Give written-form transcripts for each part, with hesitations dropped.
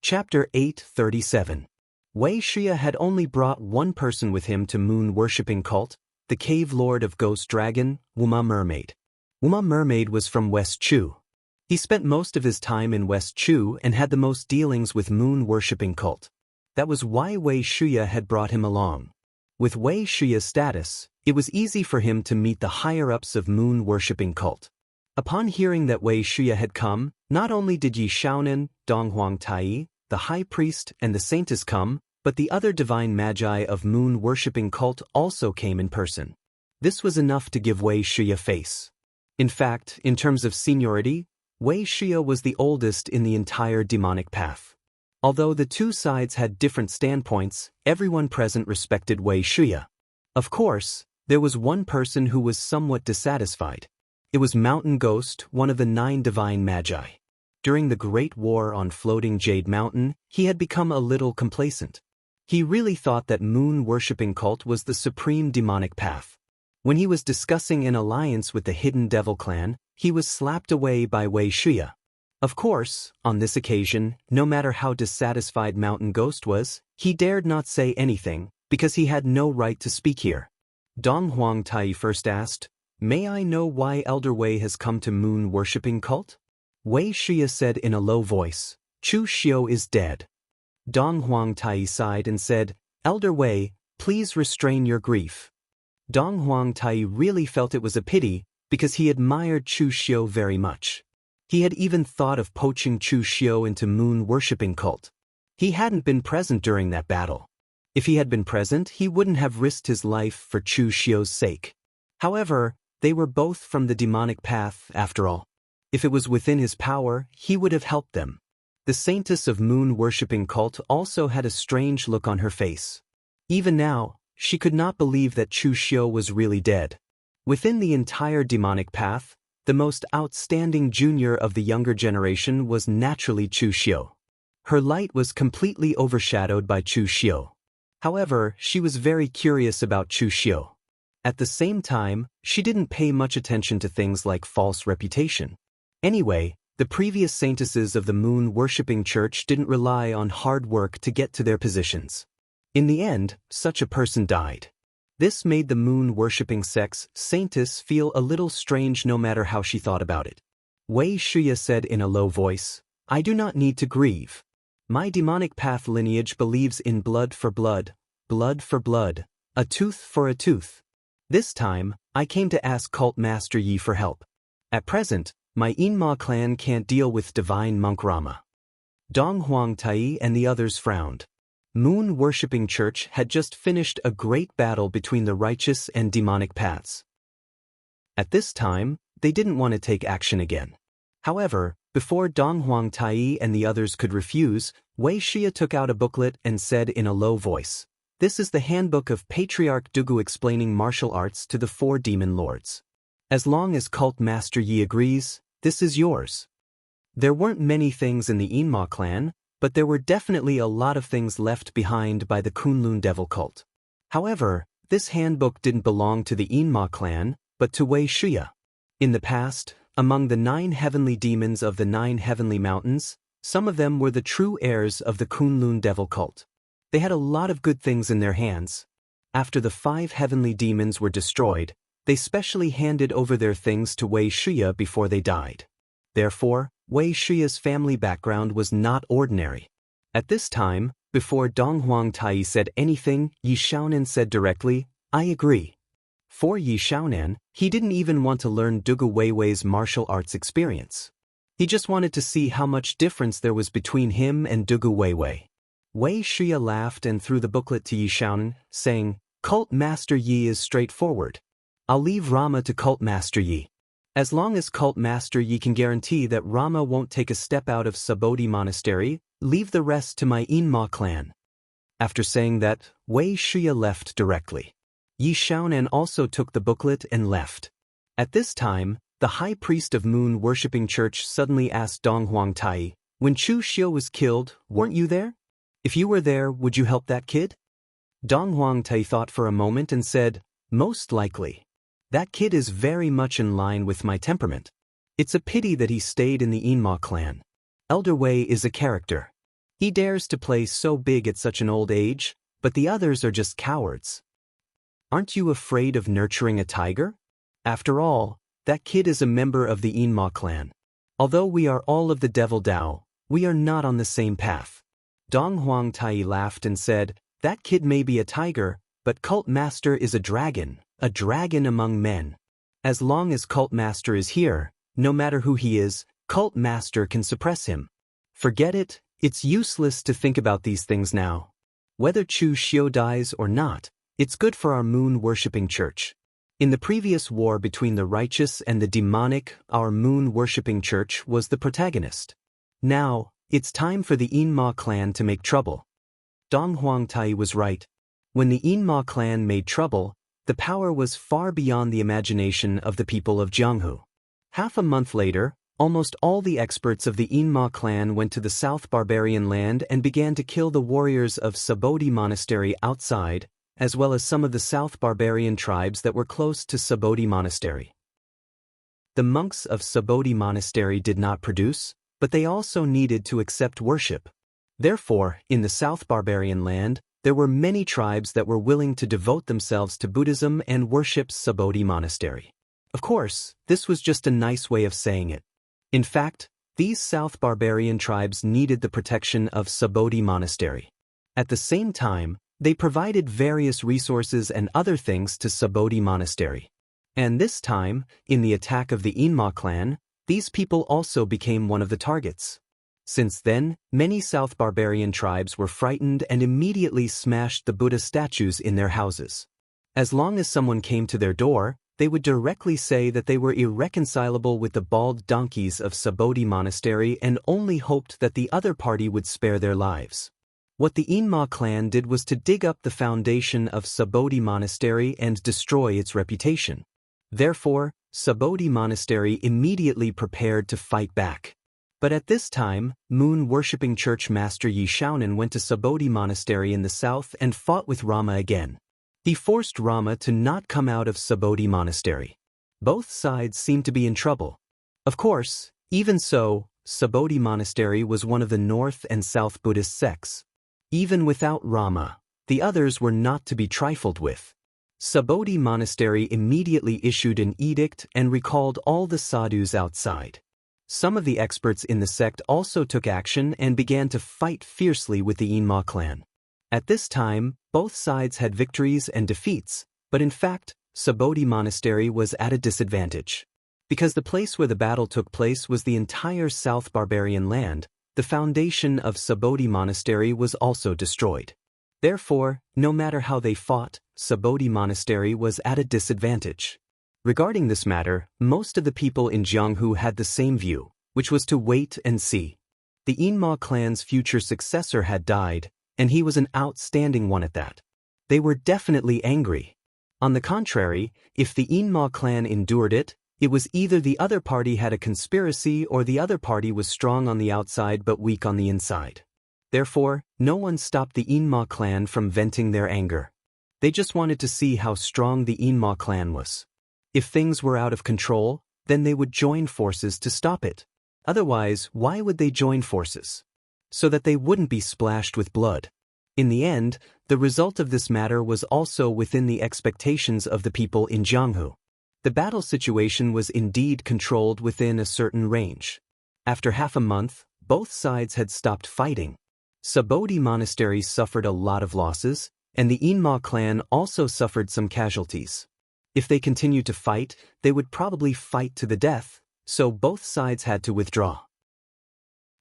Chapter 837. Wuxia had only brought one person with him to moon-worshipping cult, the cave lord of Ghost Dragon, Wuma Mermaid. Wuma Mermaid was from West Chu. He spent most of his time in West Chu and had the most dealings with moon-worshipping cult. That was why Wuxia had brought him along. With Wuxia's status, it was easy for him to meet the higher-ups of moon-worshipping cult. Upon hearing that Wuxia had come, not only did Yi Shaonan, Donghuang Tai, the high priest and the saintess come, but the other divine magi of moon-worshipping cult also came in person. This was enough to give Wuxia face. In fact, in terms of seniority, Wuxia was the oldest in the entire demonic path. Although the two sides had different standpoints, everyone present respected Wuxia. Of course, there was one person who was somewhat dissatisfied. It was Mountain Ghost, one of the 9 divine magi. During the Great War on Floating Jade Mountain, he had become a little complacent. He really thought that moon-worshipping cult was the supreme demonic path. When he was discussing an alliance with the Hidden Devil clan, he was slapped away by Wuxia. Of course, on this occasion, no matter how dissatisfied Mountain Ghost was, he dared not say anything, because he had no right to speak here. Donghuang Tai first asked, "May I know why Elder Wei has come to moon-worshipping cult?" Wuxia said in a low voice, "Chu Xiu is dead." Donghuang Tai sighed and said, "Elder Wei, please restrain your grief." Donghuang Tai really felt it was a pity, because he admired Chu Xiu very much. He had even thought of poaching Chu Xiu into moon-worshipping cult. He hadn't been present during that battle. If he had been present, he wouldn't have risked his life for Chu Xiu's sake. However, they were both from the demonic path, after all. If it was within his power, he would have helped them. The saintess of moon-worshipping cult also had a strange look on her face. Even now, she could not believe that Chu Xiu was really dead. Within the entire demonic path, the most outstanding junior of the younger generation was naturally Chu Xiu. Her light was completely overshadowed by Chu Xiu. However, she was very curious about Chu Xiu. At the same time, she didn't pay much attention to things like false reputation. Anyway, the previous saintesses of the moon-worshipping church didn't rely on hard work to get to their positions. In the end, such a person died. This made the moon-worshipping sect's saintess feel a little strange no matter how she thought about it. Wuxia said in a low voice, "I do not need to grieve. My demonic path lineage believes in blood for blood, blood for blood, a tooth for a tooth. This time, I came to ask Cult Master Yi for help. At present, my Inma clan can't deal with divine monk Rama." Donghuang Tai and the others frowned. Moon-worshipping church had just finished a great battle between the righteous and demonic paths. At this time, they didn't want to take action again. However, before Donghuang Tai and the others could refuse, Wuxia took out a booklet and said in a low voice, "This is the handbook of Patriarch Dugu explaining martial arts to the 4 demon lords. As long as Cult Master Yi agrees, this is yours." There weren't many things in the Inma clan, but there were definitely a lot of things left behind by the Kunlun Devil cult. However, this handbook didn't belong to the Inma clan, but to Wuxia. In the past, among the 9 heavenly demons of the 9 heavenly mountains, some of them were the true heirs of the Kunlun Devil cult. They had a lot of good things in their hands. After the 5 heavenly demons were destroyed, they specially handed over their things to Wuxia before they died. Therefore, Wuxia's family background was not ordinary. At this time, before Donghuang Tai said anything, Yi Shaonan said directly, "I agree." For Yi Shaonan, he didn't even want to learn Dugu Weiwei's martial arts experience. He just wanted to see how much difference there was between him and Dugu Weiwei. Wuxia laughed and threw the booklet to Yi Shaonan, saying, "Cult Master Yi is straightforward. I'll leave Rama to Cult Master Yi. As long as Cult Master Yi can guarantee that Rama won't take a step out of Sabodhi Monastery, leave the rest to my Inma clan." After saying that, Wuxia left directly. Yi Shaonan also took the booklet and left. At this time, the high priest of moon-worshipping church suddenly asked Donghuang Tai, "When Chu Xiu was killed, weren't you there? If you were there, would you help that kid?" Donghuang Tai thought for a moment and said, "Most likely. That kid is very much in line with my temperament. It's a pity that he stayed in the Inma clan. Elder Wei is a character. He dares to play so big at such an old age, but the others are just cowards. Aren't you afraid of nurturing a tiger? After all, that kid is a member of the Yinma clan. Although we are all of the Devil Dao, we are not on the same path. Dong Huangtai laughed and said, that kid may be a tiger, but Cult Master is a dragon among men. As long as Cult Master is here, no matter who he is, Cult Master can suppress him. Forget it, it's useless to think about these things now. Whether Chu Xiu dies or not, it's good for our moon-worshipping church. In the previous war between the righteous and the demonic, our moon-worshipping church was the protagonist. Now, it's time for the Yinma clan to make trouble. Dong Huangtai was right. When the Yinma clan made trouble, the power was far beyond the imagination of the people of Jianghu. Half a month later, almost all the experts of the Yinma clan went to the South Barbarian land and began to kill the warriors of Subodhi Monastery outside, as well as some of the South Barbarian tribes that were close to Subodhi Monastery. The monks of Subodhi Monastery did not produce, but they also needed to accept worship. Therefore, in the South Barbarian land, there were many tribes that were willing to devote themselves to Buddhism and worship Subodhi Monastery. Of course, this was just a nice way of saying it. In fact, these South Barbarian tribes needed the protection of Subodhi Monastery. At the same time, they provided various resources and other things to Subodhi Monastery. And this time, in the attack of the Yinma clan, these people also became one of the targets. Since then, many South Barbarian tribes were frightened and immediately smashed the Buddha statues in their houses. As long as someone came to their door, they would directly say that they were irreconcilable with the bald donkeys of Subodhi Monastery and only hoped that the other party would spare their lives. What the Yinma clan did was to dig up the foundation of Subodhi Monastery and destroy its reputation. Therefore, Subodhi Monastery immediately prepared to fight back. But at this time, moon-worshipping church master Yi Shaonan went to Subodhi Monastery in the south and fought with Rama again. He forced Rama to not come out of Subodhi Monastery. Both sides seemed to be in trouble. Of course, even so, Subodhi Monastery was one of the North and South Buddhist sects. Even without Rama, the others were not to be trifled with. Subodhi Monastery immediately issued an edict and recalled all the sadhus outside. Some of the experts in the sect also took action and began to fight fiercely with the Yinma clan. At this time, both sides had victories and defeats, but in fact, Subodhi Monastery was at a disadvantage. Because the place where the battle took place was the entire South Barbarian land, the foundation of Subodhi Monastery was also destroyed. Therefore, no matter how they fought, Subodhi Monastery was at a disadvantage. Regarding this matter, most of the people in Jianghu had the same view, which was to wait and see. The Yinma clan's future successor had died, and he was an outstanding one at that. They were definitely angry. On the contrary, if the Yinma clan endured it, it was either the other party had a conspiracy or the other party was strong on the outside but weak on the inside. Therefore, no one stopped the Yinma clan from venting their anger. They just wanted to see how strong the Yinma clan was. If things were out of control, then they would join forces to stop it. Otherwise, why would they join forces? So that they wouldn't be splashed with blood. In the end, the result of this matter was also within the expectations of the people in Jianghu. The battle situation was indeed controlled within a certain range. After half a month, both sides had stopped fighting. Subodhi Monastery suffered a lot of losses, and the Yinma clan also suffered some casualties. If they continued to fight, they would probably fight to the death, so both sides had to withdraw.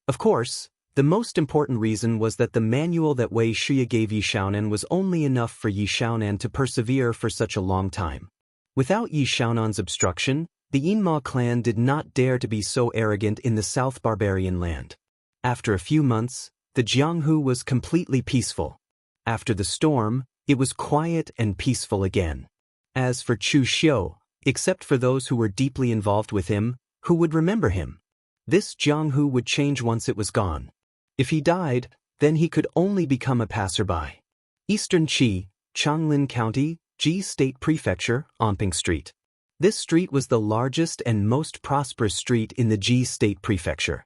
Of course, the most important reason was that the manual that Wei Shia gave Yi Shaonan was only enough for Yi Shaonan to persevere for such a long time. Without Yi Shaonan's obstruction, the Yinma clan did not dare to be so arrogant in the South Barbarian land. After a few months, the Jianghu was completely peaceful. After the storm, it was quiet and peaceful again. As for Chu Xiu, except for those who were deeply involved with him, who would remember him? This Jianghu would change once it was gone. If he died, then he could only become a passerby. Eastern Qi, Changlin County, Ji State Prefecture, Anping Street. This street was the largest and most prosperous street in the Ji State Prefecture.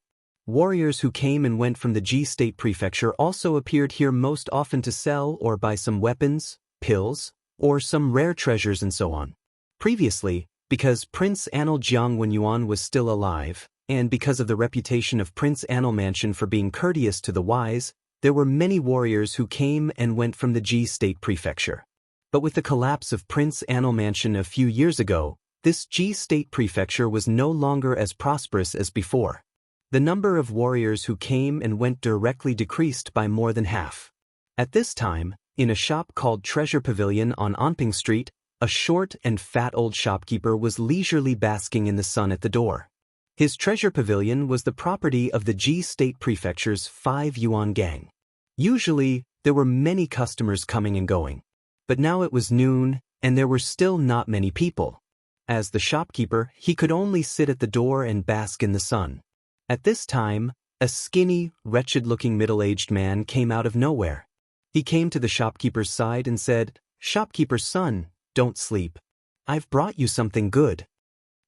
Warriors who came and went from the Ji State Prefecture also appeared here most often to sell or buy some weapons, pills, or some rare treasures and so on. Previously, because Prince Anil Jianghu was still alive, and because of the reputation of Prince Anil Mansion for being courteous to the wise, there were many warriors who came and went from the Ji State Prefecture. But with the collapse of Prince Anil Mansion a few years ago, this Ji State Prefecture was no longer as prosperous as before. The number of warriors who came and went directly decreased by more than half. At this time, in a shop called Treasure Pavilion on Anping Street, a short and fat old shopkeeper was leisurely basking in the sun at the door. His treasure pavilion was the property of the Ji State Prefecture's 5 yuan gang. Usually, there were many customers coming and going. But now it was noon, and there were still not many people. As the shopkeeper, he could only sit at the door and bask in the sun. At this time, a skinny, wretched-looking middle-aged man came out of nowhere. He came to the shopkeeper's side and said, "Shopkeeper's son, don't sleep. I've brought you something good."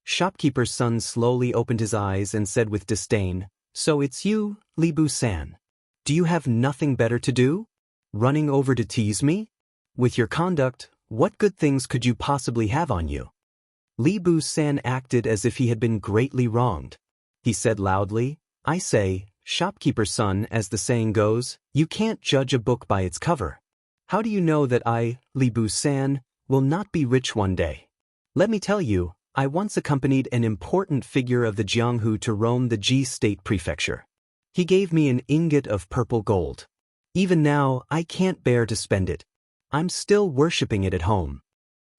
Shopkeeper's son slowly opened his eyes and said with disdain, "So it's you, Li Bu-san. Do you have nothing better to do? Running over to tease me? With your conduct, what good things could you possibly have on you?" Li Bu-san acted as if he had been greatly wronged. He said loudly, "I say, shopkeeper's son, as the saying goes, you can't judge a book by its cover. How do you know that I, Li Bu-san, will not be rich one day? Let me tell you, I once accompanied an important figure of the Jianghu to roam the Ji State Prefecture. He gave me an ingot of purple gold. Even now, I can't bear to spend it. I'm still worshipping it at home."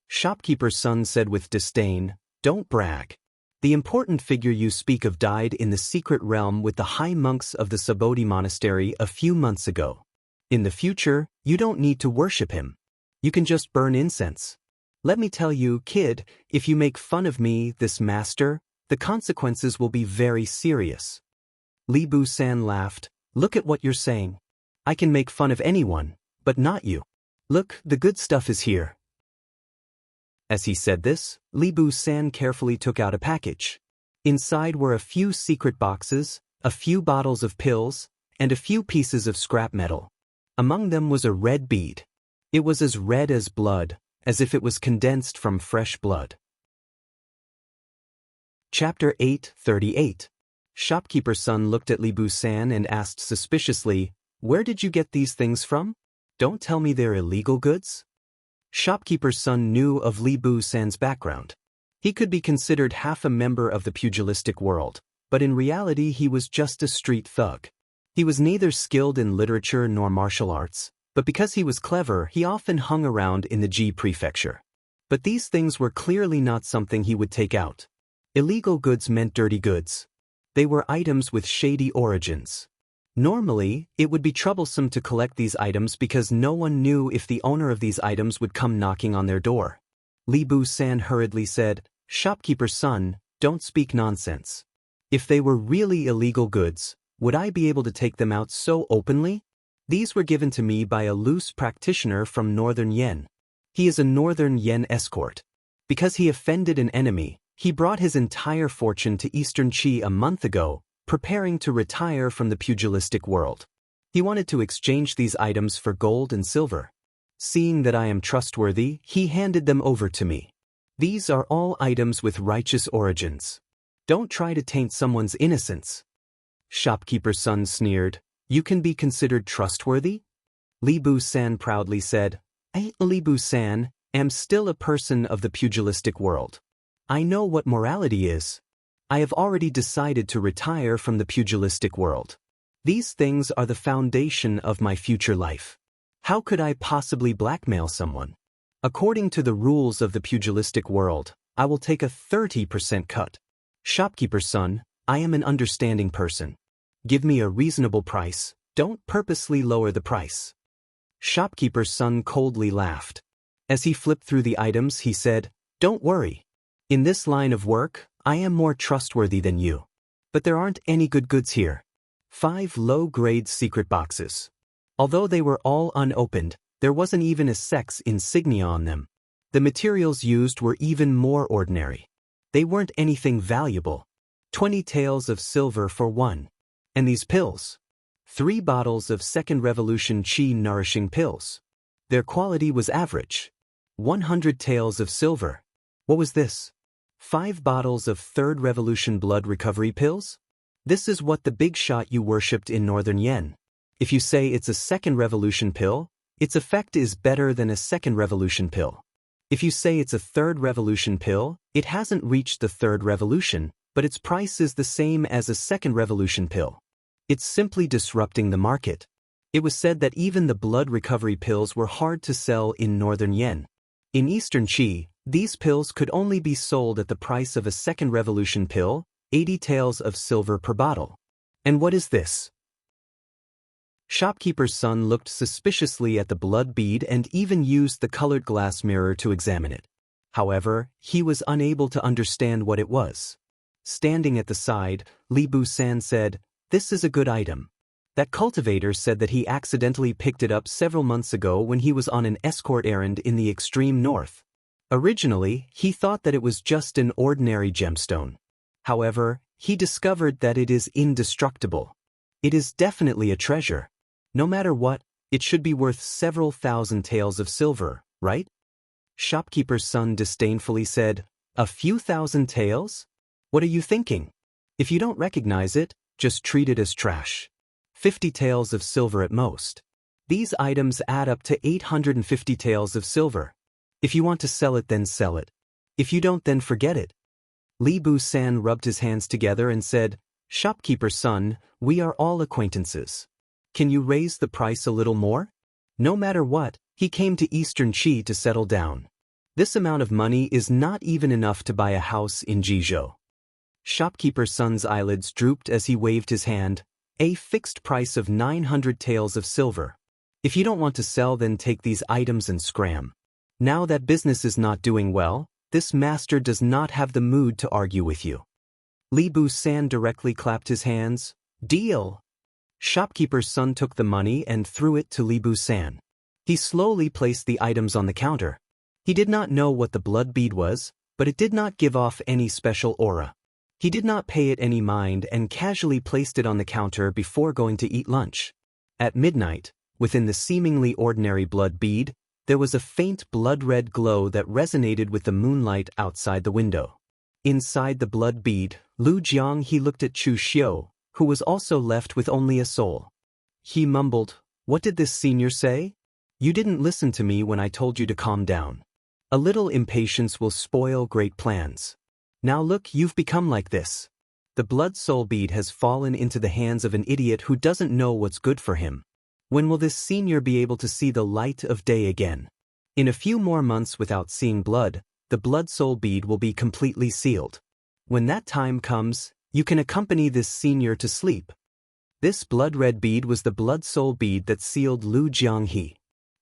Shopkeeper's son said with disdain, "Don't brag. The important figure you speak of died in the secret realm with the high monks of the Sabodhi monastery a few months ago. In the future, you don't need to worship him. You can just burn incense. Let me tell you, kid, if you make fun of me, this master, the consequences will be very serious." Li Bu-san laughed. "Look at what you're saying. I can make fun of anyone, but not you. Look, the good stuff is here." As he said this, Li Bu-san carefully took out a package. Inside were a few secret boxes, a few bottles of pills, and a few pieces of scrap metal. Among them was a red bead. It was as red as blood, as if it was condensed from fresh blood. Chapter 8:38. Shopkeeper's son looked at Li Bu-san and asked suspiciously, "Where did you get these things from? Don't tell me they're illegal goods?" Shopkeeper's son knew of Li Bu-san's background. He could be considered half a member of the pugilistic world, but in reality he was just a street thug. He was neither skilled in literature nor martial arts, but because he was clever, he often hung around in the Ji Prefecture. But these things were clearly not something he would take out. Illegal goods meant dirty goods. They were items with shady origins. Normally, it would be troublesome to collect these items because no one knew if the owner of these items would come knocking on their door. Li Bu-san hurriedly said, "Shopkeeper's son, don't speak nonsense. If they were really illegal goods, would I be able to take them out so openly? These were given to me by a loose practitioner from Northern Yen. He is a Northern Yen escort. Because he offended an enemy, he brought his entire fortune to Eastern Qi a month ago, preparing to retire from the pugilistic world. He wanted to exchange these items for gold and silver. Seeing that I am trustworthy, he handed them over to me. These are all items with righteous origins. Don't try to taint someone's innocence." Shopkeeper's son sneered, "You can be considered trustworthy?" Li Bu-san proudly said, "I, Li Bu-san, am still a person of the pugilistic world. I know what morality is. I have already decided to retire from the pugilistic world. These things are the foundation of my future life. How could I possibly blackmail someone? According to the rules of the pugilistic world, I will take a 30% cut. Shopkeeper's son, I am an understanding person. Give me a reasonable price, don't purposely lower the price." Shopkeeper's son coldly laughed. As he flipped through the items, he said, "Don't worry. In this line of work, I am more trustworthy than you. But there aren't any good goods here. 5 low-grade secret boxes. Although they were all unopened, there wasn't even a sex insignia on them. The materials used were even more ordinary. They weren't anything valuable. 20 taels of silver for one. And these pills? 3 bottles of Second Revolution Qi nourishing pills. Their quality was average. 100 taels of silver. What was this? 5 bottles of Third Revolution blood recovery pills? This is what the big shot you worshipped in Northern Yen. If you say it's a Second Revolution pill, its effect is better than a Second Revolution pill. If you say it's a Third Revolution pill, it hasn't reached the Third Revolution, but its price is the same as a Second Revolution pill. It's simply disrupting the market. It was said that even the blood recovery pills were hard to sell in Northern Yen. In Eastern Qi, these pills could only be sold at the price of a Second Revolution pill, 80 taels of silver per bottle. And what is this? Shopkeeper's son looked suspiciously at the blood bead and even used the colored glass mirror to examine it. However, he was unable to understand what it was. Standing at the side, Li Bu-san said, "This is a good item. That cultivator said that he accidentally picked it up several months ago when he was on an escort errand in the extreme north. Originally, he thought that it was just an ordinary gemstone. However, he discovered that it is indestructible. It is definitely a treasure. No matter what, it should be worth several thousand taels of silver, right?" Shopkeeper's son disdainfully said, "A few thousand taels? What are you thinking? If you don't recognize it, just treat it as trash. 50 taels of silver at most. These items add up to 850 taels of silver. If you want to sell it, then sell it. If you don't, then forget it." Li Bu-san rubbed his hands together and said, "Shopkeeper's son, we are all acquaintances. Can you raise the price a little more?" No matter what, he came to Eastern Qi to settle down. This amount of money is not even enough to buy a house in Jianghu. Shopkeeper's son's eyelids drooped as he waved his hand. "A fixed price of 900 taels of silver. If you don't want to sell, then take these items and scram. Now that business is not doing well, this master does not have the mood to argue with you." Li Bu-san directly clapped his hands. "Deal." Shopkeeper's son took the money and threw it to Li Bu-san. He slowly placed the items on the counter. He did not know what the blood bead was, but it did not give off any special aura. He did not pay it any mind and casually placed it on the counter before going to eat lunch. At midnight, within the seemingly ordinary blood bead, there was a faint blood-red glow that resonated with the moonlight outside the window. Inside the blood bead, Jianghu looked at Chu Xiu, who was also left with only a soul. He mumbled, "What did this senior say? You didn't listen to me when I told you to calm down. A little impatience will spoil great plans. Now look, you've become like this. The blood soul bead has fallen into the hands of an idiot who doesn't know what's good for him. When will this senior be able to see the light of day again? In a few more months without seeing blood, the blood soul bead will be completely sealed. When that time comes, you can accompany this senior to sleep." This blood-red bead was the blood soul bead that sealed Jianghu.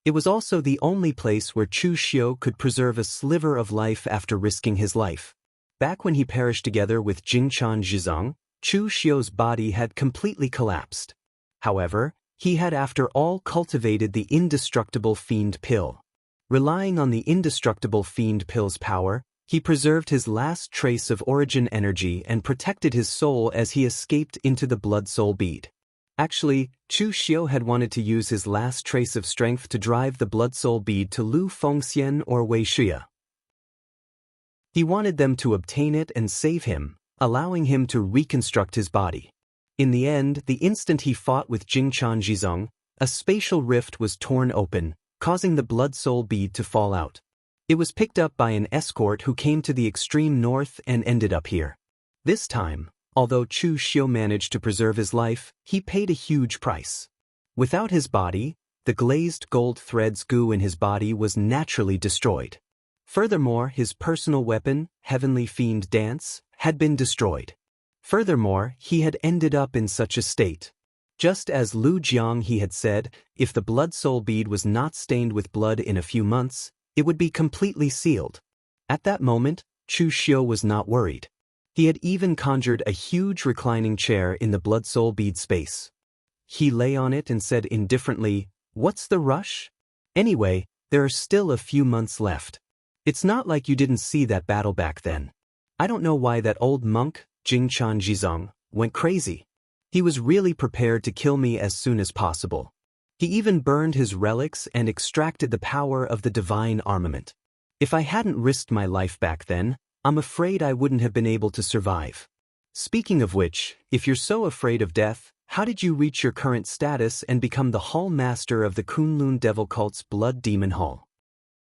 It was also the only place where Chu Xiu could preserve a sliver of life after risking his life. Back when he perished together with Jingchan Zhizong, Chu Xiu's body had completely collapsed. However, he had after all cultivated the indestructible fiend pill. Relying on the indestructible fiend pill's power, he preserved his last trace of origin energy and protected his soul as he escaped into the blood soul bead. Actually, Chu Xiu had wanted to use his last trace of strength to drive the blood soul bead to Lu Fengxian or Wuxia. He wanted them to obtain it and save him, allowing him to reconstruct his body. In the end, the instant he fought with Jingchan Zhizong, a spatial rift was torn open, causing the blood soul bead to fall out. It was picked up by an escort who came to the extreme north and ended up here. This time, although Chu Xiu managed to preserve his life, he paid a huge price. Without his body, the glazed gold threads goo in his body was naturally destroyed. Furthermore, his personal weapon, Heavenly Fiend Dance, had been destroyed. Furthermore, he had ended up in such a state. Just as Jianghu had said, if the blood soul bead was not stained with blood in a few months, it would be completely sealed. At that moment, Chu Xiu was not worried. He had even conjured a huge reclining chair in the blood soul bead space. He lay on it and said indifferently, "What's the rush? Anyway, there are still a few months left. It's not like you didn't see that battle back then. I don't know why that old monk, Jingchan Zhizong, went crazy. He was really prepared to kill me as soon as possible. He even burned his relics and extracted the power of the divine armament. If I hadn't risked my life back then, I'm afraid I wouldn't have been able to survive. Speaking of which, if you're so afraid of death, how did you reach your current status and become the Hall Master of the Kunlun Devil Cult's Blood Demon Hall?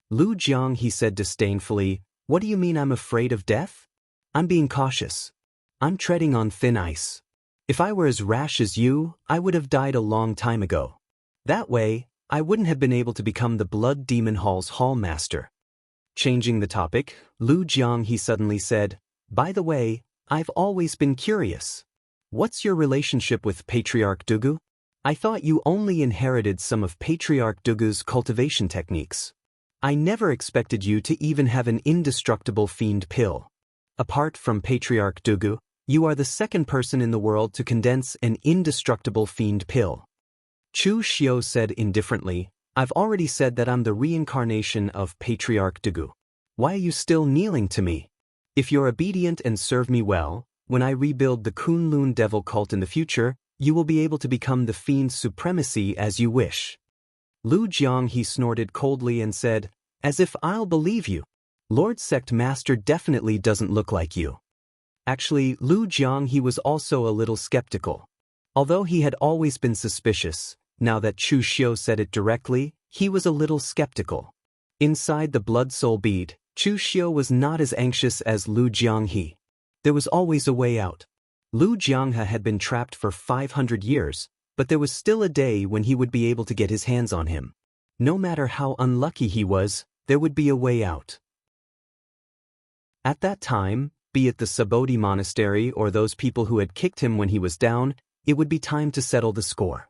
Lu Jiang, he said disdainfully, what do you mean I'm afraid of death? I'm being cautious. I'm treading on thin ice. If I were as rash as you, I would have died a long time ago. That way, I wouldn't have been able to become the Blood Demon Hall's Hall Master. Changing the topic, Lu Jiang, he suddenly said, by the way, I've always been curious. What's your relationship with Patriarch Dugu? I thought you only inherited some of Patriarch Dugu's cultivation techniques. I never expected you to even have an indestructible fiend pill. Apart from Patriarch Dugu, you are the second person in the world to condense an indestructible fiend pill. Chu Xiu said indifferently, I've already said that I'm the reincarnation of Patriarch Dugu. Why are you still kneeling to me? If you're obedient and serve me well, when I rebuild the Kunlun Devil Cult in the future, you will be able to become the fiend's supremacy as you wish. Lu Jiang, he snorted coldly and said, as if I'll believe you. Lord Sect Master definitely doesn't look like you. Actually, Lu Jiang, he was also a little skeptical. Although he had always been suspicious, now that Chu Xiu said it directly, he was a little skeptical. Inside the blood soul bead, Chu Xiu was not as anxious as Lu Jianghe. There was always a way out. Lu Jianghe had been trapped for 500 years, but there was still a day when he would be able to get his hands on him. No matter how unlucky he was, there would be a way out. At that time, be it the Subodhi monastery or those people who had kicked him when he was down, it would be time to settle the score.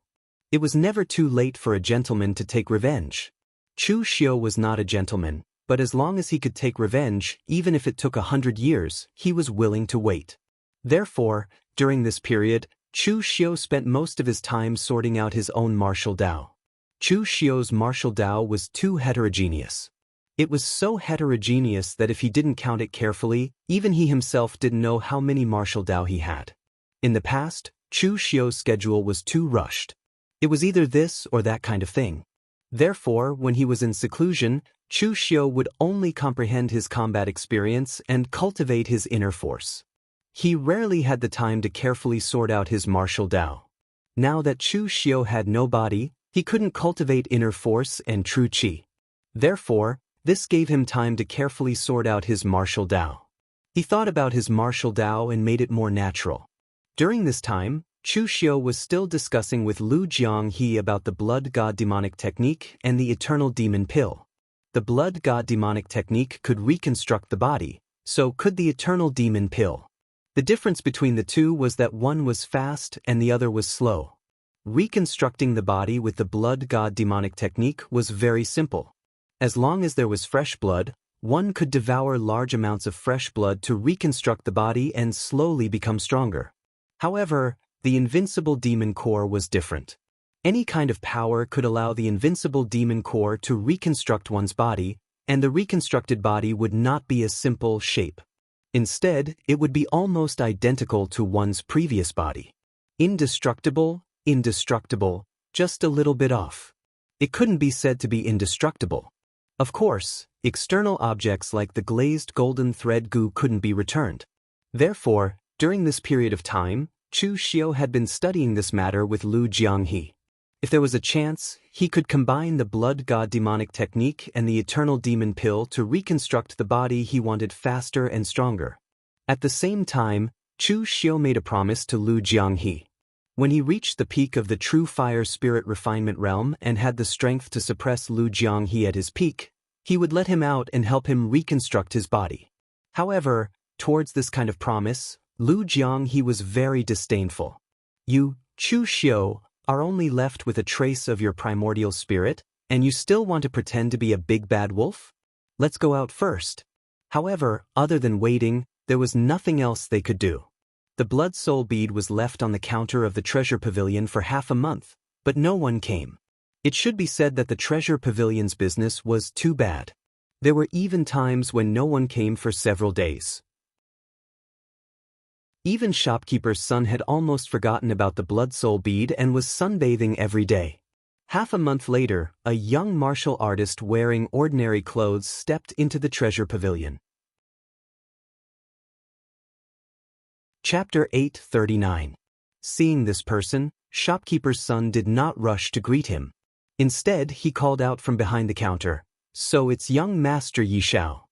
It was never too late for a gentleman to take revenge. Chu Xiu was not a gentleman, but as long as he could take revenge, even if it took 100 years, he was willing to wait. Therefore, during this period, Chu Xiu spent most of his time sorting out his own martial Dao. Chu Xiu's martial Dao was too heterogeneous. It was so heterogeneous that if he didn't count it carefully, even he himself didn't know how many martial Dao he had. In the past, Chu Xiu's schedule was too rushed. It was either this or that kind of thing. Therefore, when he was in seclusion, Chu Xiu would only comprehend his combat experience and cultivate his inner force. He rarely had the time to carefully sort out his martial Dao. Now that Chu Xiu had no body, he couldn't cultivate inner force and true qi. Therefore, this gave him time to carefully sort out his martial Dao. He thought about his martial Dao and made it more natural. During this time, Chu Xiu was still discussing with Lu Jianghe about the Blood God Demonic Technique and the Eternal Demon Pill. The Blood God Demonic Technique could reconstruct the body, so could the Eternal Demon Pill. The difference between the two was that one was fast and the other was slow. Reconstructing the body with the Blood God Demonic Technique was very simple. As long as there was fresh blood, one could devour large amounts of fresh blood to reconstruct the body and slowly become stronger. However, the Invincible Demon Core was different. Any kind of power could allow the Invincible Demon Core to reconstruct one's body, and the reconstructed body would not be a simple shape. Instead, it would be almost identical to one's previous body. Indestructible, just a little bit off. It couldn't be said to be indestructible. Of course, external objects like the glazed golden thread goo couldn't be returned. Therefore, during this period of time, Chu Xiu had been studying this matter with Lu Jianghe. If there was a chance, he could combine the Blood God Demonic Technique and the Eternal Demon Pill to reconstruct the body he wanted faster and stronger. At the same time, Chu Xiu made a promise to Lu Jianghe. When he reached the peak of the true fire spirit refinement realm and had the strength to suppress Lu Jianghe at his peak, he would let him out and help him reconstruct his body. However, towards this kind of promise, Lu Jianghe was very disdainful. You, Chu Xiu, are only left with a trace of your primordial spirit, and you still want to pretend to be a big bad wolf? Let's go out first. However, other than waiting, there was nothing else they could do. The blood soul bead was left on the counter of the treasure pavilion for half a month, but no one came. It should be said that the treasure pavilion's business was too bad. There were even times when no one came for several days. Even shopkeeper's son had almost forgotten about the blood soul bead and was sunbathing every day. Half a month later, a young martial artist wearing ordinary clothes stepped into the treasure pavilion. Chapter 839. Seeing this person, shopkeeper's son did not rush to greet him. Instead, he called out from behind the counter, "So it's young Master Yi Xiao.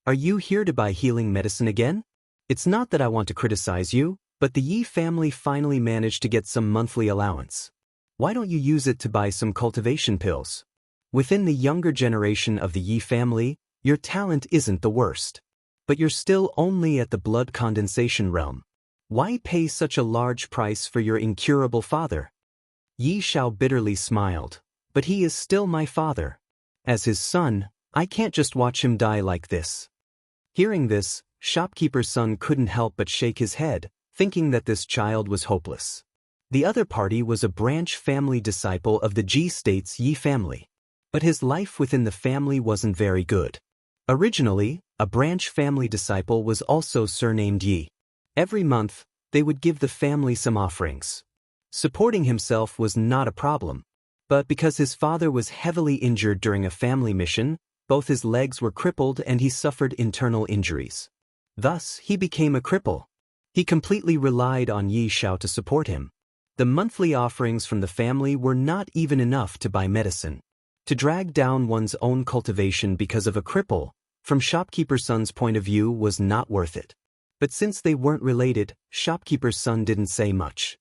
Are you here to buy healing medicine again? It's not that I want to criticize you, but the Yi family finally managed to get some monthly allowance. Why don't you use it to buy some cultivation pills? Within the younger generation of the Yi family, your talent isn't the worst. But you're still only at the blood condensation realm. Why pay such a large price for your incurable father?" Yi Xiao bitterly smiled. "But he is still my father. As his son, I can't just watch him die like this." Hearing this, shopkeeper's son couldn't help but shake his head, thinking that this child was hopeless. The other party was a branch family disciple of the Ji State's Yi family. But his life within the family wasn't very good. Originally, a branch family disciple was also surnamed Yi. Every month, they would give the family some offerings. Supporting himself was not a problem. But because his father was heavily injured during a family mission, both his legs were crippled and he suffered internal injuries. Thus, he became a cripple. He completely relied on Yi Xiao to support him. The monthly offerings from the family were not even enough to buy medicine. To drag down one's own cultivation because of a cripple, from shopkeeper's son's point of view, was not worth it. But since they weren't related, shopkeeper's son didn't say much.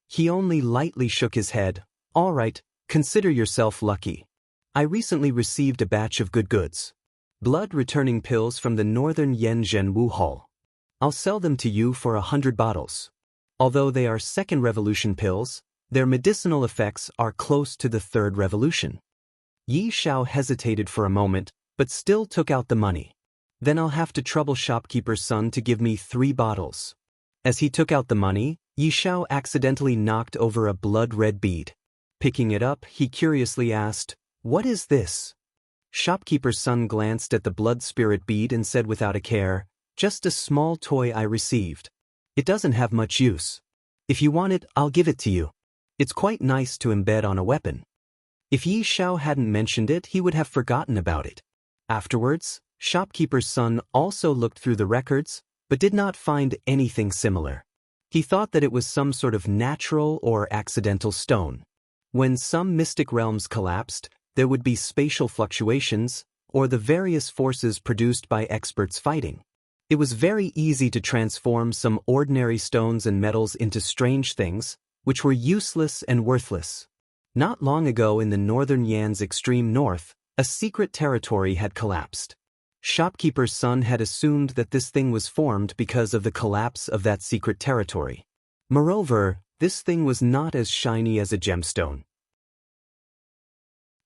He only lightly shook his head. "All right, consider yourself lucky. I recently received a batch of good goods. Blood-returning pills from the northern Jianghu Hall. I'll sell them to you for 100 bottles. Although they are second revolution pills, their medicinal effects are close to the third revolution." Yi Xiao hesitated for a moment, but still took out the money. "Then I'll have to trouble shopkeeper's son to give me 3 bottles. As he took out the money, Yi Xiao accidentally knocked over a blood-red bead. Picking it up, he curiously asked, "What is this?" Shopkeeper's son glanced at the blood spirit bead and said without a care, "Just a small toy I received. It doesn't have much use. If you want it, I'll give it to you. It's quite nice to embed on a weapon." If Yi Xiao hadn't mentioned it, he would have forgotten about it. Afterwards, shopkeeper's son also looked through the records, but did not find anything similar. He thought that it was some sort of natural or accidental stone. When some mystic realms collapsed, there would be spatial fluctuations, or the various forces produced by experts fighting. It was very easy to transform some ordinary stones and metals into strange things, which were useless and worthless. Not long ago in the northern Yan's extreme north, a secret territory had collapsed. Shopkeeper's son had assumed that this thing was formed because of the collapse of that secret territory. Moreover, this thing was not as shiny as a gemstone.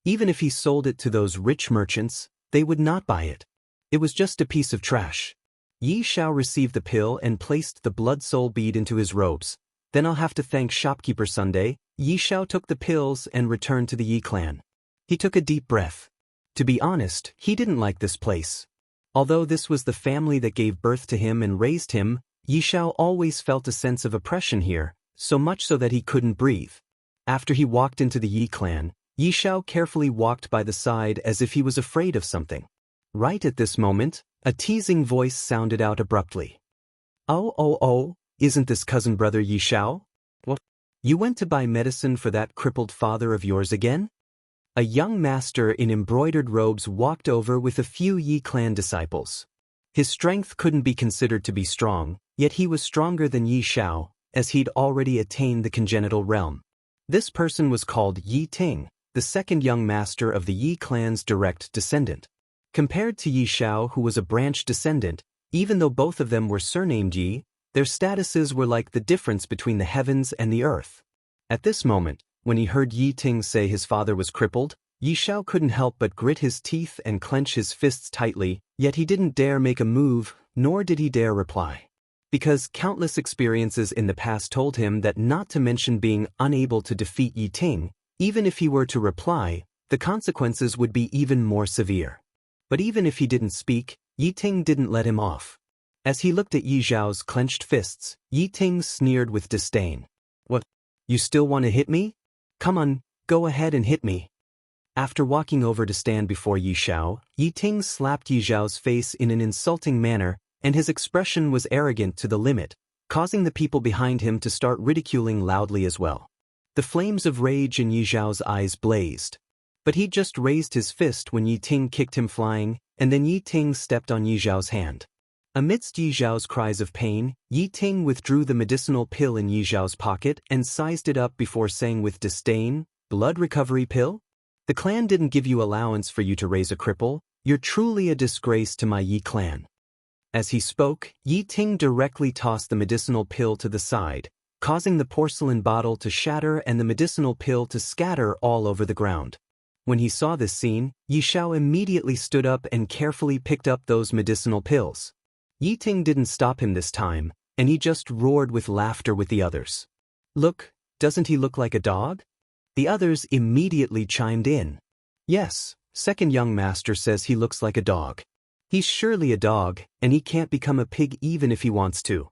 Even if he sold it to those rich merchants, they would not buy it. It was just a piece of trash. Yi Xiao received the pill and placed the blood soul bead into his robes. "Then I'll have to thank shopkeeper Sunday." Yi Xiao took the pills and returned to the Yi clan. He took a deep breath. To be honest, he didn't like this place. Although this was the family that gave birth to him and raised him, Yi Xiao always felt a sense of oppression here, so much so that he couldn't breathe. After he walked into the Yi clan, Yi Xiao carefully walked by the side as if he was afraid of something. Right at this moment, a teasing voice sounded out abruptly. Oh, isn't this cousin brother Yi Xiao? What? You went to buy medicine for that crippled father of yours again?" A young master in embroidered robes walked over with a few Yi clan disciples. His strength couldn't be considered to be strong, yet he was stronger than Yi Xiao, as he'd already attained the congenital realm. This person was called Yi Ting, the second young master of the Yi clan's direct descendant. Compared to Yi Xiao, who was a branch descendant, even though both of them were surnamed Yi, their statuses were like the difference between the heavens and the earth. At this moment, when he heard Yi Ting say his father was crippled, Yi Xiao couldn't help but grit his teeth and clench his fists tightly, yet he didn't dare make a move, nor did he dare reply. Because countless experiences in the past told him that not to mention being unable to defeat Yi Ting, even if he were to reply, the consequences would be even more severe. But even if he didn't speak, Yi Ting didn't let him off. As he looked at Yi Zhao's clenched fists, Yi Ting sneered with disdain. What? You still want to hit me? Come on, go ahead and hit me. After walking over to stand before Yi Zhao, Yi Ting slapped Yi Zhao's face in an insulting manner, and his expression was arrogant to the limit, causing the people behind him to start ridiculing loudly as well. The flames of rage in Yi Zhao's eyes blazed. But he just raised his fist when Yi Ting kicked him flying, and then Yi Ting stepped on Yi Zhao's hand. Amidst Yi Zhao's cries of pain, Yi Ting withdrew the medicinal pill in Yi Zhao's pocket and sized it up before saying with disdain, "Blood recovery pill? The clan didn't give you allowance for you to raise a cripple. You're truly a disgrace to my Yi clan." As he spoke, Yi Ting directly tossed the medicinal pill to the side, causing the porcelain bottle to shatter and the medicinal pill to scatter all over the ground. When he saw this scene, Yi Zhao immediately stood up and carefully picked up those medicinal pills. Yi Ting didn't stop him this time, and he just roared with laughter with the others. "Look, doesn't he look like a dog?" The others immediately chimed in. "Yes, second young master says he looks like a dog. He's surely a dog, and he can't become a pig even if he wants to."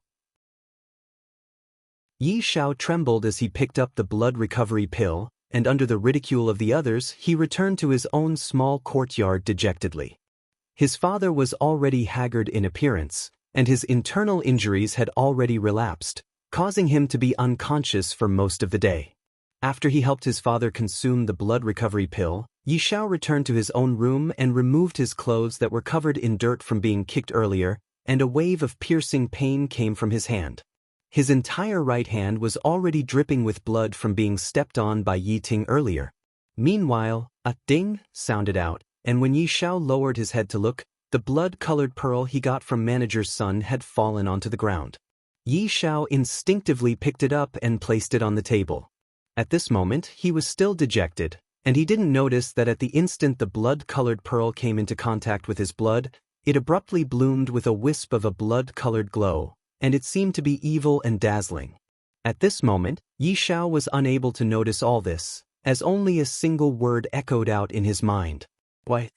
Yi Zhao trembled as he picked up the blood recovery pill, and under the ridicule of the others, he returned to his own small courtyard dejectedly. His father was already haggard in appearance, and his internal injuries had already relapsed, causing him to be unconscious for most of the day. After he helped his father consume the blood recovery pill, Yi Zhao returned to his own room and removed his clothes that were covered in dirt from being kicked earlier, and a wave of piercing pain came from his hand. His entire right hand was already dripping with blood from being stepped on by Yi Ting earlier. Meanwhile, a ding sounded out, and when Yi Zhao lowered his head to look, the blood-colored pearl he got from manager's son had fallen onto the ground. Yi Zhao instinctively picked it up and placed it on the table. At this moment, he was still dejected, and he didn't notice that at the instant the blood-colored pearl came into contact with his blood, it abruptly bloomed with a wisp of a blood-colored glow, and it seemed to be evil and dazzling. At this moment, Yi Zhao was unable to notice all this, as only a single word echoed out in his mind. What?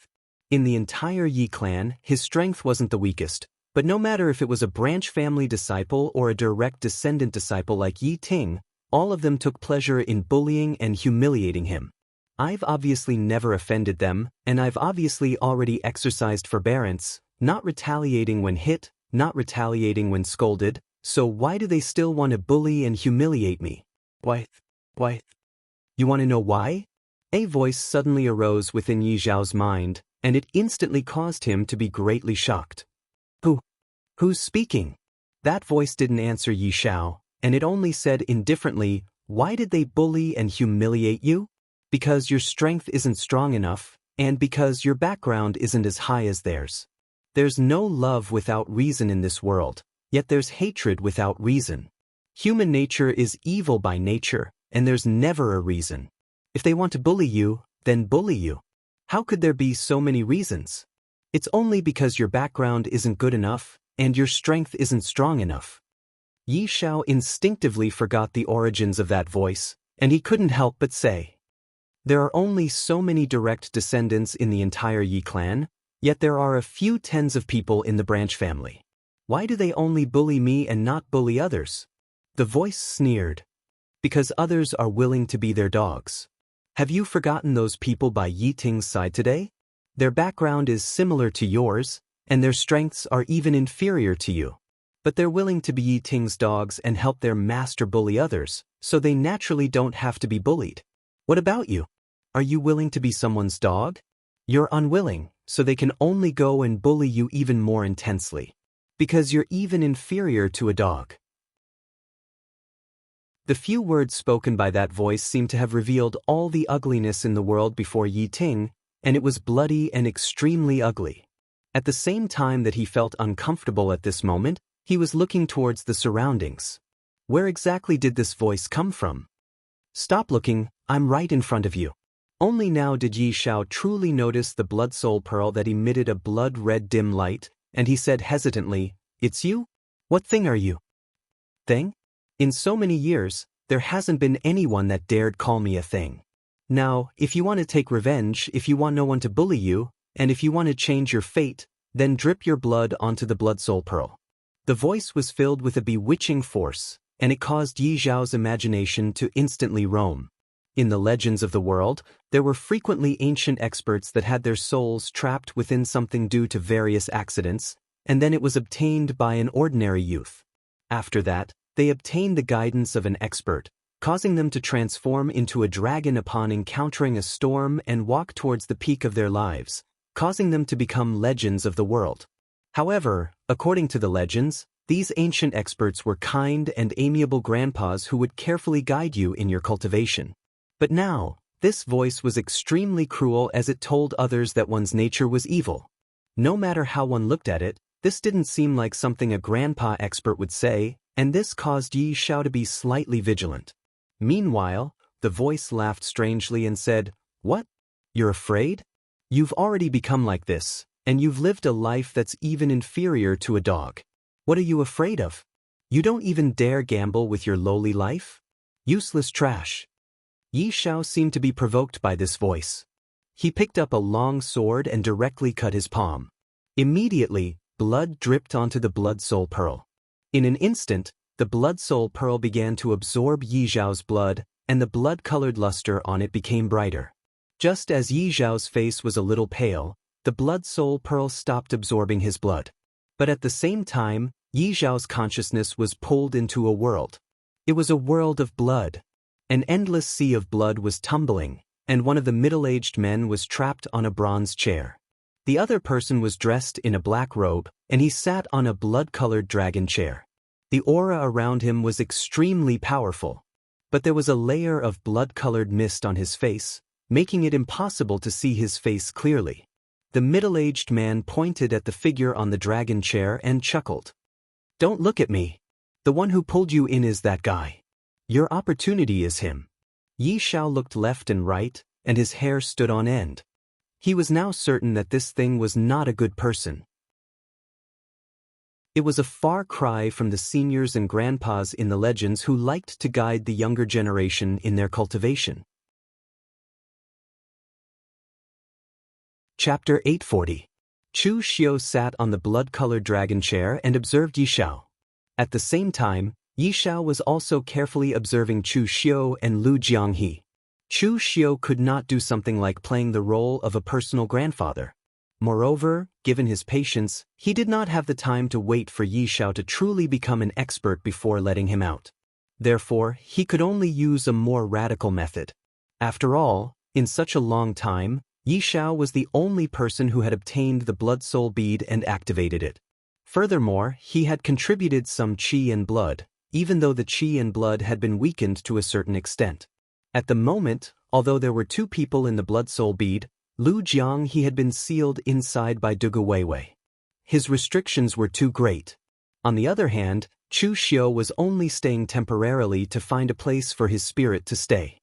In the entire Yi clan, his strength wasn't the weakest, but no matter if it was a branch family disciple or a direct descendant disciple like Yi Ting, all of them took pleasure in bullying and humiliating him. I've obviously never offended them, and I've obviously already exercised forbearance, not retaliating when hit, not retaliating when scolded, so why do they still want to bully and humiliate me? Why? You want to know why? A voice suddenly arose within Yi Zhao's mind, and it instantly caused him to be greatly shocked. Who's speaking? That voice didn't answer Yi Zhao, and it only said indifferently, "Why did they bully and humiliate you? Because your strength isn't strong enough, and because your background isn't as high as theirs. There's no love without reason in this world, yet there's hatred without reason. Human nature is evil by nature, and there's never a reason. If they want to bully you, then bully you. How could there be so many reasons? It's only because your background isn't good enough, and your strength isn't strong enough." Yi Zhao instinctively forgot the origins of that voice, and he couldn't help but say, "There are only so many direct descendants in the entire Yi clan, yet there are a few tens of people in the branch family. Why do they only bully me and not bully others?" The voice sneered. "Because others are willing to be their dogs. Have you forgotten those people by Yi Ting's side today? Their background is similar to yours, and their strengths are even inferior to you. But they're willing to be Yi Ting's dogs and help their master bully others, so they naturally don't have to be bullied. What about you? Are you willing to be someone's dog? You're unwilling, so they can only go and bully you even more intensely. Because you're even inferior to a dog." The few words spoken by that voice seemed to have revealed all the ugliness in the world before Yi Ting, and it was bloody and extremely ugly. At the same time that he felt uncomfortable at this moment, he was looking towards the surroundings. Where exactly did this voice come from? "Stop looking, I'm right in front of you." Only now did Yi Zhao truly notice the blood soul pearl that emitted a blood-red dim light, and he said hesitantly, "It's you? What thing are you?" "Thing? In so many years, there hasn't been anyone that dared call me a thing. Now, if you want to take revenge, if you want no one to bully you, and if you want to change your fate, then drip your blood onto the blood soul pearl. The voice was filled with a bewitching force, and it caused Yi Zhao's imagination to instantly roam. In the legends of the world, there were frequently ancient experts that had their souls trapped within something due to various accidents, and then it was obtained by an ordinary youth. After that, they obtained the guidance of an expert, causing them to transform into a dragon upon encountering a storm and walk towards the peak of their lives, causing them to become legends of the world. However, according to the legends, these ancient experts were kind and amiable grandpas who would carefully guide you in your cultivation. But now, this voice was extremely cruel as it told others that one's nature was evil. No matter how one looked at it, this didn't seem like something a grandpa expert would say, and this caused Yi Zhao to be slightly vigilant. Meanwhile, the voice laughed strangely and said, "What? You're afraid? You've already become like this, and you've lived a life that's even inferior to a dog. What are you afraid of? You don't even dare gamble with your lowly life? Useless trash." Yi Zhao seemed to be provoked by this voice. He picked up a long sword and directly cut his palm. Immediately, blood dripped onto the blood soul pearl. In an instant, the blood soul pearl began to absorb Yi Zhao's blood, and the blood-colored luster on it became brighter. Just as Yi Zhao's face was a little pale, the blood soul pearl stopped absorbing his blood. But at the same time, Yi Zhao's consciousness was pulled into a world. It was a world of blood. An endless sea of blood was tumbling, and one of the middle-aged men was trapped on a bronze chair. The other person was dressed in a black robe, and he sat on a blood-colored dragon chair. The aura around him was extremely powerful, but there was a layer of blood-colored mist on his face, making it impossible to see his face clearly. The middle-aged man pointed at the figure on the dragon chair and chuckled. "Don't look at me. The one who pulled you in is that guy. Your opportunity is him." Yi Zhao looked left and right, and his hair stood on end. He was now certain that this thing was not a good person. It was a far cry from the seniors and grandpas in the legends who liked to guide the younger generation in their cultivation. Chapter 840. Chu Xiu sat on the blood-colored dragon chair and observed Yi Zhao. At the same time, Yi Zhao was also carefully observing Chu Xiu and Lu Jianghe. Chu Xiu could not do something like playing the role of a personal grandfather. Moreover, given his patience, he did not have the time to wait for Yi Zhao to truly become an expert before letting him out. Therefore, he could only use a more radical method. After all, in such a long time, Yi Zhao was the only person who had obtained the blood soul bead and activated it. Furthermore, he had contributed some qi and blood, even though the qi and blood had been weakened to a certain extent. At the moment, although there were two people in the blood soul bead, Lu Jianghe had been sealed inside by Dugu Weiwei. His restrictions were too great. On the other hand, Chu Xiu was only staying temporarily to find a place for his spirit to stay.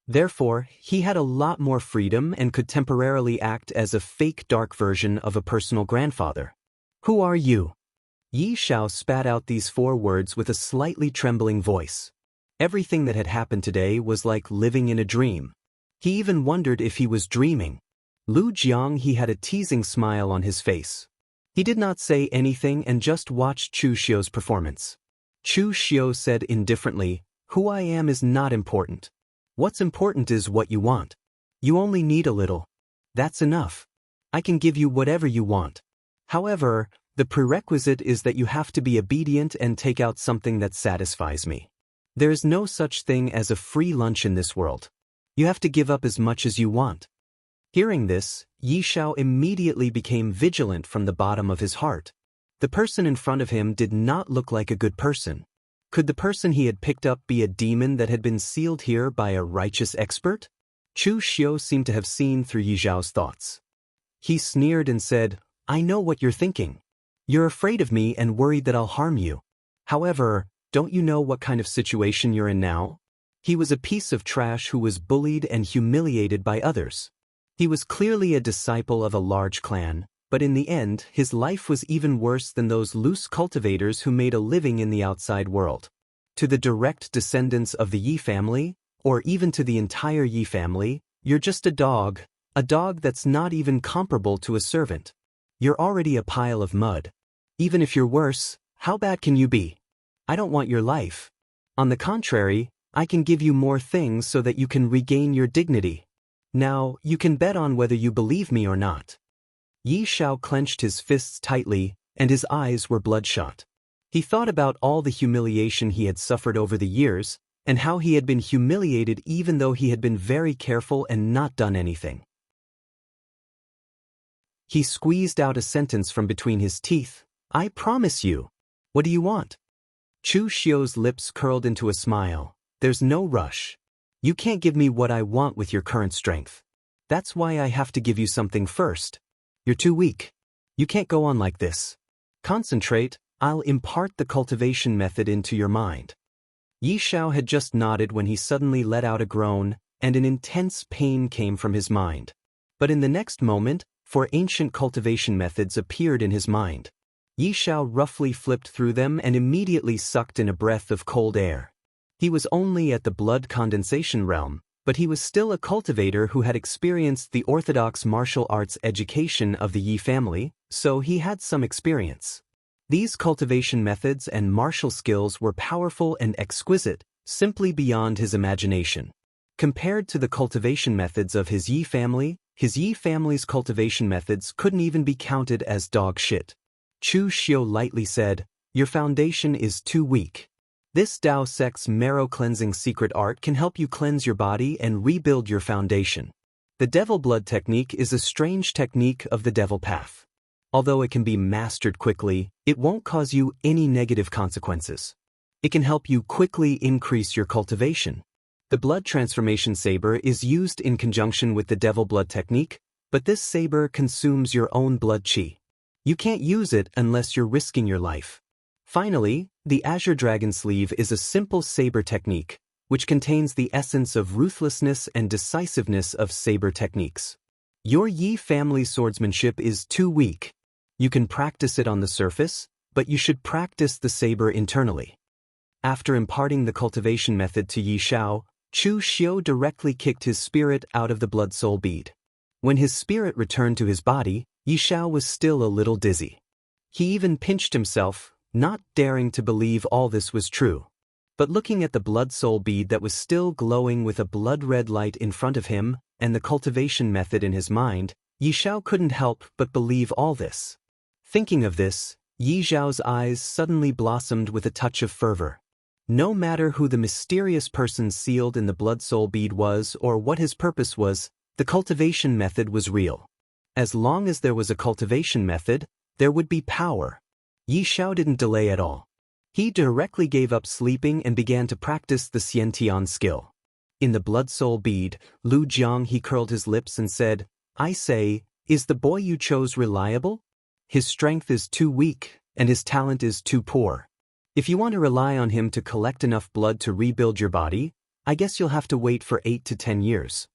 Therefore, he had a lot more freedom and could temporarily act as a fake dark version of a personal grandfather. "Who are you?" Yi Zhao spat out these 4 words with a slightly trembling voice. Everything that had happened today was like living in a dream. He even wondered if he was dreaming. Lu Jianghe had a teasing smile on his face. He did not say anything and just watched Chu Xiu's performance. Chu Xiu said indifferently, "Who I am is not important. What's important is what you want. You only need a little. That's enough. I can give you whatever you want. However, the prerequisite is that you have to be obedient and take out something that satisfies me. There is no such thing as a free lunch in this world. You have to give up as much as you want." Hearing this, Yi Zhao immediately became vigilant from the bottom of his heart. The person in front of him did not look like a good person. Could the person he had picked up be a demon that had been sealed here by a righteous expert? Chu Xiu seemed to have seen through Yi Zhao's thoughts. He sneered and said, "I know what you're thinking. You're afraid of me and worried that I'll harm you. However, don't you know what kind of situation you're in now?" He was a piece of trash who was bullied and humiliated by others. He was clearly a disciple of a large clan, but in the end, his life was even worse than those loose cultivators who made a living in the outside world. To the direct descendants of the Yi family, or even to the entire Yi family, you're just a dog that's not even comparable to a servant. You're already a pile of mud. Even if you're worse, How bad can you be? I don't want your life. On the contrary, I can give you more things so that you can regain your dignity. Now, you can bet on whether you believe me or not." Yi Xiao clenched his fists tightly, and his eyes were bloodshot. He thought about all the humiliation he had suffered over the years, and how he had been humiliated even though he had been very careful and not done anything. He squeezed out a sentence from between his teeth. "I promise you. What do you want?" Chu Xiu's lips curled into a smile. "There's no rush. You can't give me what I want with your current strength. That's why I have to give you something first. You're too weak. You can't go on like this. Concentrate, I'll impart the cultivation method into your mind." Yi Xiao had just nodded when he suddenly let out a groan, and an intense pain came from his mind. But in the next moment, 4 ancient cultivation methods appeared in his mind. Yi Xiao roughly flipped through them and immediately sucked in a breath of cold air. He was only at the blood condensation realm, but he was still a cultivator who had experienced the orthodox martial arts education of the Yi family, so he had some experience. These cultivation methods and martial skills were powerful and exquisite, simply beyond his imagination. Compared to the cultivation methods of his Yi family's cultivation methods couldn't even be counted as dog shit. Chu Xiu lightly said, "Your foundation is too weak. This Dao Sect's marrow-cleansing secret art can help you cleanse your body and rebuild your foundation. The devil blood technique is a strange technique of the devil path. Although it can be mastered quickly, it won't cause you any negative consequences. It can help you quickly increase your cultivation. The blood transformation saber is used in conjunction with the devil blood technique, but this saber consumes your own blood qi. You can't use it unless you're risking your life. Finally, the Azure Dragon Sleeve is a simple saber technique, which contains the essence of ruthlessness and decisiveness of saber techniques. Your Yi family swordsmanship is too weak. You can practice it on the surface, but you should practice the saber internally." After imparting the cultivation method to Yi Xiao, Chu Xiu directly kicked his spirit out of the blood soul bead. When his spirit returned to his body, Yi Xiao was still a little dizzy. He even pinched himself, not daring to believe all this was true. But looking at the blood soul bead that was still glowing with a blood-red light in front of him, and the cultivation method in his mind, Yi Xiao couldn't help but believe all this. Thinking of this, Yi Xiao's eyes suddenly blossomed with a touch of fervor. No matter who the mysterious person sealed in the blood soul bead was or what his purpose was, the cultivation method was real. As long as there was a cultivation method, there would be power. Yi Xiao didn't delay at all. He directly gave up sleeping and began to practice the Xiantian skill. In the blood soul bead, Lu Jiang he curled his lips and said, "I say, is the boy you chose reliable? His strength is too weak, and his talent is too poor. If you want to rely on him to collect enough blood to rebuild your body, I guess you'll have to wait for 8 to 10 years.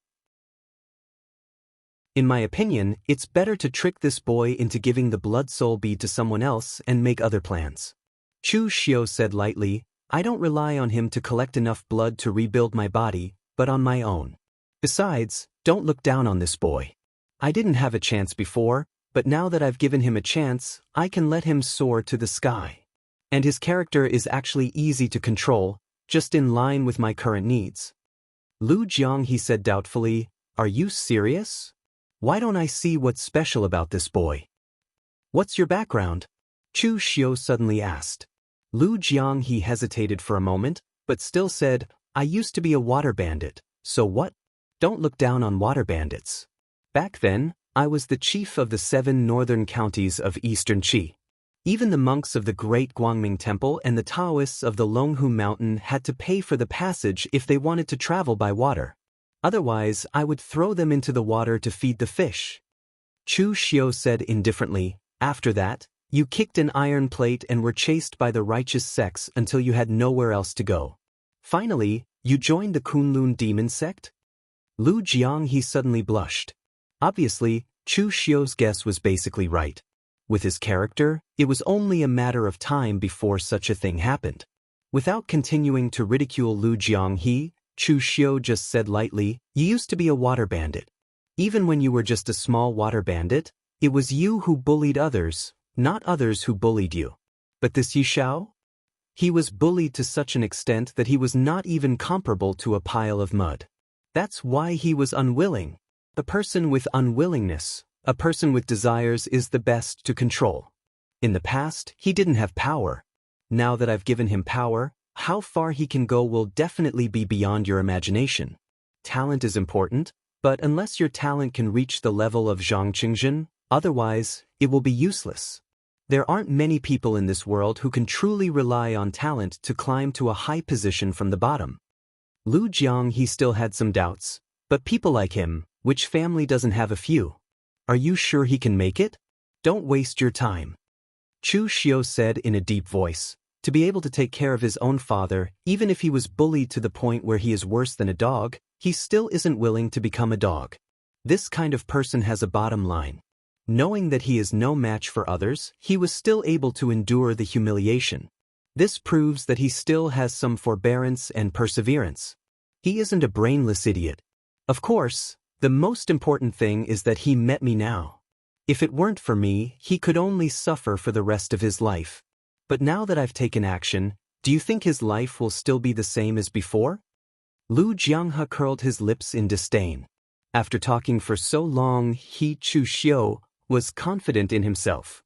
In my opinion, it's better to trick this boy into giving the blood soul bead to someone else and make other plans." Chu Xiu said lightly, "I don't rely on him to collect enough blood to rebuild my body, but on my own. Besides, don't look down on this boy. I didn't have a chance before, but now that I've given him a chance, I can let him soar to the sky. And his character is actually easy to control, just in line with my current needs." Lu Jiang he said doubtfully, "Are you serious? Why don't I see what's special about this boy? What's your background?" Chu Xiu suddenly asked. Lu Jiang he hesitated for a moment, but still said, "I used to be a water bandit, so what? Don't look down on water bandits. Back then, I was the chief of the 7 northern counties of Eastern Qi. Even the monks of the Great Guangming Temple and the Taoists of the Longhu Mountain had to pay for the passage if they wanted to travel by water. Otherwise, I would throw them into the water to feed the fish." Chu Xiu said indifferently, "After that, you kicked an iron plate and were chased by the righteous sects until you had nowhere else to go. Finally, you joined the Kunlun demon sect?" Lu Jiang he suddenly blushed. Obviously, Chu Xiu's guess was basically right. With his character, it was only a matter of time before such a thing happened. Without continuing to ridicule Lu Jiang he, Chu Xiu just said lightly, "You used to be a water bandit. Even when you were just a small water bandit, it was you who bullied others, not others who bullied you. But this Yi Shao? He was bullied to such an extent that he was not even comparable to a pile of mud. That's why he was unwilling. A person with unwillingness, a person with desires is the best to control. In the past, he didn't have power. Now that I've given him power, how far he can go will definitely be beyond your imagination. Talent is important, but unless your talent can reach the level of Zhang Qingjin, otherwise, it will be useless. There aren't many people in this world who can truly rely on talent to climb to a high position from the bottom. Lu Jiang, he still had some doubts, but people like him, which family doesn't have a few? Are you sure he can make it? Don't waste your time. Chu Xiu said in a deep voice. To be able to take care of his own father, even if he was bullied to the point where he is worse than a dog, he still isn't willing to become a dog. This kind of person has a bottom line. Knowing that he is no match for others, he was still able to endure the humiliation. This proves that he still has some forbearance and perseverance. He isn't a brainless idiot. Of course, the most important thing is that he met me now. If it weren't for me, he could only suffer for the rest of his life. But now that I've taken action, do you think his life will still be the same as before? Lu Jianghu curled his lips in disdain. After talking for so long, Chu Xiu was confident in himself.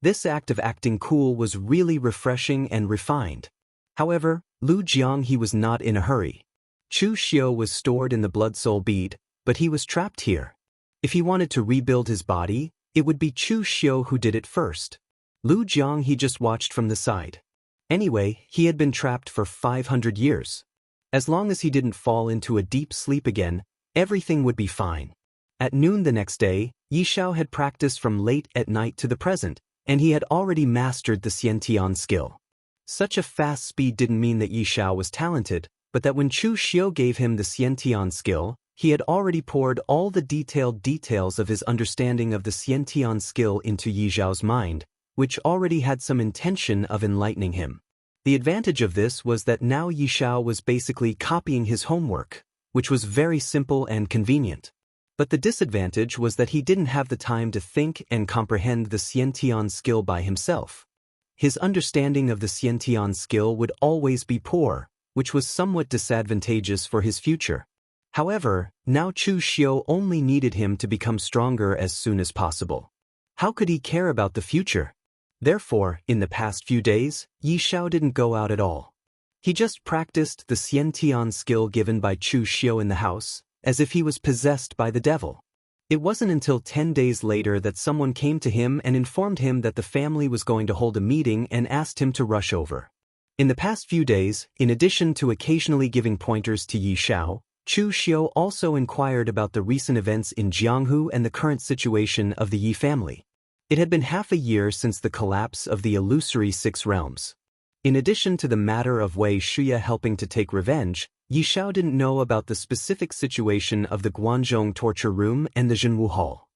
This act of acting cool was really refreshing and refined. However, Lu Jiang was not in a hurry. Chu Xiu was stored in the blood soul bead, but he was trapped here. If he wanted to rebuild his body, it would be Chu Xiu who did it first. Lu Jiang just watched from the side. Anyway, he had been trapped for 500 years. As long as he didn't fall into a deep sleep again, everything would be fine. At noon the next day, Yi Shao had practiced from late at night to the present, and he had already mastered the Xiantian skill. Such a fast speed didn't mean that Yi Shao was talented, but that when Chu Xiu gave him the Xiantian skill, he had already poured all the detailed details of his understanding of the Xiantian skill into Yi Xiao's mind, which already had some intention of enlightening him. The advantage of this was that now Yi Shao was basically copying his homework, which was very simple and convenient. But the disadvantage was that he didn't have the time to think and comprehend the Xiantian skill by himself. His understanding of the Xiantian skill would always be poor, which was somewhat disadvantageous for his future. However, now Chu Xiu only needed him to become stronger as soon as possible. How could he care about the future? Therefore, in the past few days, Yi Shao didn't go out at all. He just practiced the Xiantian skill given by Chu Xiu in the house, as if he was possessed by the devil. It wasn't until 10 days later that someone came to him and informed him that the family was going to hold a meeting and asked him to rush over. In the past few days, in addition to occasionally giving pointers to Yi Shao, Chu Xiu also inquired about the recent events in Jianghu and the current situation of the Yi family. It had been half a year since the collapse of the illusory Six Realms. In addition to the matter of Wei Shuya helping to take revenge, Yi Shao didn't know about the specific situation of the Guanzhong torture room and the Jianghu hall.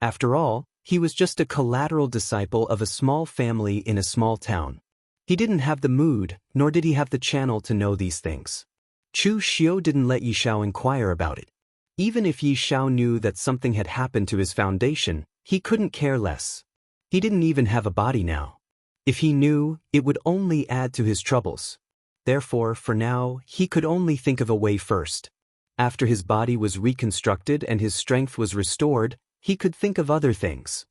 After all, he was just a collateral disciple of a small family in a small town. He didn't have the mood, nor did he have the channel to know these things. Chu Xiu didn't let Yi Shao inquire about it. Even if Yi Shao knew that something had happened to his foundation, he couldn't care less. He didn't even have a body now. If he knew, it would only add to his troubles. Therefore, for now, he could only think of a way first. After his body was reconstructed and his strength was restored, he could think of other things.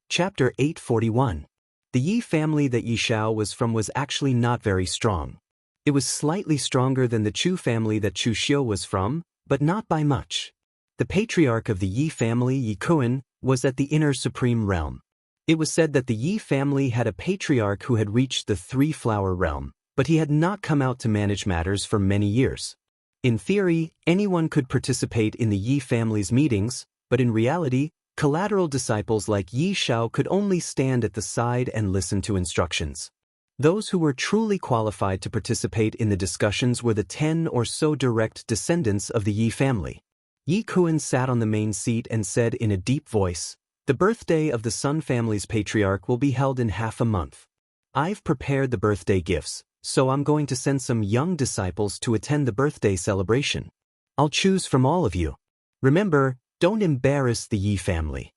Chapter 841. The Yi family that Yi Shao was from was actually not very strong. It was slightly stronger than the Chu family that Chu Xiu was from, but not by much. The patriarch of the Yi family, Yi Kuan, was at the inner supreme realm. It was said that the Yi family had a patriarch who had reached the three-flower realm, but he had not come out to manage matters for many years. In theory, anyone could participate in the Yi family's meetings, but in reality, collateral disciples like Yi Shao could only stand at the side and listen to instructions. Those who were truly qualified to participate in the discussions were the 10 or so direct descendants of the Yi family. Yi Kuan sat on the main seat and said in a deep voice, "The birthday of the Sun family's patriarch will be held in half a month. I've prepared the birthday gifts, so I'm going to send some young disciples to attend the birthday celebration. I'll choose from all of you. Remember, Don't embarrass the Yi family."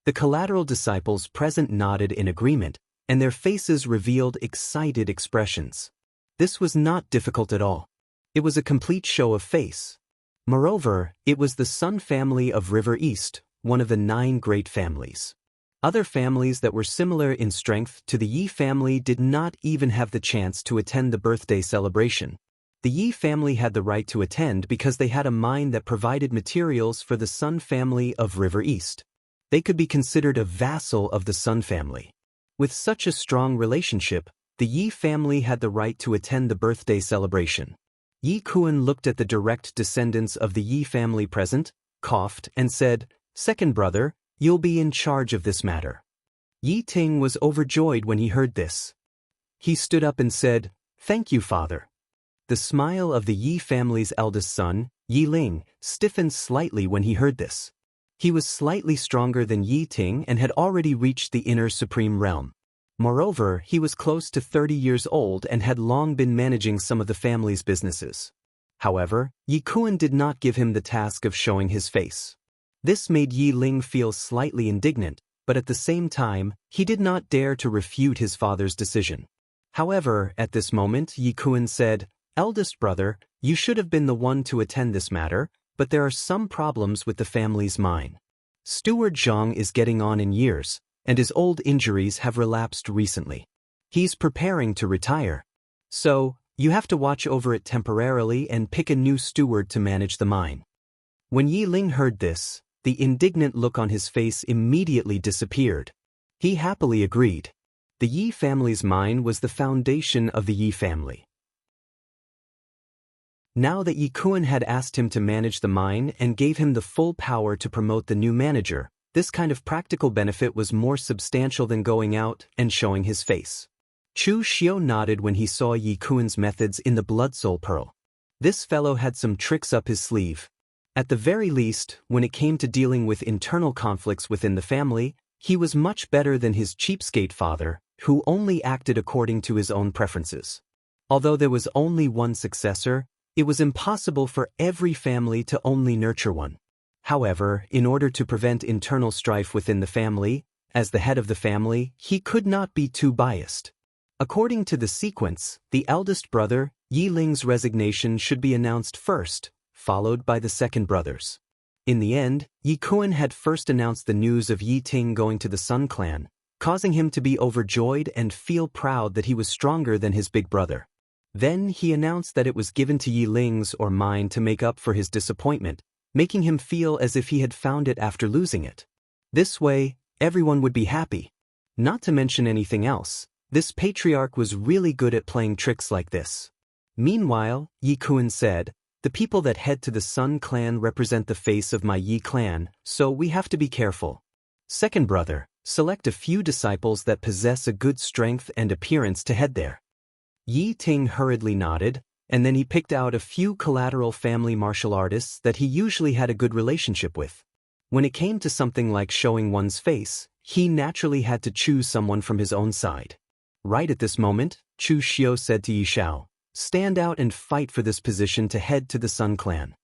The collateral disciples present nodded in agreement, and their faces revealed excited expressions. This was not difficult at all. It was a complete show of face. Moreover, it was the Sun family of River East, one of the 9 great families. Other families that were similar in strength to the Yi family did not even have the chance to attend the birthday celebration. The Yi family had the right to attend because they had a mine that provided materials for the Sun family of River East. They could be considered a vassal of the Sun family. With such a strong relationship, the Yi family had the right to attend the birthday celebration. Yi Kuan looked at the direct descendants of the Yi family present, coughed, and said, "Second brother, you'll be in charge of this matter." Yi Ting was overjoyed when he heard this. He stood up and said, "Thank you, father." The smile of the Yi family's eldest son, Yi Ling, stiffened slightly when he heard this. He was slightly stronger than Yi Ting and had already reached the inner supreme realm. Moreover, he was close to 30 years old and had long been managing some of the family's businesses. However, Yi Kuan did not give him the task of showing his face. This made Yi Ling feel slightly indignant, but at the same time, he did not dare to refute his father's decision. However, at this moment, Yi Kuan said, "Eldest brother, you should have been the one to attend this matter, but there are some problems with the family's mine. Steward Zhang is getting on in years, and his old injuries have relapsed recently. He's preparing to retire. So, you have to watch over it temporarily and pick a new steward to manage the mine." When Yi Ling heard this, the indignant look on his face immediately disappeared. He happily agreed. The Yi family's mine was the foundation of the Yi family. Now that Yi Kuan had asked him to manage the mine and gave him the full power to promote the new manager, this kind of practical benefit was more substantial than going out and showing his face. Chu Xiu nodded when he saw Yi Kuan's methods in the Blood Soul Pearl. This fellow had some tricks up his sleeve. At the very least, when it came to dealing with internal conflicts within the family, he was much better than his cheapskate father, who only acted according to his own preferences. Although there was only one successor, it was impossible for every family to only nurture one. However, in order to prevent internal strife within the family, as the head of the family, he could not be too biased. According to the sequence, the eldest brother, Yi Ling's resignation should be announced first, followed by the second brother's. In the end, Yi Kuan had first announced the news of Yi Ting going to the Sun clan, causing him to be overjoyed and feel proud that he was stronger than his big brother. Then he announced that it was given to Yi Ling's or mine to make up for his disappointment, making him feel as if he had found it after losing it. This way, everyone would be happy. Not to mention anything else, this patriarch was really good at playing tricks like this. Meanwhile, Yi Kuan said, "The people that head to the Sun clan represent the face of my Yi clan, so we have to be careful. Second brother, select a few disciples that possess a good strength and appearance to head there." Yi Ting hurriedly nodded, and then he picked out a few collateral family martial artists that he usually had a good relationship with. When it came to something like showing one's face, he naturally had to choose someone from his own side. Right at this moment, Chu Xiu said to Yi Shao, "Stand out and fight for this position to head to the Sun clan."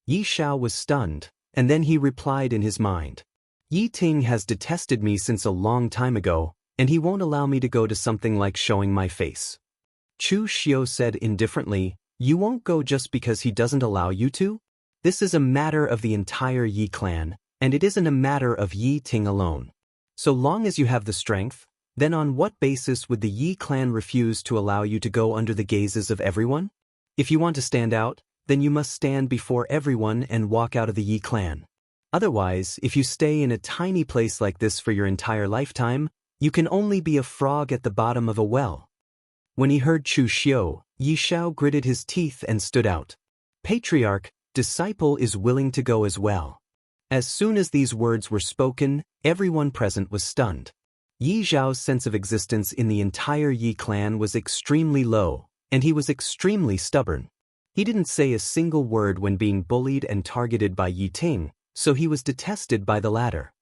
Yi Shao was stunned, and then he replied in his mind, "Yi Ting has detested me since a long time ago, and he won't allow me to go to something like showing my face." Chu Xiu said indifferently, "You won't go just because he doesn't allow you to? This is a matter of the entire Yi clan, and it isn't a matter of Yi Ting alone. So long as you have the strength, then on what basis would the Yi clan refuse to allow you to go under the gazes of everyone? If you want to stand out, then you must stand before everyone and walk out of the Yi clan. Otherwise, if you stay in a tiny place like this for your entire lifetime, you can only be a frog at the bottom of a well." When he heard Chu Xiu, Yi Shao gritted his teeth and stood out. "Patriarch, disciple is willing to go as well." As soon as these words were spoken, everyone present was stunned. Yi Zhao's sense of existence in the entire Yi clan was extremely low, and he was extremely stubborn. He didn't say a single word when being bullied and targeted by Yi Ting, so he was detested by the latter.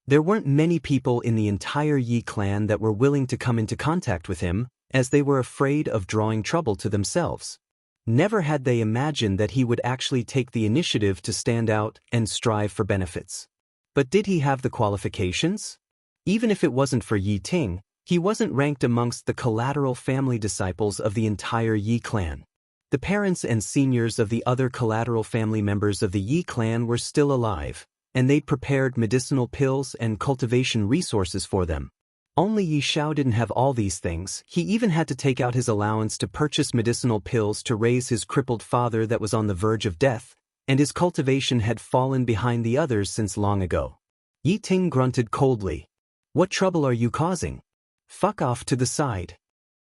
There weren't many people in the entire Yi clan that were willing to come into contact with him, as they were afraid of drawing trouble to themselves. Never had they imagined that he would actually take the initiative to stand out and strive for benefits. But did he have the qualifications? Even if it wasn't for Yi Ting, he wasn't ranked amongst the collateral family disciples of the entire Yi clan. The parents and seniors of the other collateral family members of the Yi clan were still alive, and they'd prepared medicinal pills and cultivation resources for them. Only Yi Xiao didn't have all these things. He even had to take out his allowance to purchase medicinal pills to raise his crippled father that was on the verge of death, and his cultivation had fallen behind the others since long ago. Yi Ting grunted coldly. "What trouble are you causing? Fuck off to the side."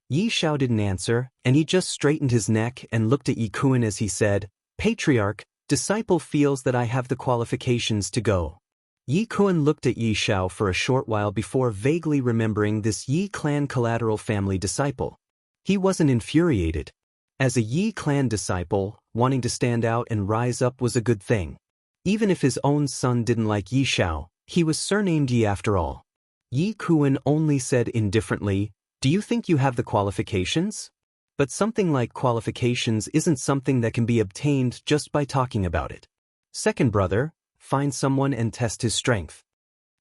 Yi Xiao didn't answer, and he just straightened his neck and looked at Yi Kuan as he said, "Patriarch, disciple feels that I have the qualifications to go." Yi Kuan looked at Yi Xiao for a short while before vaguely remembering this Yi clan collateral family disciple. He wasn't infuriated. As a Yi clan disciple, wanting to stand out and rise up was a good thing. Even if his own son didn't like Yi Xiao, he was surnamed Yi after all. Yi Kuan only said indifferently, "Do you think you have the qualifications?" But something like qualifications isn't something that can be obtained just by talking about it. Second brother, find someone and test his strength.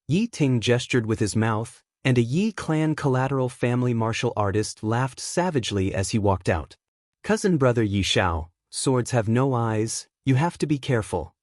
Yi Ting gestured with his mouth, and a Yi clan collateral family martial artist laughed savagely as he walked out. Cousin brother Yi Xiao, swords have no eyes, you have to be careful.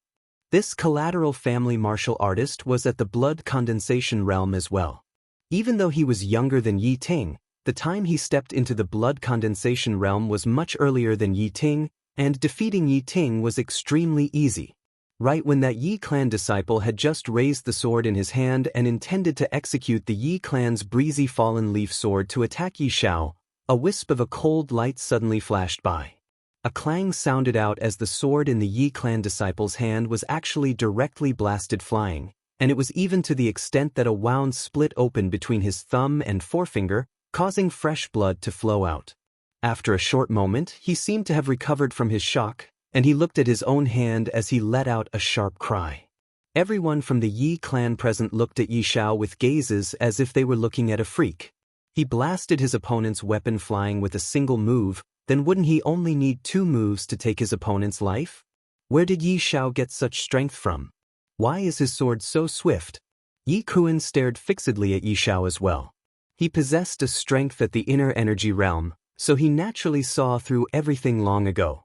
This collateral family martial artist was at the blood condensation realm as well. Even though he was younger than Yi Ting, the time he stepped into the blood condensation realm was much earlier than Yi Ting, and defeating Yi Ting was extremely easy. Right when that Yi clan disciple had just raised the sword in his hand and intended to execute the Yi clan's breezy fallen leaf sword to attack Yi Xiao, a wisp of a cold light suddenly flashed by. A clang sounded out as the sword in the Yi clan disciple's hand was actually directly blasted flying, and it was even to the extent that a wound split open between his thumb and forefinger, causing fresh blood to flow out. After a short moment, he seemed to have recovered from his shock, and he looked at his own hand as he let out a sharp cry. Everyone from the Yi clan present looked at Yi Xiao with gazes as if they were looking at a freak. He blasted his opponent's weapon flying with a single move, then wouldn't he only need 2 moves to take his opponent's life? Where did Yi Xiao get such strength from? Why is his sword so swift? Yi Kuan stared fixedly at Yi Xiao as well. He possessed a strength at the inner energy realm, so he naturally saw through everything long ago.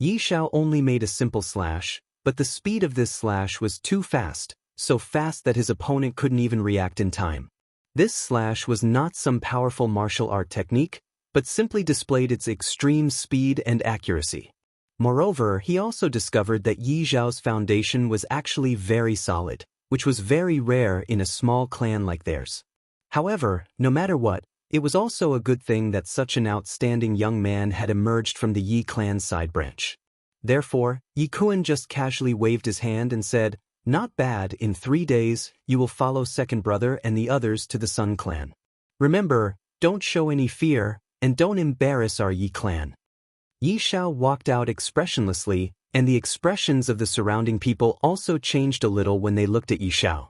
Yi Xiao only made a simple slash, but the speed of this slash was too fast, so fast that his opponent couldn't even react in time. This slash was not some powerful martial art technique, but simply displayed its extreme speed and accuracy. Moreover, he also discovered that Yi Xiao's foundation was actually very solid, which was very rare in a small clan like theirs. However, no matter what, it was also a good thing that such an outstanding young man had emerged from the Yi clan side branch. Therefore, Yi Kuan just casually waved his hand and said, "Not bad, in 3 days, you will follow second brother and the others to the Sun clan. Remember, don't show any fear, and don't embarrass our Yi clan." Yi Xiao walked out expressionlessly, and the expressions of the surrounding people also changed a little when they looked at Yi Xiao.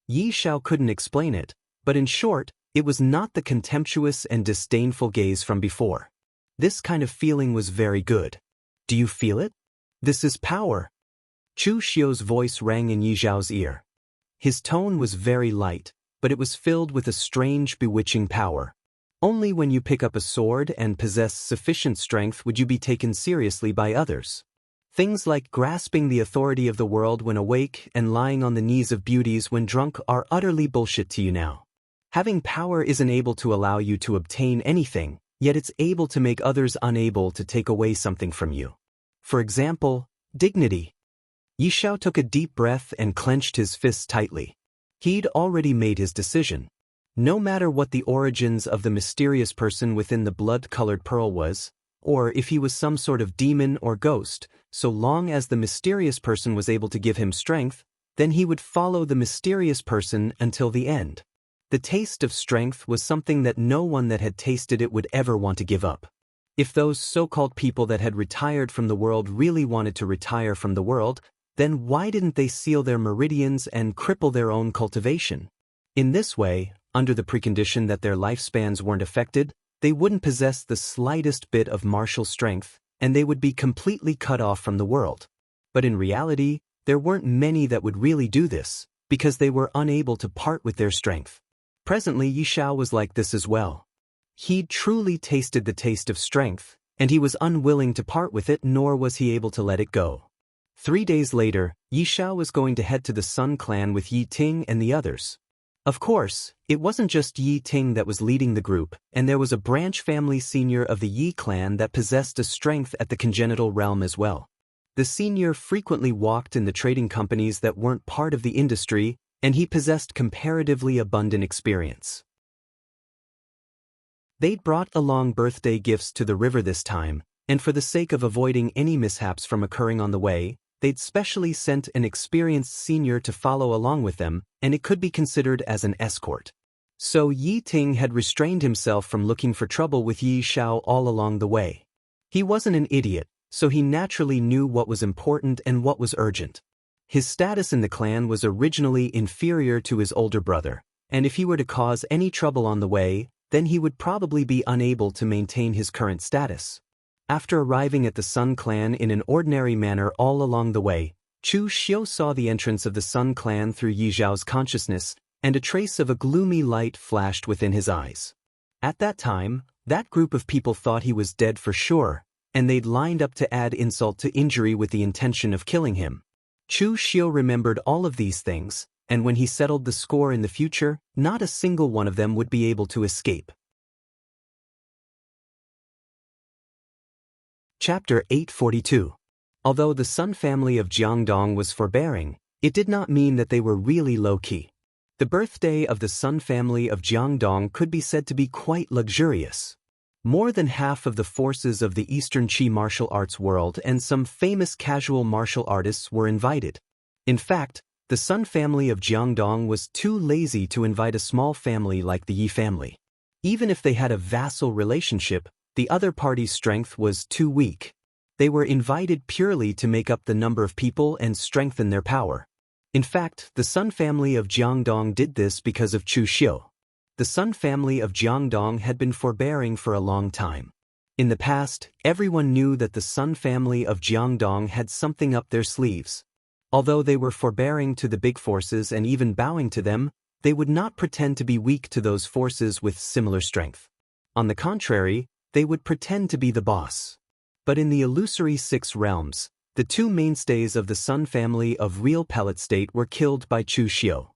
Yi Xiao couldn't explain it, but in short, it was not the contemptuous and disdainful gaze from before. This kind of feeling was very good. "Do you feel it? This is power." Chu Xiu's voice rang in Yi Xiao's ear. His tone was very light, but it was filled with a strange, bewitching power. Only when you pick up a sword and possess sufficient strength would you be taken seriously by others. Things like grasping the authority of the world when awake and lying on the knees of beauties when drunk are utterly bullshit to you now. Having power isn't able to allow you to obtain anything, yet it's able to make others unable to take away something from you. For example, dignity. Yi Xiao took a deep breath and clenched his fists tightly. He'd already made his decision. No matter what the origins of the mysterious person within the blood-colored pearl was, or if he was some sort of demon or ghost, so long as the mysterious person was able to give him strength, then he would follow the mysterious person until the end. The taste of strength was something that no one that had tasted it would ever want to give up. If those so-called people that had retired from the world really wanted to retire from the world, then why didn't they seal their meridians and cripple their own cultivation? In this way, under the precondition that their lifespans weren't affected, they wouldn't possess the slightest bit of martial strength, and they would be completely cut off from the world. But in reality, there weren't many that would really do this, because they were unable to part with their strength. Presently Yi Shao was like this as well. He'd truly tasted the taste of strength, and he was unwilling to part with it, nor was he able to let it go. 3 days later, Yi Shao was going to head to the Sun clan with Yi Ting and the others. Of course, it wasn't just Yi Ting that was leading the group, and there was a branch family senior of the Yi clan that possessed a strength at the congenital realm as well. The senior frequently walked in the trading companies that weren't part of the industry, and he possessed comparatively abundant experience. They'd brought along birthday gifts to the river this time, and for the sake of avoiding any mishaps from occurring on the way, they'd specially sent an experienced senior to follow along with them, and it could be considered as an escort. So Yi Ting had restrained himself from looking for trouble with Yi Shao all along the way. He wasn't an idiot, so he naturally knew what was important and what was urgent. His status in the clan was originally inferior to his older brother, and if he were to cause any trouble on the way, then he would probably be unable to maintain his current status. After arriving at the Sun clan in an ordinary manner all along the way, Chu Xiu saw the entrance of the Sun clan through Yi Zhao's consciousness, and a trace of a gloomy light flashed within his eyes. At that time, that group of people thought he was dead for sure, and they'd lined up to add insult to injury with the intention of killing him. Chu Xiu remembered all of these things, and when he settled the score in the future, not a single one of them would be able to escape. Chapter 842. Although the Sun family of Jiangdong was forbearing, it did not mean that they were really low-key. The birthday of the Sun family of Jiangdong could be said to be quite luxurious. More than half of the forces of the Eastern Qi martial arts world and some famous casual martial artists were invited. In fact, the Sun family of Jiangdong was too lazy to invite a small family like the Yi family. Even if they had a vassal relationship, the other party's strength was too weak. They were invited purely to make up the number of people and strengthen their power. In fact, the Sun family of Jiangdong did this because of Chu Xiu. The Sun family of Jiangdong had been forbearing for a long time. In the past, everyone knew that the Sun family of Jiangdong had something up their sleeves. Although they were forbearing to the big forces and even bowing to them, they would not pretend to be weak to those forces with similar strength. On the contrary, they would pretend to be the boss. But in the illusory 6 realms, the 2 mainstays of the Sun family of real pellet state were killed by Chu Xiu.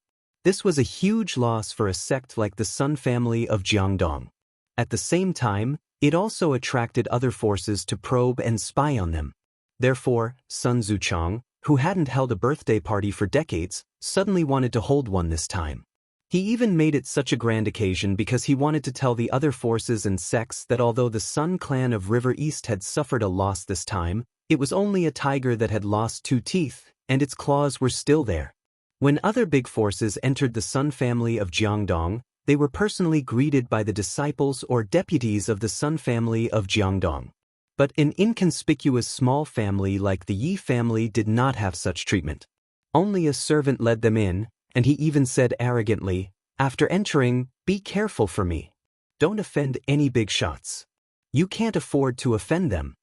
This was a huge loss for a sect like the Sun family of Jiangdong. At the same time, it also attracted other forces to probe and spy on them. Therefore, Sun Zuchang, who hadn't held a birthday party for decades, suddenly wanted to hold one this time. He even made it such a grand occasion because he wanted to tell the other forces and sects that although the Sun clan of River East had suffered a loss this time, it was only a tiger that had lost 2 teeth, and its claws were still there. When other big forces entered the Sun family of Jiangdong, they were personally greeted by the disciples or deputies of the Sun family of Jiangdong. But an inconspicuous small family like the Yi family did not have such treatment. Only a servant led them in, and he even said arrogantly, after entering, "Be careful for me. Don't offend any big shots. You can't afford to offend them."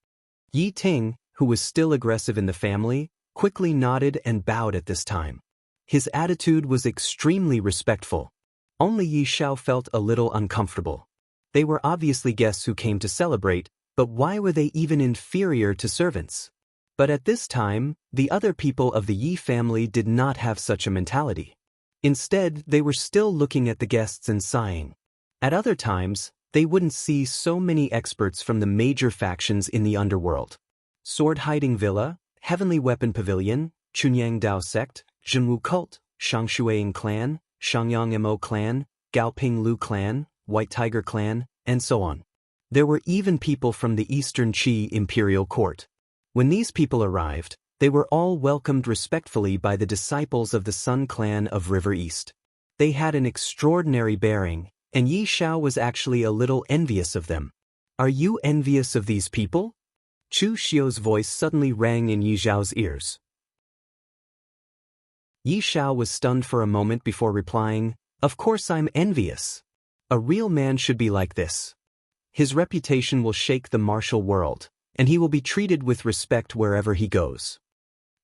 Yi Ting, who was still aggressive in the family, quickly nodded and bowed at this time. His attitude was extremely respectful. Only Yi Shao felt a little uncomfortable. They were obviously guests who came to celebrate, but why were they even inferior to servants? But at this time, the other people of the Yi family did not have such a mentality. Instead, they were still looking at the guests and sighing. At other times, they wouldn't see so many experts from the major factions in the underworld. Sword Hiding Villa, Heavenly Weapon Pavilion, Chunyang Dao Sect, Jianghu Cult, Shangshuang Clan, Shangyang Mo Clan, Gaoping Lu Clan, White Tiger Clan, and so on. There were even people from the Eastern Qi Imperial Court. When these people arrived, they were all welcomed respectfully by the disciples of the Sun clan of River East. They had an extraordinary bearing, and Yi Shao was actually a little envious of them. "Are you envious of these people?" Chu Xiu's voice suddenly rang in Yi Zhao's ears. Yi Shao was stunned for a moment before replying, "Of course I'm envious. A real man should be like this." his reputation will shake the martial world, and he will be treated with respect wherever he goes.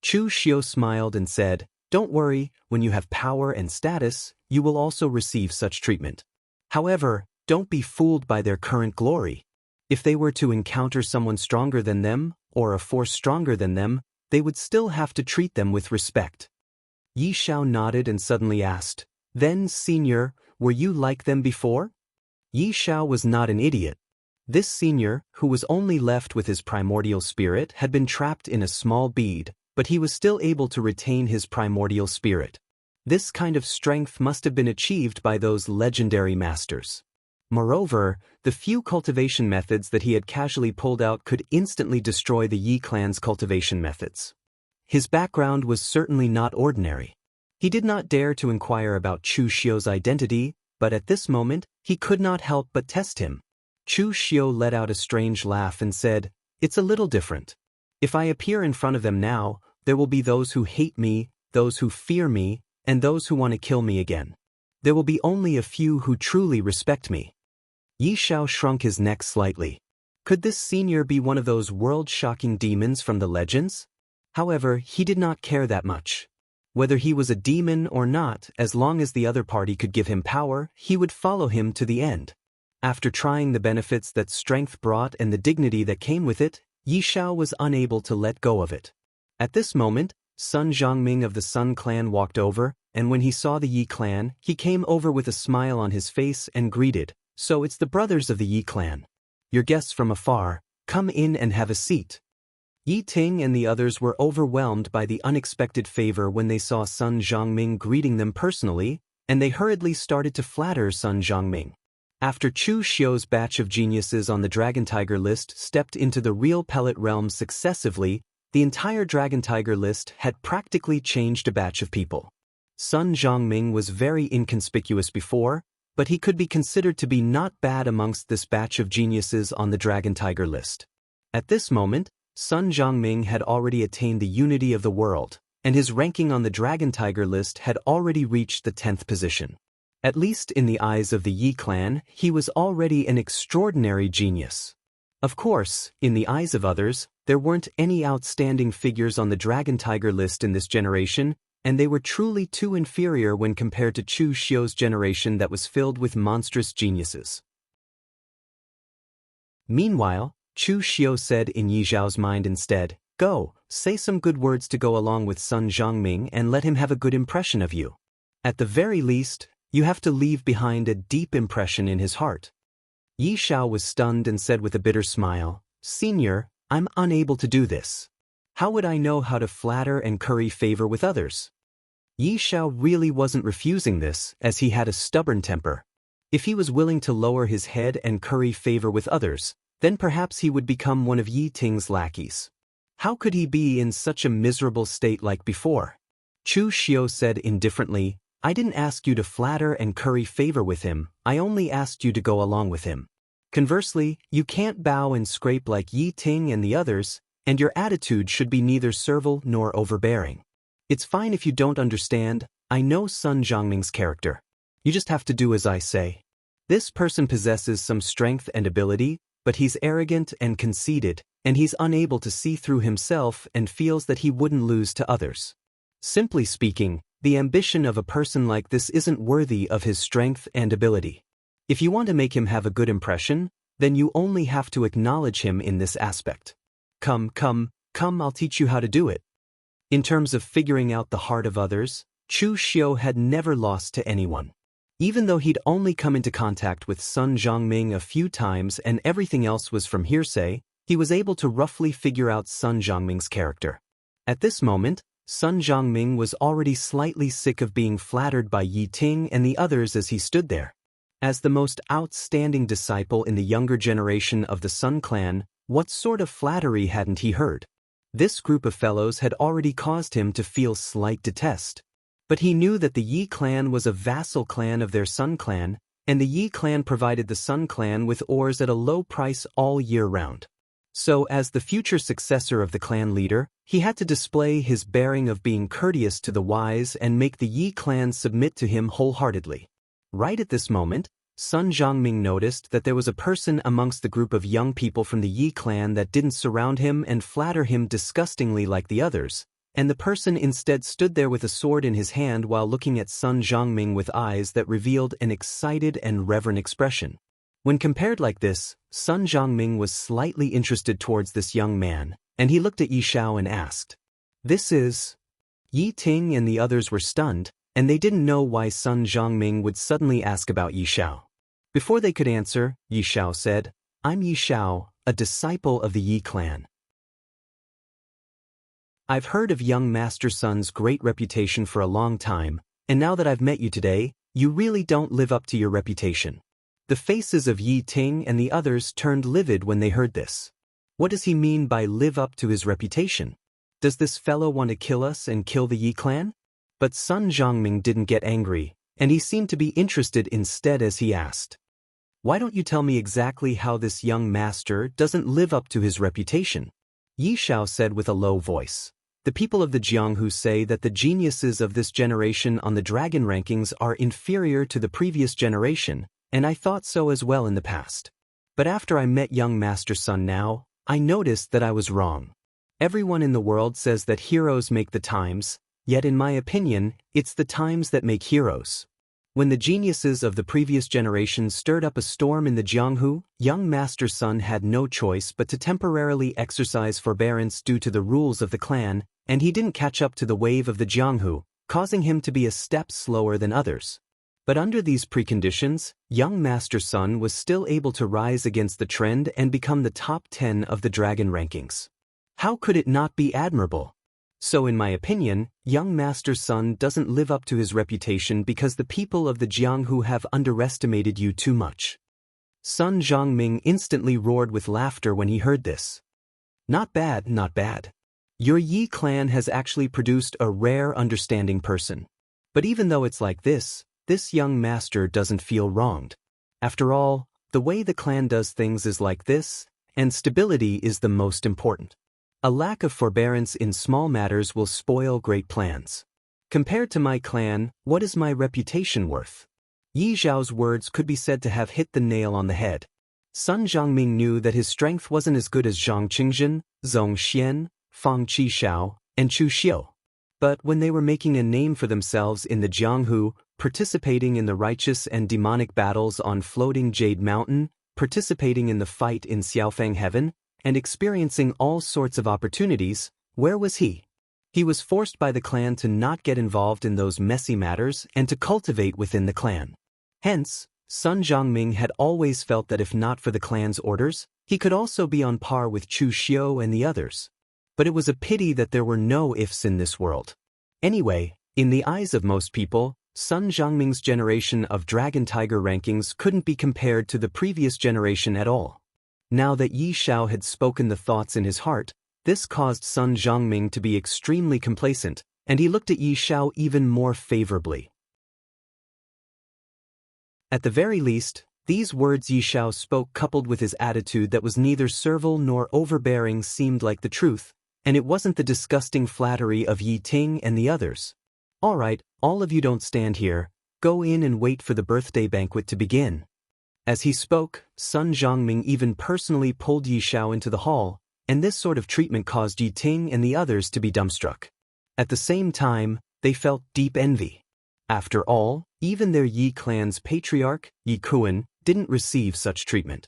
Chu Xiu smiled and said, "Don't worry, when you have power and status, you will also receive such treatment. However, don't be fooled by their current glory. If they were to encounter someone stronger than them, or a force stronger than them, they would still have to treat them with respect." Yi Xiao nodded and suddenly asked, "Then, senior, were you like them before?" Yi Xiao was not an idiot. This senior, who was only left with his primordial spirit, had been trapped in a small bead, but he was still able to retain his primordial spirit. This kind of strength must have been achieved by those legendary masters. Moreover, the few cultivation methods that he had casually pulled out could instantly destroy the Yi clan's cultivation methods. His background was certainly not ordinary. He did not dare to inquire about Chu Xiu's identity, but at this moment, he could not help but test him. Chu Xiu let out a strange laugh and said, "It's a little different. If I appear in front of them now, there will be those who hate me, those who fear me, and those who want to kill me again. There will be only a few who truly respect me." Yi Xiao shrunk his neck slightly. Could this senior be one of those world-shocking demons from the legends? However, he did not care that much. Whether he was a demon or not, as long as the other party could give him power, he would follow him to the end. After trying the benefits that strength brought and the dignity that came with it, Yi Xiao was unable to let go of it. At this moment, Sun Zhongming of the Sun clan walked over, and when he saw the Yi clan, he came over with a smile on his face and greeted, "So it's the brothers of the Yi clan. Your guests from afar, come in and have a seat." Yi Ting and the others were overwhelmed by the unexpected favor when they saw Sun Zhongming greeting them personally, and they hurriedly started to flatter Sun Zhongming. After Chu Xiu's batch of geniuses on the Dragon Tiger list stepped into the real pellet realm successively, the entire Dragon Tiger list had practically changed a batch of people. Sun Zhongming was very inconspicuous before, but he could be considered to be not bad amongst this batch of geniuses on the Dragon Tiger list. At this moment, Sun Zhongming had already attained the unity of the world, and his ranking on the Dragon Tiger list had already reached the 10th position. At least in the eyes of the Yi clan, he was already an extraordinary genius. Of course, in the eyes of others, there weren't any outstanding figures on the Dragon Tiger list in this generation, and they were truly too inferior when compared to Chu Xiu's generation that was filled with monstrous geniuses. Meanwhile, Chu Xiu said in Yi Zhao's mind instead, "Go, say some good words to go along with Sun Zhongming and let him have a good impression of you. At the very least, you have to leave behind a deep impression in his heart." Yi Xiao was stunned and said with a bitter smile, "Senior, I'm unable to do this. How would I know how to flatter and curry favor with others?" Yi Xiao really wasn't refusing this, as he had a stubborn temper. If he was willing to lower his head and curry favor with others, then perhaps he would become one of Yi Ting's lackeys. How could he be in such a miserable state like before? Chu Xiu said indifferently, "I didn't ask you to flatter and curry favor with him, I only asked you to go along with him. Conversely, you can't bow and scrape like Yi Ting and the others, and your attitude should be neither servile nor overbearing. It's fine if you don't understand, I know Sun Zhongming's character. You just have to do as I say. This person possesses some strength and ability, but he's arrogant and conceited, and he's unable to see through himself and feels that he wouldn't lose to others. Simply speaking, the ambition of a person like this isn't worthy of his strength and ability. If you want to make him have a good impression, then you only have to acknowledge him in this aspect. Come, I'll teach you how to do it." In terms of figuring out the heart of others, Chu Xiu had never lost to anyone. Even though he'd only come into contact with Sun Zhongming a few times and everything else was from hearsay, he was able to roughly figure out Sun Zhongming's character. At this moment, Sun Zhongming was already slightly sick of being flattered by Yi Ting and the others as he stood there. As the most outstanding disciple in the younger generation of the Sun clan, what sort of flattery hadn't he heard? This group of fellows had already caused him to feel slight detest. But he knew that the Yi clan was a vassal clan of their Sun clan, and the Yi clan provided the Sun clan with ores at a low price all year round. So as the future successor of the clan leader, he had to display his bearing of being courteous to the wise and make the Yi clan submit to him wholeheartedly. Right at this moment, Sun Zhongming noticed that there was a person amongst the group of young people from the Yi clan that didn't surround him and flatter him disgustingly like the others, and the person instead stood there with a sword in his hand while looking at Sun Zhongming with eyes that revealed an excited and reverent expression. When compared like this, Sun Zhongming was slightly interested towards this young man, and he looked at Yi Xiao and asked, "This is?" Yi Ting and the others were stunned, and they didn't know why Sun Zhongming would suddenly ask about Yi Xiao. Before they could answer, Yi Xiao said, "I'm Yi Xiao, a disciple of the Yi clan. I've heard of young Master Sun's great reputation for a long time, and now that I've met you today, you really don't live up to your reputation." The faces of Yi Ting and the others turned livid when they heard this. What does he mean by live up to his reputation? Does this fellow want to kill us and kill the Yi clan? But Sun Zhongming didn't get angry, and he seemed to be interested instead as he asked, "Why don't you tell me exactly how this young master doesn't live up to his reputation?" Yi Xiao said with a low voice, "The people of the Jianghu say that the geniuses of this generation on the dragon rankings are inferior to the previous generation, and I thought so as well in the past. But after I met young Master Sun now, I noticed that I was wrong. Everyone in the world says that heroes make the times, yet in my opinion, it's the times that make heroes. When the geniuses of the previous generation stirred up a storm in the Jianghu, young Master Sun had no choice but to temporarily exercise forbearance due to the rules of the clan, and he didn't catch up to the wave of the Jianghu, causing him to be a step slower than others. But under these preconditions, young Master Sun was still able to rise against the trend and become the top 10 of the dragon rankings. How could it not be admirable? So in my opinion, young Master Sun doesn't live up to his reputation because the people of the Jianghu have underestimated you too much." Sun Zhongming instantly roared with laughter when he heard this. "Not bad, not bad. Your Yi clan has actually produced a rare understanding person. But even though it's like this young master doesn't feel wronged. After all, the way the clan does things is like this, and stability is the most important. A lack of forbearance in small matters will spoil great plans. Compared to my clan, what is my reputation worth?" Yi Xiao's words could be said to have hit the nail on the head. Sun Zhongming knew that his strength wasn't as good as Zhang Qingjin, Zhong Xian, Fang Qishao, and Chu Xiu. But when they were making a name for themselves in the Jianghu, participating in the righteous and demonic battles on Floating Jade Mountain, participating in the fight in Xiaofeng Heaven, and experiencing all sorts of opportunities, where was he? He was forced by the clan to not get involved in those messy matters and to cultivate within the clan. Hence, Sun Zhongming had always felt that if not for the clan's orders, he could also be on par with Chu Xiu and the others. But it was a pity that there were no ifs in this world. Anyway, in the eyes of most people, Sun Zhongming's generation of Dragon Tiger rankings couldn't be compared to the previous generation at all. Now that Yi Xiao had spoken the thoughts in his heart, this caused Sun Zhongming to be extremely complacent, and he looked at Yi Xiao even more favorably. At the very least, these words Yi Xiao spoke coupled with his attitude that was neither servile nor overbearing seemed like the truth, and it wasn't the disgusting flattery of Yi Ting and the others. "All right, all of you don't stand here, go in and wait for the birthday banquet to begin." As he spoke, Sun Zhongming even personally pulled Yi Xiao into the hall, and this sort of treatment caused Yi Ting and the others to be dumbstruck. At the same time, they felt deep envy. After all, even their Yi clan's patriarch, Yi Kuan, didn't receive such treatment.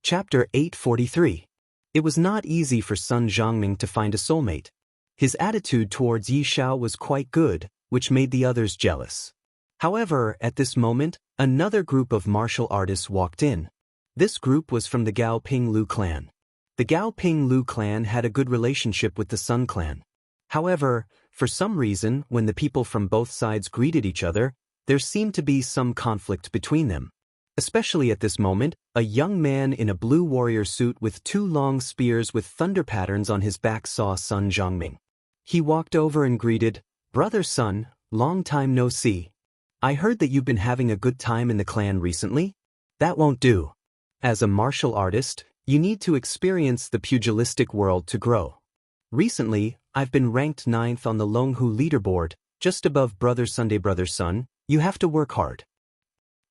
Chapter 843. It was not easy for Sun Zhongming to find a soulmate. His attitude towards Yi Xiao was quite good, which made the others jealous. However, at this moment, another group of martial artists walked in. This group was from the Gao Ping Lu clan. The Gao Ping Lu clan had a good relationship with the Sun clan. However, for some reason, when the people from both sides greeted each other, there seemed to be some conflict between them. Especially at this moment, a young man in a blue warrior suit with 2 long spears with thunder patterns on his back saw Sun Zhongming. He walked over and greeted, "Brother Sun, long time no see. I heard that you've been having a good time in the clan recently? That won't do. As a martial artist, you need to experience the pugilistic world to grow. Recently, I've been ranked 9th on the Longhu leaderboard, just above Brother Sunday Brother Sun, you have to work hard.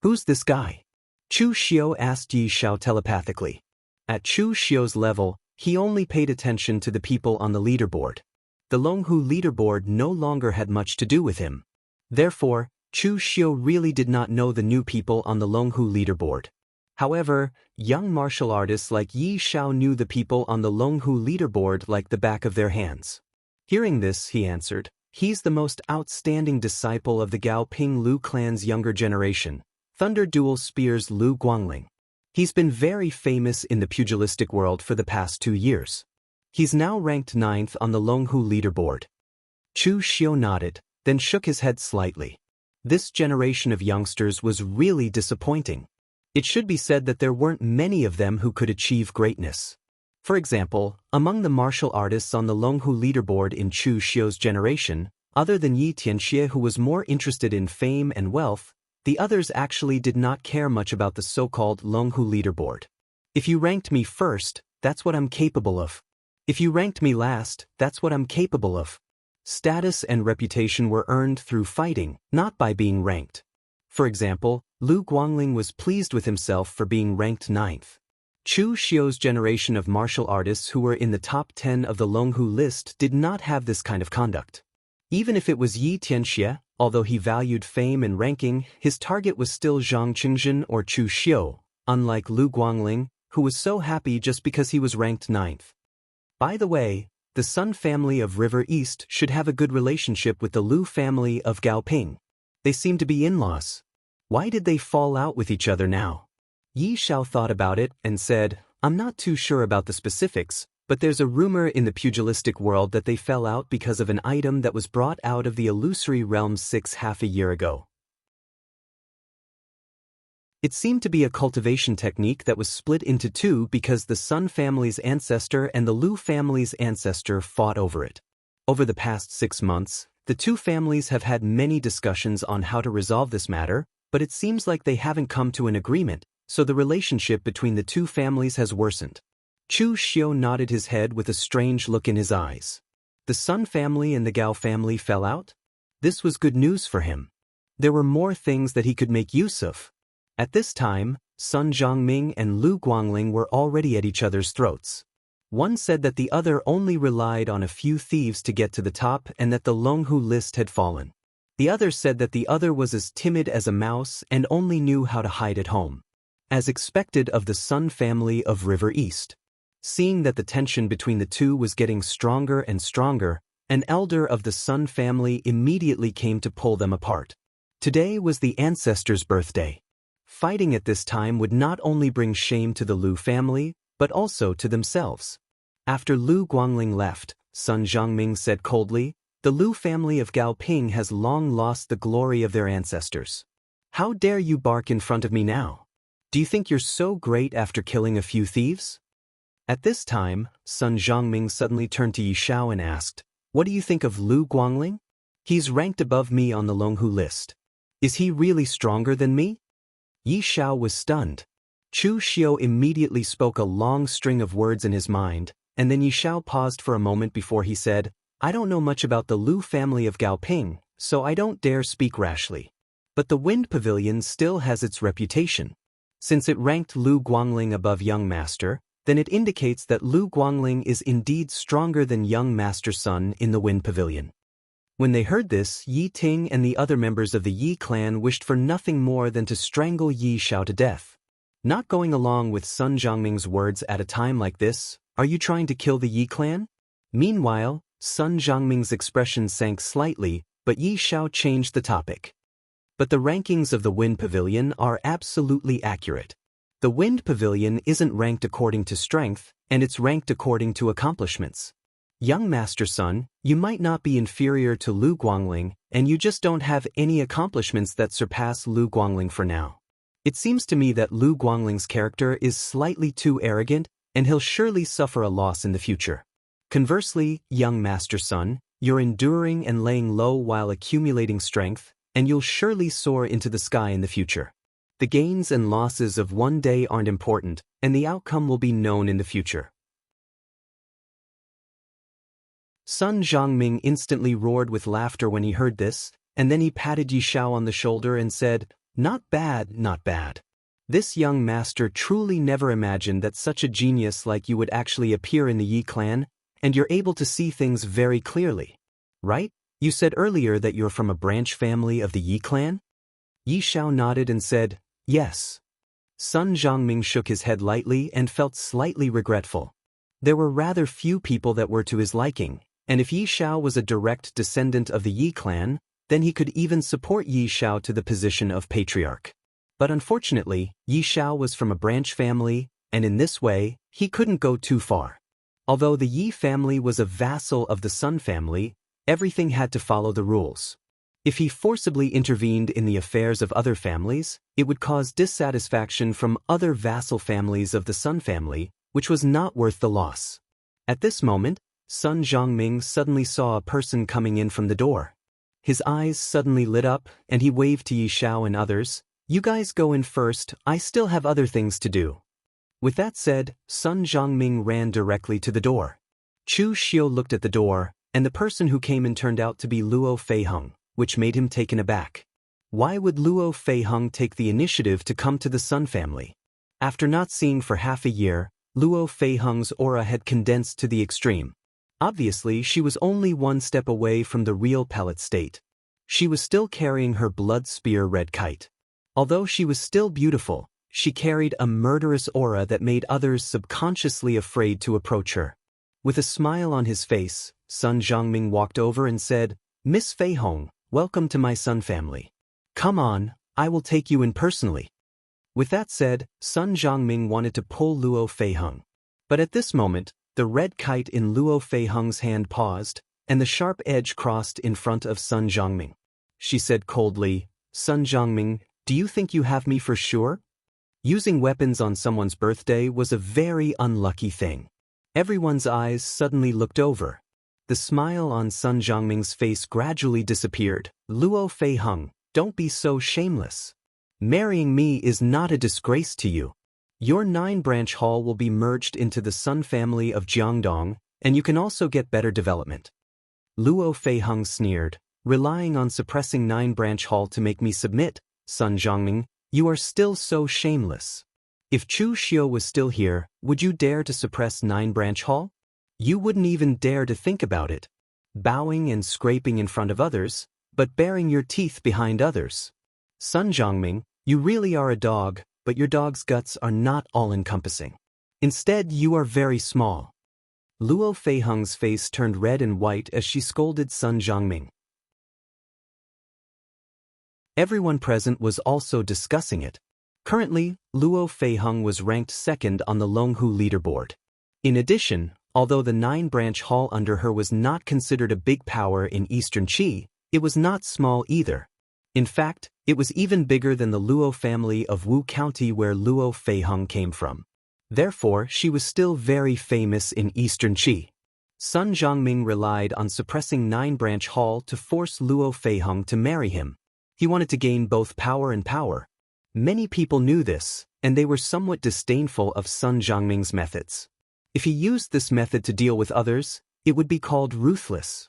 Who's this guy? Chu Xiao asked Yi Xiao telepathically. At Chu Xiao's level, he only paid attention to the people on the leaderboard. The Longhu leaderboard no longer had much to do with him. Therefore, Chu Xiao really did not know the new people on the Longhu leaderboard. However, young martial artists like Yi Xiao knew the people on the Longhu leaderboard like the back of their hands. Hearing this, he answered, he's the most outstanding disciple of the Gao Ping Lu clan's younger generation, Thunder Dual Spears Lu Guangling. He's been very famous in the pugilistic world for the past 2 years. He's now ranked 9th on the Longhu leaderboard. Chu Xiao nodded, then shook his head slightly. This generation of youngsters was really disappointing. It should be said that there weren't many of them who could achieve greatness. For example, among the martial artists on the Longhu leaderboard in Chu Xiao's generation, other than Yi Tianxie, who was more interested in fame and wealth, the others actually did not care much about the so-called Longhu leaderboard. If you ranked me first, that's what I'm capable of. If you ranked me last, that's what I'm capable of. Status and reputation were earned through fighting, not by being ranked. For example, Lu Guangling was pleased with himself for being ranked 9th. Chu Xiao's generation of martial artists who were in the top 10 of the Longhu list did not have this kind of conduct. Even if it was Yi Tianxie, although he valued fame and ranking, his target was still Zhang Qingjin or Chu Xiao, unlike Lu Guangling, who was so happy just because he was ranked 9th. By the way, the Sun family of River East should have a good relationship with the Lu family of Gao Ping. They seem to be in-laws. Why did they fall out with each other now? Yi Xiao thought about it and said, I'm not too sure about the specifics, but there's a rumor in the pugilistic world that they fell out because of an item that was brought out of the illusory realm 6.5 years ago. It seemed to be a cultivation technique that was split into two because the Sun family's ancestor and the Lu family's ancestor fought over it. Over the past 6 months, the two families have had many discussions on how to resolve this matter, but it seems like they haven't come to an agreement, so the relationship between the two families has worsened. Chu Xiao nodded his head with a strange look in his eyes. The Sun family and the Gao family fell out? This was good news for him. There were more things that he could make use of. At this time, Sun Zhongming and Lu Guangling were already at each other's throats. One said that the other only relied on a few thieves to get to the top and that the Longhu list had fallen. The other said that the other was as timid as a mouse and only knew how to hide at home. As expected of the Sun family of River East. Seeing that the tension between the two was getting stronger and stronger, an elder of the Sun family immediately came to pull them apart. Today was the ancestor's birthday. Fighting at this time would not only bring shame to the Lu family, but also to themselves. After Lu Guangling left, Sun Zhongming said coldly, the Lu family of Gao Ping has long lost the glory of their ancestors. How dare you bark in front of me now? Do you think you're so great after killing a few thieves? At this time, Sun Zhongming suddenly turned to Yi Xiao and asked, what do you think of Lu Guangling? He's ranked above me on the Longhu list. Is he really stronger than me? Yi Xiao was stunned. Chu Xiao immediately spoke a long string of words in his mind, and then Yi Xiao paused for a moment before he said, I don't know much about the Lu family of Gao Ping, so I don't dare speak rashly. But the Wind Pavilion still has its reputation. Since it ranked Lu Guangling above Young Master, then it indicates that Lu Guangling is indeed stronger than Young Master Sun in the Wind Pavilion. When they heard this, Yi Ting and the other members of the Yi clan wished for nothing more than to strangle Yi Xiao to death. Not going along with Sun Zhongming's words at a time like this, are you trying to kill the Yi clan? Meanwhile, Sun Zhongming's expression sank slightly, but Yi Xiao changed the topic. But the rankings of the Wind Pavilion are absolutely accurate. The Wind Pavilion isn't ranked according to strength, and it's ranked according to accomplishments. Young Master Sun, you might not be inferior to Lu Guangling, and you just don't have any accomplishments that surpass Lu Guangling for now. It seems to me that Lu Guangling's character is slightly too arrogant, and he'll surely suffer a loss in the future. Conversely, Young Master Sun, you're enduring and laying low while accumulating strength, and you'll surely soar into the sky in the future. The gains and losses of one day aren't important, and the outcome will be known in the future. Sun Zhongming instantly roared with laughter when he heard this, and then he patted Yi Shao on the shoulder and said, "Not bad, not bad. This young master truly never imagined that such a genius like you would actually appear in the Yi clan, and you're able to see things very clearly. Right? You said earlier that you're from a branch family of the Yi clan?" Yi Shao nodded and said, "Yes." Sun Zhongming shook his head lightly and felt slightly regretful. There were rather few people that were to his liking, and if Yi Shao was a direct descendant of the Yi clan, then he could even support Yi Shao to the position of patriarch. But unfortunately, Yi Shao was from a branch family, and in this way, he couldn't go too far. Although the Yi family was a vassal of the Sun family, everything had to follow the rules. If he forcibly intervened in the affairs of other families, it would cause dissatisfaction from other vassal families of the Sun family, which was not worth the loss. At this moment, Sun Zhongming suddenly saw a person coming in from the door. His eyes suddenly lit up, and he waved to Yi Shao and others, "You guys go in first, I still have other things to do." With that said, Sun Zhongming ran directly to the door. Chu Xiu looked at the door, and the person who came in turned out to be Luo Feiheng, which made him taken aback. Why would Luo Feiheng take the initiative to come to the Sun family? After not seeing for half a year, Luo Feiheng's aura had condensed to the extreme. Obviously, she was only one step away from the real pellet state. She was still carrying her blood spear red kite. Although she was still beautiful, she carried a murderous aura that made others subconsciously afraid to approach her. With a smile on his face, Sun Zhongming walked over and said, "Miss Feiheng, welcome to my Sun family. Come on, I will take you in personally." With that said, Sun Zhongming wanted to pull Luo Feiheng. But at this moment, the red kite in Luo Feiheng's hand paused, and the sharp edge crossed in front of Sun Zhongming. She said coldly, "Sun Zhongming, do you think you have me for sure?" Using weapons on someone's birthday was a very unlucky thing. Everyone's eyes suddenly looked over. The smile on Sun Zhongming's face gradually disappeared. "Luo Feiheng, don't be so shameless. Marrying me is not a disgrace to you. Your 9-branch hall will be merged into the Sun family of Jiangdong, and you can also get better development." Luo Feiheng sneered, "Relying on suppressing 9-branch hall to make me submit, Sun Zhongming, you are still so shameless. If Chu Xiu was still here, would you dare to suppress 9-branch hall? You wouldn't even dare to think about it. Bowing and scraping in front of others, but baring your teeth behind others. Sun Zhongming, you really are a dog, but your dog's guts are not all-encompassing. Instead, you are very small." Luo Feiheng's face turned red and white as she scolded Sun Zhongming. Everyone present was also discussing it. Currently, Luo Feiheng was ranked second on the Longhu leaderboard. In addition, although the 9-branch hall under her was not considered a big power in Eastern Qi, it was not small either. In fact, it was even bigger than the Luo family of Wu County where Luo Feiheng came from. Therefore, she was still very famous in Eastern Qi. Sun Zhongming relied on suppressing 9-branch hall to force Luo Feiheng to marry him. He wanted to gain both power and power. Many people knew this, and they were somewhat disdainful of Sun Zhongming's methods. If he used this method to deal with others, it would be called ruthless.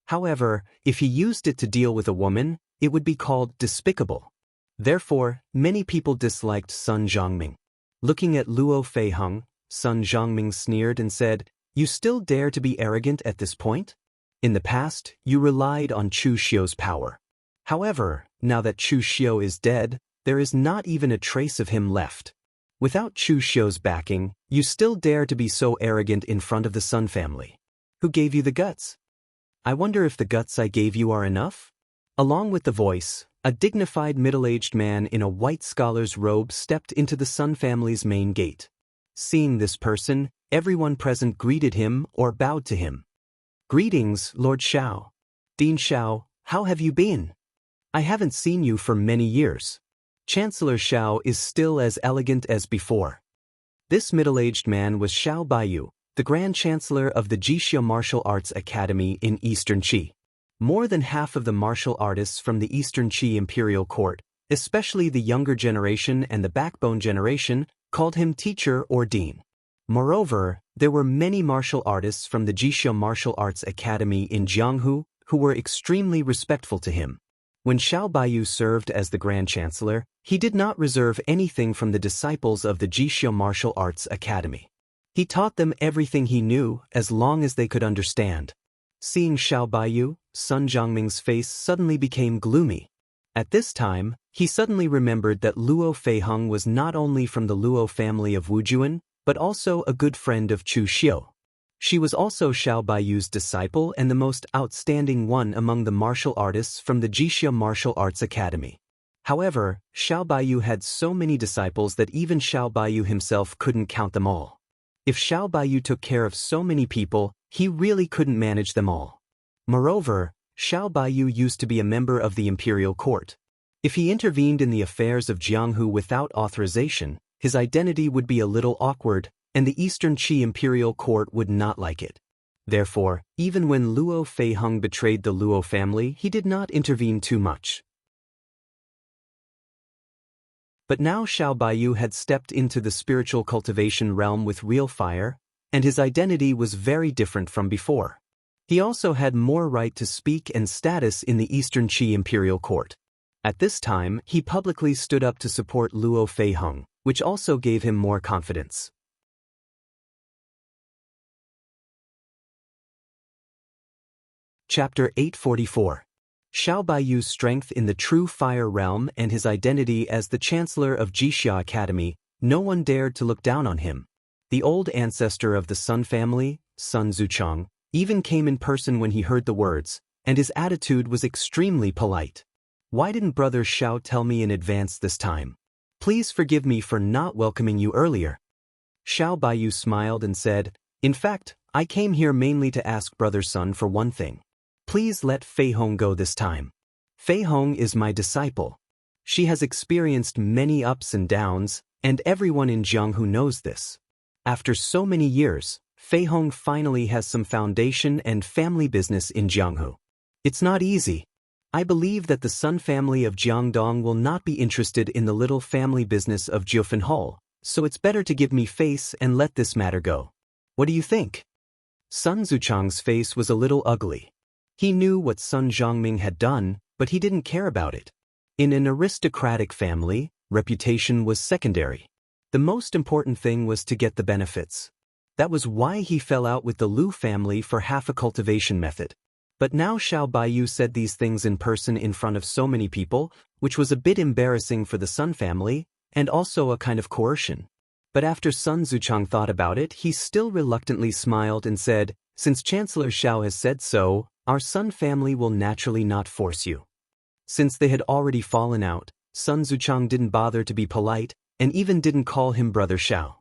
However, if he used it to deal with a woman, it would be called despicable. Therefore, many people disliked Sun Zhongming. Looking at Luo Feiheng, Sun Zhongming sneered and said, "You still dare to be arrogant at this point? In the past, you relied on Chu Xiu's power. However, now that Chu Xiu is dead, there is not even a trace of him left. Without Chu Xiu's backing, you still dare to be so arrogant in front of the Sun family. Who gave you the guts? I wonder if the guts I gave you are enough?" Along with the voice, a dignified middle-aged man in a white scholar's robe stepped into the Sun family's main gate. Seeing this person, everyone present greeted him or bowed to him. "Greetings, Lord Xiao. Dean Xiao, how have you been? I haven't seen you for many years. Chancellor Xiao is still as elegant as before." This middle-aged man was Xiao Baiyu, the Grand Chancellor of the Jixia Martial Arts Academy in Eastern Qi. More than half of the martial artists from the Eastern Qi Imperial Court, especially the younger generation and the backbone generation, called him teacher or dean. Moreover, there were many martial artists from the Jishio Martial Arts Academy in Jianghu who were extremely respectful to him. When Xiao Baiyu served as the Grand Chancellor, he did not reserve anything from the disciples of the Jishio Martial Arts Academy. He taught them everything he knew as long as they could understand. Seeing Xiao Baiyu, Sun Zhongming's face suddenly became gloomy. At this time, he suddenly remembered that Luo Feiheng was not only from the Luo family of Wujuan, but also a good friend of Chu Xiu. She was also Xiao Baiyu's disciple and the most outstanding one among the martial artists from the Jishio Martial Arts Academy. However, Xiao Baiyu had so many disciples that even Xiao Baiyu himself couldn't count them all. If Xiao Baiyu took care of so many people, he really couldn't manage them all. Moreover, Xiao Baiyu used to be a member of the imperial court. If he intervened in the affairs of Jianghu without authorization, his identity would be a little awkward, and the Eastern Qi imperial court would not like it. Therefore, even when Luo Feiheng betrayed the Luo family, he did not intervene too much. But now Xiao Baiyu had stepped into the spiritual cultivation realm with real fire, and his identity was very different from before. He also had more right to speak and status in the Eastern Qi imperial court. At this time, he publicly stood up to support Luo Feiheng, which also gave him more confidence. Chapter 844. Xiao Baiyu's strength in the true fire realm and his identity as the Chancellor of Jishia Academy. No one dared to look down on him. The old ancestor of the Sun family, Sun Zuchang, even came in person when he heard the words, and his attitude was extremely polite. Why didn't Brother Xiao tell me in advance this time? Please forgive me for not welcoming you earlier. Xiao Baiyu smiled and said, in fact, I came here mainly to ask Brother Sun for one thing. Please let Feiheng go this time. Feiheng is my disciple. She has experienced many ups and downs, and everyone in Jianghu knows this. After so many years, Feiheng finally has some foundation and family business in Jianghu. It's not easy. I believe that the Sun family of Jiangdong will not be interested in the little family business of Jiufen, so it's better to give me face and let this matter go. What do you think? Sun Zuchang's face was a little ugly. He knew what Sun Zhongming had done, but he didn't care about it. In an aristocratic family, reputation was secondary. The most important thing was to get the benefits. That was why he fell out with the Lu family for half a cultivation method. But now Xiao Baiyu said these things in person in front of so many people, which was a bit embarrassing for the Sun family, and also a kind of coercion. But after Sun Zuchang thought about it, he still reluctantly smiled and said, since Chancellor Xiao has said so, our Sun family will naturally not force you. Since they had already fallen out, Sun Zuchang didn't bother to be polite, and even didn't call him Brother Xiao.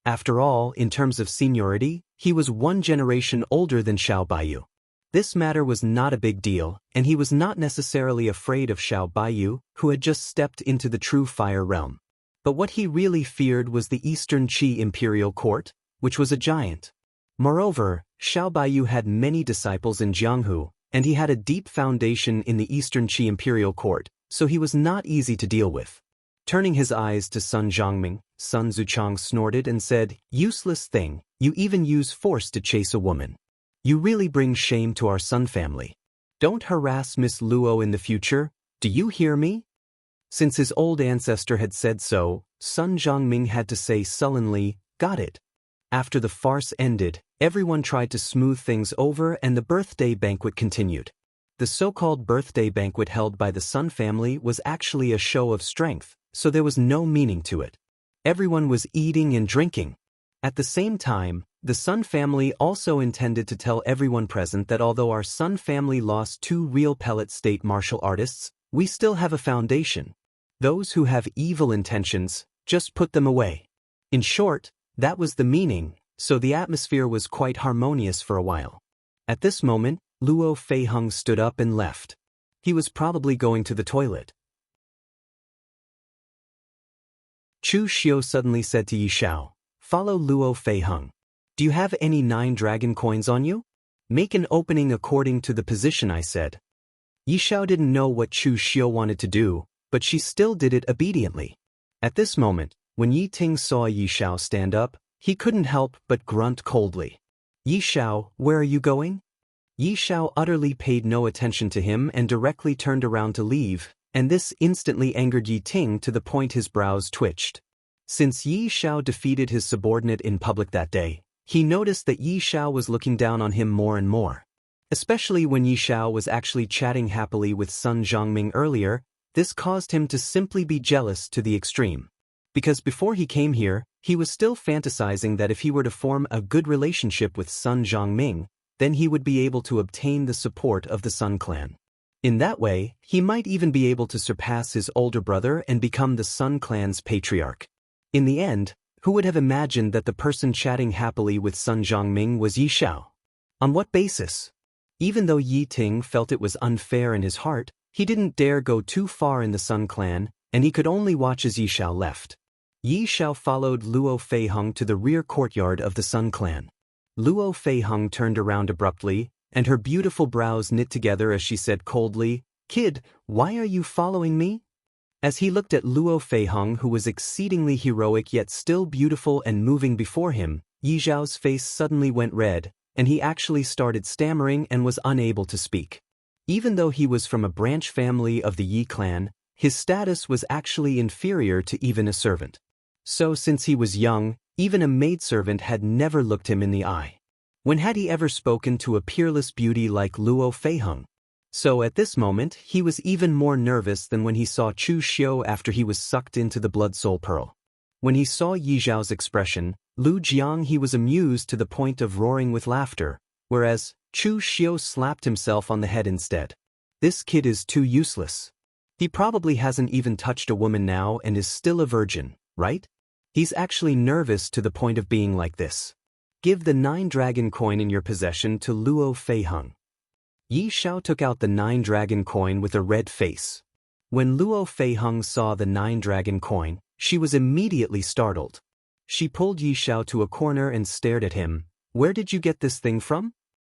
After all, in terms of seniority, he was one generation older than Xiao Baiyu. This matter was not a big deal, and he was not necessarily afraid of Xiao Baiyu, who had just stepped into the true fire realm. But what he really feared was the Eastern Qi imperial court, which was a giant. Moreover, Xiao Baiyu had many disciples in Jianghu, and he had a deep foundation in the Eastern Qi imperial court, so he was not easy to deal with. Turning his eyes to Sun Zhongming, Sun Zuchang snorted and said, useless thing, you even use force to chase a woman. You really bring shame to our Sun family. Don't harass Miss Luo in the future, do you hear me? Since his old ancestor had said so, Sun Zhongming had to say sullenly, got it. After the farce ended, everyone tried to smooth things over and the birthday banquet continued. The so-called birthday banquet held by the Sun family was actually a show of strength, so there was no meaning to it. Everyone was eating and drinking. At the same time, the Sun family also intended to tell everyone present that although our Sun family lost 2 real pellet state martial artists, we still have a foundation. Those who have evil intentions, just put them away. In short, that was the meaning, so the atmosphere was quite harmonious for a while. At this moment, Luo Feiheng stood up and left. He was probably going to the toilet. Chu Xiu suddenly said to Yi Xiao, follow Luo Feiheng. Do you have any 9 dragon coins on you? Make an opening according to the position I said. Yi Xiao didn't know what Chu Xiu wanted to do, but she still did it obediently. At this moment, when Yi Ting saw Yi Xiao stand up, He couldn't help but grunt coldly. Yi Xiao, where are you going? Yi Xiao utterly paid no attention to him and directly turned around to leave, and this instantly angered Yi Ting to the point his brows twitched. Since Yi Xiao defeated his subordinate in public that day, he noticed that Yi Xiao was looking down on him more and more. Especially when Yi Xiao was actually chatting happily with Sun Zhongming earlier, this caused him to simply be jealous to the extreme. Because before he came here, he was still fantasizing that if he were to form a good relationship with Sun Zhongming, then he would be able to obtain the support of the Sun clan. In that way, he might even be able to surpass his older brother and become the Sun clan's patriarch. In the end, who would have imagined that the person chatting happily with Sun Zhongming was Yi Xiao? On what basis? Even though Yi Ting felt it was unfair in his heart, he didn't dare go too far in the Sun clan, and he could only watch as Yi Xiao left. Yi Xiao followed Luo Feiheng to the rear courtyard of the Sun clan. Luo Feiheng turned around abruptly, and her beautiful brows knit together as she said coldly, "Kid, why are you following me?" As he looked at Luo Feiheng, who was exceedingly heroic yet still beautiful and moving before him, Yi Xiao's face suddenly went red, and he actually started stammering and was unable to speak. Even though he was from a branch family of the Yi clan, his status was actually inferior to even a servant. So since he was young, even a maidservant had never looked him in the eye. When had he ever spoken to a peerless beauty like Luo Feiheng? So at this moment, he was even more nervous than when he saw Chu Xiu after he was sucked into the blood soul pearl. When he saw Yi Zhao's expression, Lu Jianghu was amused to the point of roaring with laughter, whereas Chu Xiu slapped himself on the head instead. This kid is too useless. He probably hasn't even touched a woman now and is still a virgin, right? He's actually nervous to the point of being like this. Give the 9-dragon coin in your possession to Luo Feiheng. Yi Xiao took out the 9-dragon coin with a red face. When Luo Feiheng saw the 9-dragon coin, she was immediately startled. She pulled Yi Xiao to a corner and stared at him. Where did you get this thing from?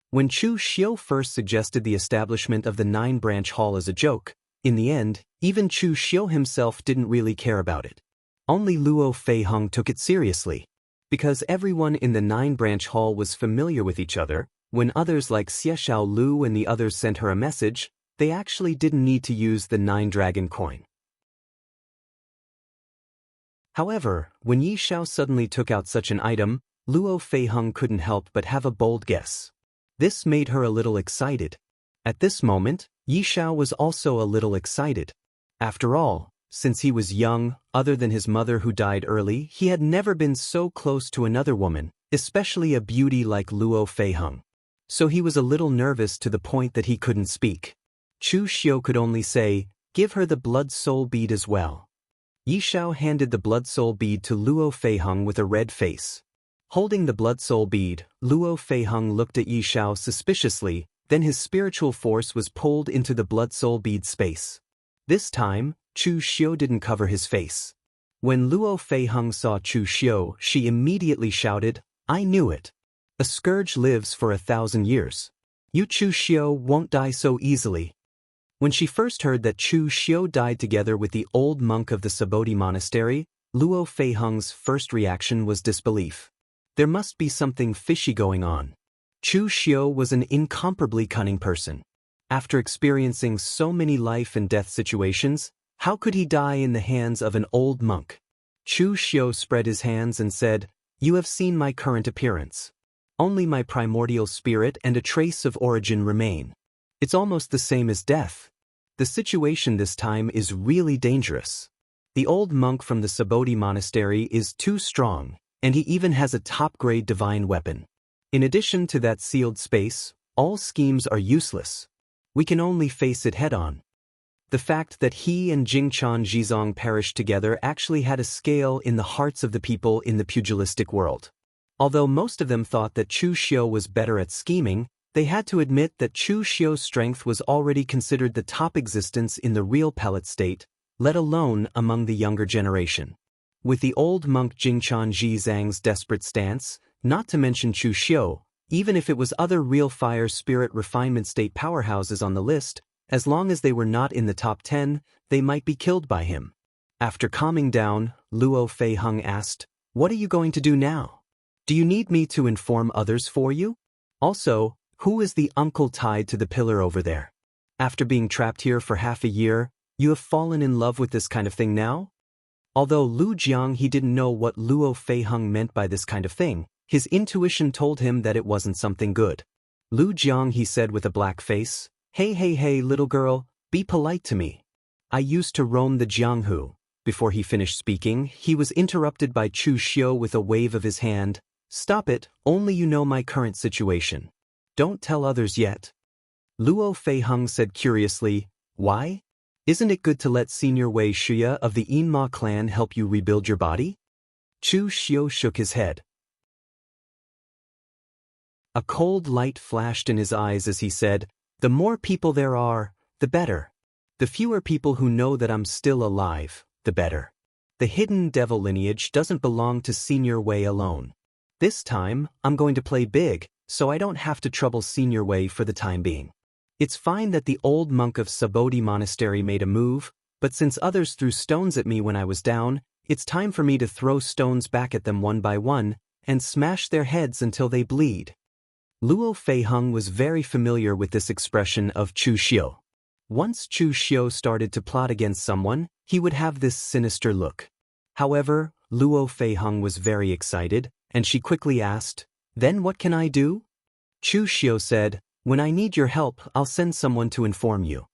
When Chu Xiu first suggested the establishment of the 9-branch hall as a joke, in the end, even Chu Xiu himself didn't really care about it. Only Luo Feiheng took it seriously. Because everyone in the 9-branch hall was familiar with each other, when others like Xie Xiao Lu and the others sent her a message, they actually didn't need to use the 9-dragon coin. However, when Yi Xiao suddenly took out such an item, Luo Feiheng couldn't help but have a bold guess. This made her a little excited. At this moment, Yi Xiao was also a little excited. After all, since he was young, other than his mother who died early, he had never been so close to another woman, especially a beauty like Luo Feiheng. So he was a little nervous to the point that he couldn't speak. Chu Xiu could only say, "Give her the blood soul bead as well." Yi Xiao handed the blood soul bead to Luo Feiheng with a red face. Holding the blood soul bead, Luo Feiheng looked at Yi Xiao suspiciously, then his spiritual force was pulled into the blood soul bead space. This time, Chu Xiu didn't cover his face. When Luo Feiheng saw Chu Xiu, she immediately shouted, "I knew it. A scourge lives for 1,000 years. You Chu Xiu won't die so easily." When she first heard that Chu Xiu died together with the old monk of the Sabodi monastery, Luo Feiheng's first reaction was disbelief. There must be something fishy going on. Chu Xiu was an incomparably cunning person. After experiencing so many life and death situations, how could he die in the hands of an old monk? Chu Xiu spread his hands and said, "You have seen my current appearance. Only my primordial spirit and a trace of origin remain. It's almost the same as death. The situation this time is really dangerous. The old monk from the Sabodi monastery is too strong, and he even has a top-grade divine weapon. In addition to that sealed space, all schemes are useless. We can only face it head-on." The fact that he and Jingchan Zhizong perished together actually had a scale in the hearts of the people in the pugilistic world. Although most of them thought that Chu Xiu was better at scheming, they had to admit that Chu Xiu's strength was already considered the top existence in the real pellet state, let alone among the younger generation. With the old monk Jingchan Zhizang's desperate stance, not to mention Chu Xiu, even if it was other real fire spirit refinement state powerhouses on the list, as long as they were not in the top 10, they might be killed by him. After calming down, Luo Feiheng asked, "What are you going to do now?" Do you need me to inform others for you? Also, who is the uncle tied to the pillar over there? After being trapped here for half a year, you have fallen in love with this kind of thing now? Although Lu Jiang he didn't know what Luo Feiheng meant by this kind of thing, his intuition told him that it wasn't something good. Lu Jiang he said with a black face, Hey, little girl, be polite to me. I used to roam the Jianghu. Before he finished speaking, he was interrupted by Chu Xiu with a wave of his hand. Stop it, only you know my current situation. Don't tell others yet. Luo Feiheng said curiously, Why? Isn't it good to let Senior Wei Wuxia of the Yinma clan help you rebuild your body? Chu Xiu shook his head. A cold light flashed in his eyes as he said, The more people there are, the better. The fewer people who know that I'm still alive, the better. The hidden devil lineage doesn't belong to Senior Wei alone. This time, I'm going to play big, so I don't have to trouble Senior Wei for the time being. It's fine that the old monk of Sabodhi Monastery made a move, but since others threw stones at me when I was down, it's time for me to throw stones back at them one by one, and smash their heads until they bleed. Luo Feiheng was very familiar with this expression of Chu Xiu. Once Chu Xiu started to plot against someone, he would have this sinister look. However, Luo Feiheng was very excited, and she quickly asked, Then what can I do? Chu Xiu said, When I need your help, I'll send someone to inform you.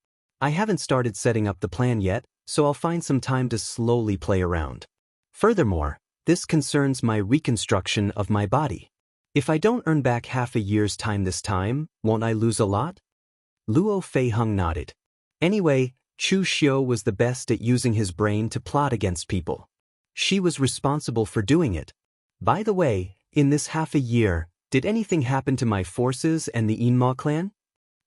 I haven't started setting up the plan yet, so I'll find some time to slowly play around. Furthermore, this concerns my reconstruction of my body. If I don't earn back half a year's time this time, won't I lose a lot? Luo Feiheng nodded. Anyway, Chu Xiu was the best at using his brain to plot against people. She was responsible for doing it. By the way, in this half a year, did anything happen to my forces and the Yinma clan?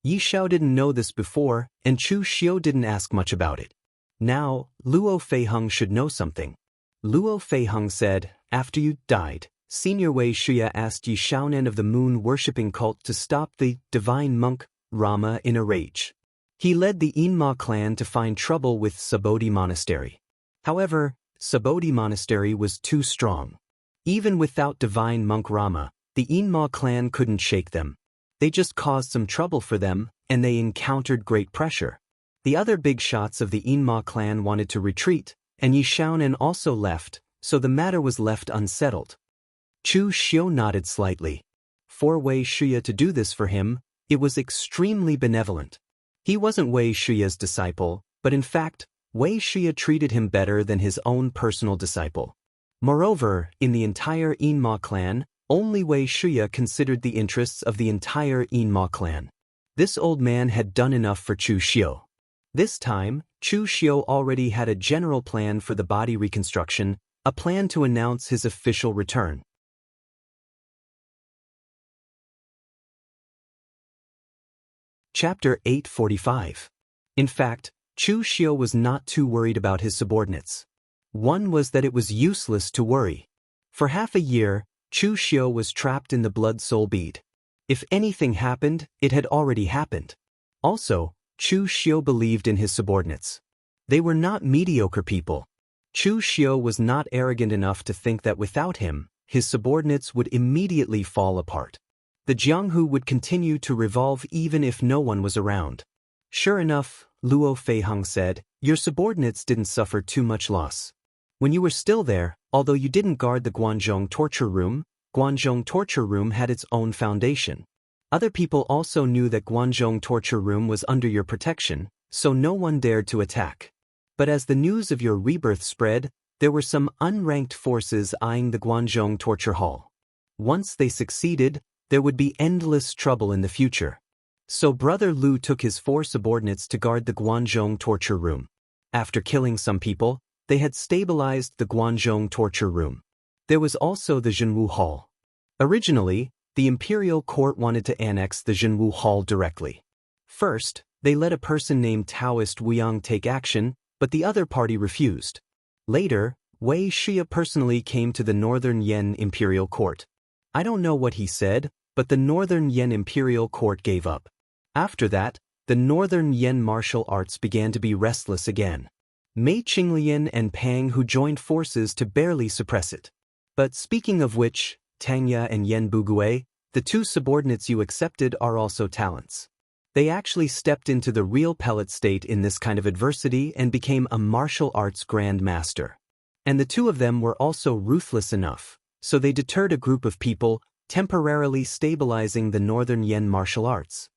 Yi Xiao didn't know this before, and Chu Xiu didn't ask much about it. Now, Luo Feiheng should know something. Luo Feiheng said, After you died, Senior Wei Wuxia asked Yi Xiaonan of the moon-worshipping cult to stop the divine monk, Rama, in a rage. He led the Yinma clan to find trouble with Sabodhi Monastery. However, Sabodhi Monastery was too strong. Even without divine monk Rama, the Yinma clan couldn't shake them. They just caused some trouble for them, and they encountered great pressure. The other big shots of the Yinma clan wanted to retreat, and Yi Xiaonan also left, so the matter was left unsettled. Chu Xiu nodded slightly. For Wei Wuxia to do this for him, it was extremely benevolent. He wasn't Wei Wuxia's disciple, but in fact, Wei Wuxia treated him better than his own personal disciple. Moreover, in the entire Yinma clan, only Wei Wuxia considered the interests of the entire Yinma clan. This old man had done enough for Chu Xiu. This time, Chu Xiu already had a general plan for the body reconstruction, a plan to announce his official return. Chapter 845. In fact, Chu Xiu was not too worried about his subordinates. One was that it was useless to worry. For half a year, Chu Xiu was trapped in the blood-soul bead. If anything happened, it had already happened. Also, Chu Xiu believed in his subordinates. They were not mediocre people. Chu Xiu was not arrogant enough to think that without him, his subordinates would immediately fall apart. The Jianghu would continue to revolve even if no one was around. Sure enough, Luo Feiheng said, Your subordinates didn't suffer too much loss. When you were still there, although you didn't guard the Guanzhong torture room had its own foundation. Other people also knew that Guanzhong torture room was under your protection, so no one dared to attack. But as the news of your rebirth spread, there were some unranked forces eyeing the Guanzhong torture hall. Once they succeeded, there would be endless trouble in the future. So Brother Lu took his 4 subordinates to guard the Guanzhong torture room. After killing some people, they had stabilized the Guanzhong torture room. There was also the Jianghu hall. Originally, the imperial court wanted to annex the Jianghu hall directly. First, they let a person named Taoist Wuyang take action, but the other party refused. Later, Wei Wuxia personally came to the Northern Yen imperial court. I don't know what he said, but the Northern Yen imperial court gave up. After that, the Northern Yen martial arts began to be restless again. Mei Qinglian and Pang Hu joined forces to barely suppress it. But speaking of which, Tangya and Yen Bugue, the two subordinates you accepted are also talents. They actually stepped into the real pellet state in this kind of adversity and became a martial arts grand master. And the two of them were also ruthless enough, so they deterred a group of people, temporarily stabilizing the northern Yen martial arts.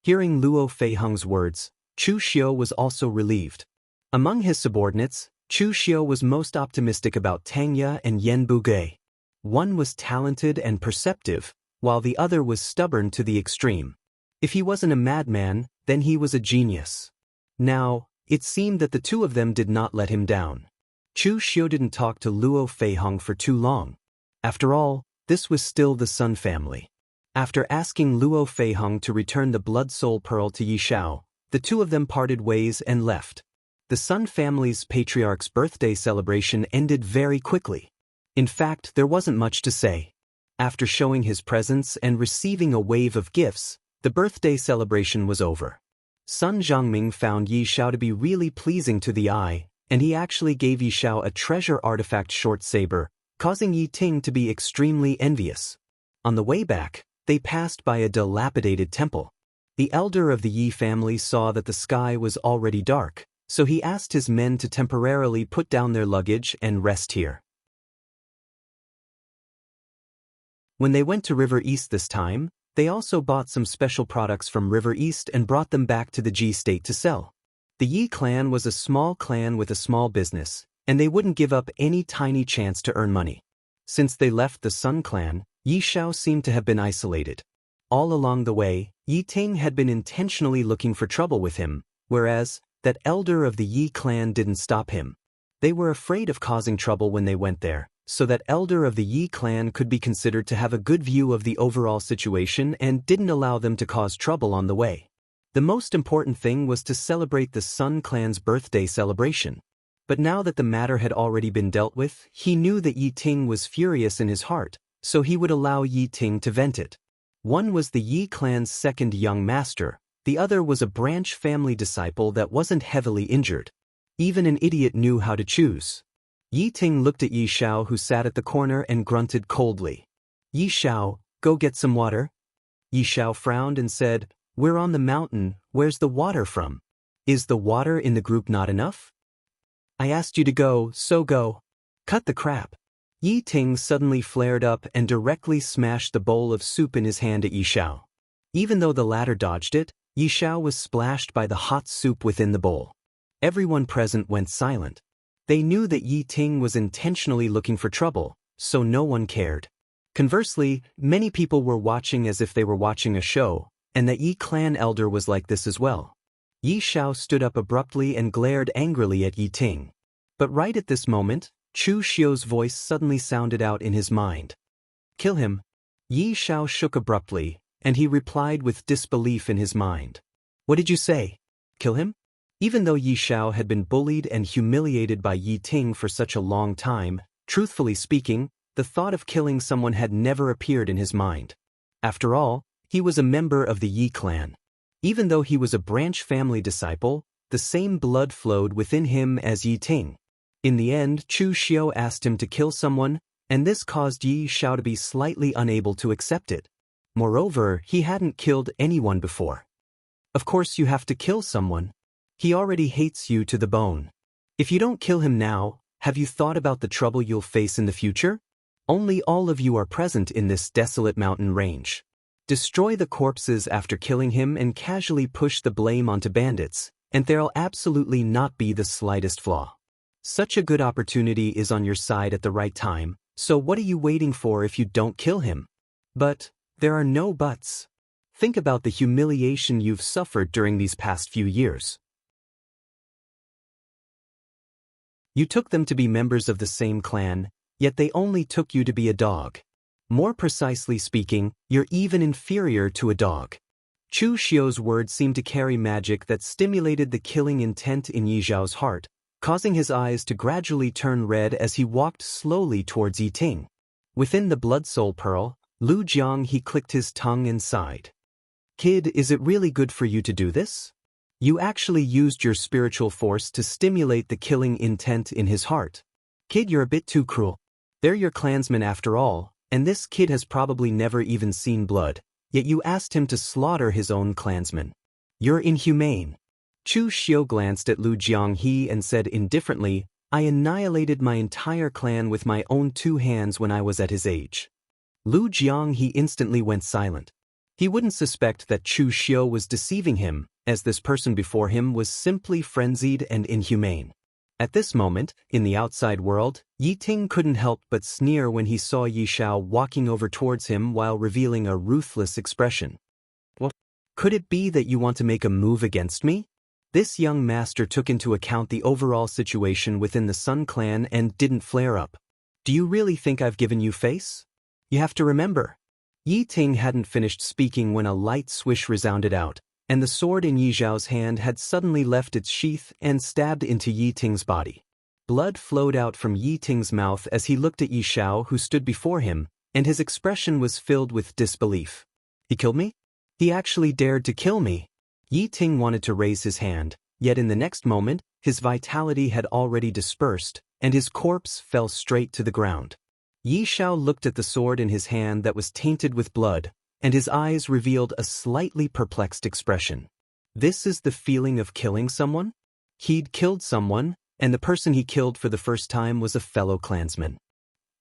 Hearing Luo Feiheng's words, Chu Xiu was also relieved. Among his subordinates, Chu Xiu was most optimistic about Tangya and Yen Bugui. One was talented and perceptive, while the other was stubborn to the extreme. If he wasn't a madman, then he was a genius. Now, it seemed that the two of them did not let him down. Chu Xiu didn't talk to Luo Feiheng for too long. After all, this was still the Sun family. After asking Luo Feiheng to return the Blood Soul Pearl to Yi Xiao, the two of them parted ways and left. The Sun family's patriarch's birthday celebration ended very quickly. In fact, there wasn't much to say. After showing his presence and receiving a wave of gifts, the birthday celebration was over. Sun Zhangming found Yi Xiao to be really pleasing to the eye, and he actually gave Yi Xiao a treasure artifact short saber, causing Yi Ting to be extremely envious. On the way back, they passed by a dilapidated temple. The elder of the Yi family saw that the sky was already dark, so he asked his men to temporarily put down their luggage and rest here. When they went to River East this time, they also bought some special products from River East and brought them back to the Ji state to sell. The Yi clan was a small clan with a small business, and they wouldn't give up any tiny chance to earn money. Since they left the Sun clan, Yi Xiao seemed to have been isolated. All along the way, Yi Ting had been intentionally looking for trouble with him, whereas that elder of the Yi clan didn't stop him. They were afraid of causing trouble when they went there, so that elder of the Yi clan could be considered to have a good view of the overall situation and didn't allow them to cause trouble on the way. The most important thing was to celebrate the Sun clan's birthday celebration. But now that the matter had already been dealt with, he knew that Yi Ting was furious in his heart, so he would allow Yi Ting to vent it. One was the Yi clan's second young master, the other was a branch family disciple that wasn't heavily injured. Even an idiot knew how to choose. Yi Ting looked at Yi Xiao, who sat at the corner, and grunted coldly. Yi Xiao, go get some water. Yi Xiao frowned and said, we're on the mountain, where's the water from? Is the water in the group not enough? I asked you to go, so go. Cut the crap. Yi Ting suddenly flared up and directly smashed the bowl of soup in his hand at Yi Xiao. Even though the latter dodged it, Yi Xiao was splashed by the hot soup within the bowl. Everyone present went silent. They knew that Yi Ting was intentionally looking for trouble, so no one cared. Conversely, many people were watching as if they were watching a show, and the Yi clan elder was like this as well. Yi Xiao stood up abruptly and glared angrily at Yi Ting. But right at this moment, Chu Xiu's voice suddenly sounded out in his mind. Kill him. Yi Xiao shook abruptly, and he replied with disbelief in his mind. What did you say? Kill him? Even though Yi Xiao had been bullied and humiliated by Yi Ting for such a long time, truthfully speaking, the thought of killing someone had never appeared in his mind. After all, he was a member of the Yi clan. Even though he was a branch family disciple, the same blood flowed within him as Yi Ting. In the end, Chu Xiu asked him to kill someone, and this caused Yi Xiao to be slightly unable to accept it. Moreover, he hadn't killed anyone before. Of course you have to kill someone. He already hates you to the bone. If you don't kill him now, have you thought about the trouble you'll face in the future? Only all of you are present in this desolate mountain range. Destroy the corpses after killing him and casually push the blame onto bandits, and there'll absolutely not be the slightest flaw. Such a good opportunity is on your side at the right time, so what are you waiting for if you don't kill him? But there are no buts. Think about the humiliation you've suffered during these past few years. You took them to be members of the same clan, yet they only took you to be a dog. More precisely speaking, you're even inferior to a dog. Chu Xiu's words seemed to carry magic that stimulated the killing intent in Yi Xiao's heart, causing his eyes to gradually turn red as he walked slowly towards Yi Ting. Within the Blood Soul Pearl, Lu Jiang, he clicked his tongue and sighed. Kid, is it really good for you to do this? You actually used your spiritual force to stimulate the killing intent in his heart. Kid, you're a bit too cruel. They're your clansmen after all, And this kid has probably never even seen blood, yet you asked him to slaughter his own clansmen. You're inhumane. Chu Xiu glanced at Lu Jianghe and said indifferently, I annihilated my entire clan with my own 2 hands when I was at his age. Lu Jianghe instantly went silent. He wouldn't suspect that Chu Xiu was deceiving him, as this person before him was simply frenzied and inhumane. At this moment, in the outside world, Yi Ting couldn't help but sneer when he saw Yi Shao walking over towards him while revealing a ruthless expression. What? Could it be that you want to make a move against me? This young master took into account the overall situation within the Sun clan and didn't flare up. Do you really think I've given you face? You have to remember. Yi Ting hadn't finished speaking when a light swish resounded out, and the sword in Yi Zhao's hand had suddenly left its sheath and stabbed into Yi Ting's body. Blood flowed out from Yi Ting's mouth as he looked at Yi Shao who stood before him, and his expression was filled with disbelief. He killed me? He actually dared to kill me. Yi Ting wanted to raise his hand, yet in the next moment, his vitality had already dispersed, and his corpse fell straight to the ground. Yi Shao looked at the sword in his hand that was tainted with blood, and his eyes revealed a slightly perplexed expression. This is the feeling of killing someone? He'd killed someone, and the person he killed for the first time was a fellow clansman.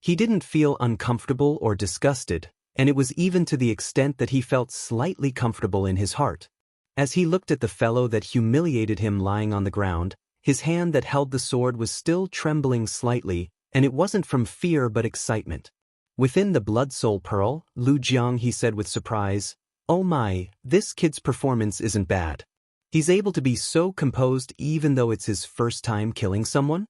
He didn't feel uncomfortable or disgusted, and it was even to the extent that he felt slightly comfortable in his heart. As he looked at the fellow that humiliated him lying on the ground, his hand that held the sword was still trembling slightly, and it wasn't from fear but excitement. Within the Blood Soul Pearl, Lu Jianghe said with surprise, Oh my, this kid's performance isn't bad. He's able to be so composed even though it's his first time killing someone?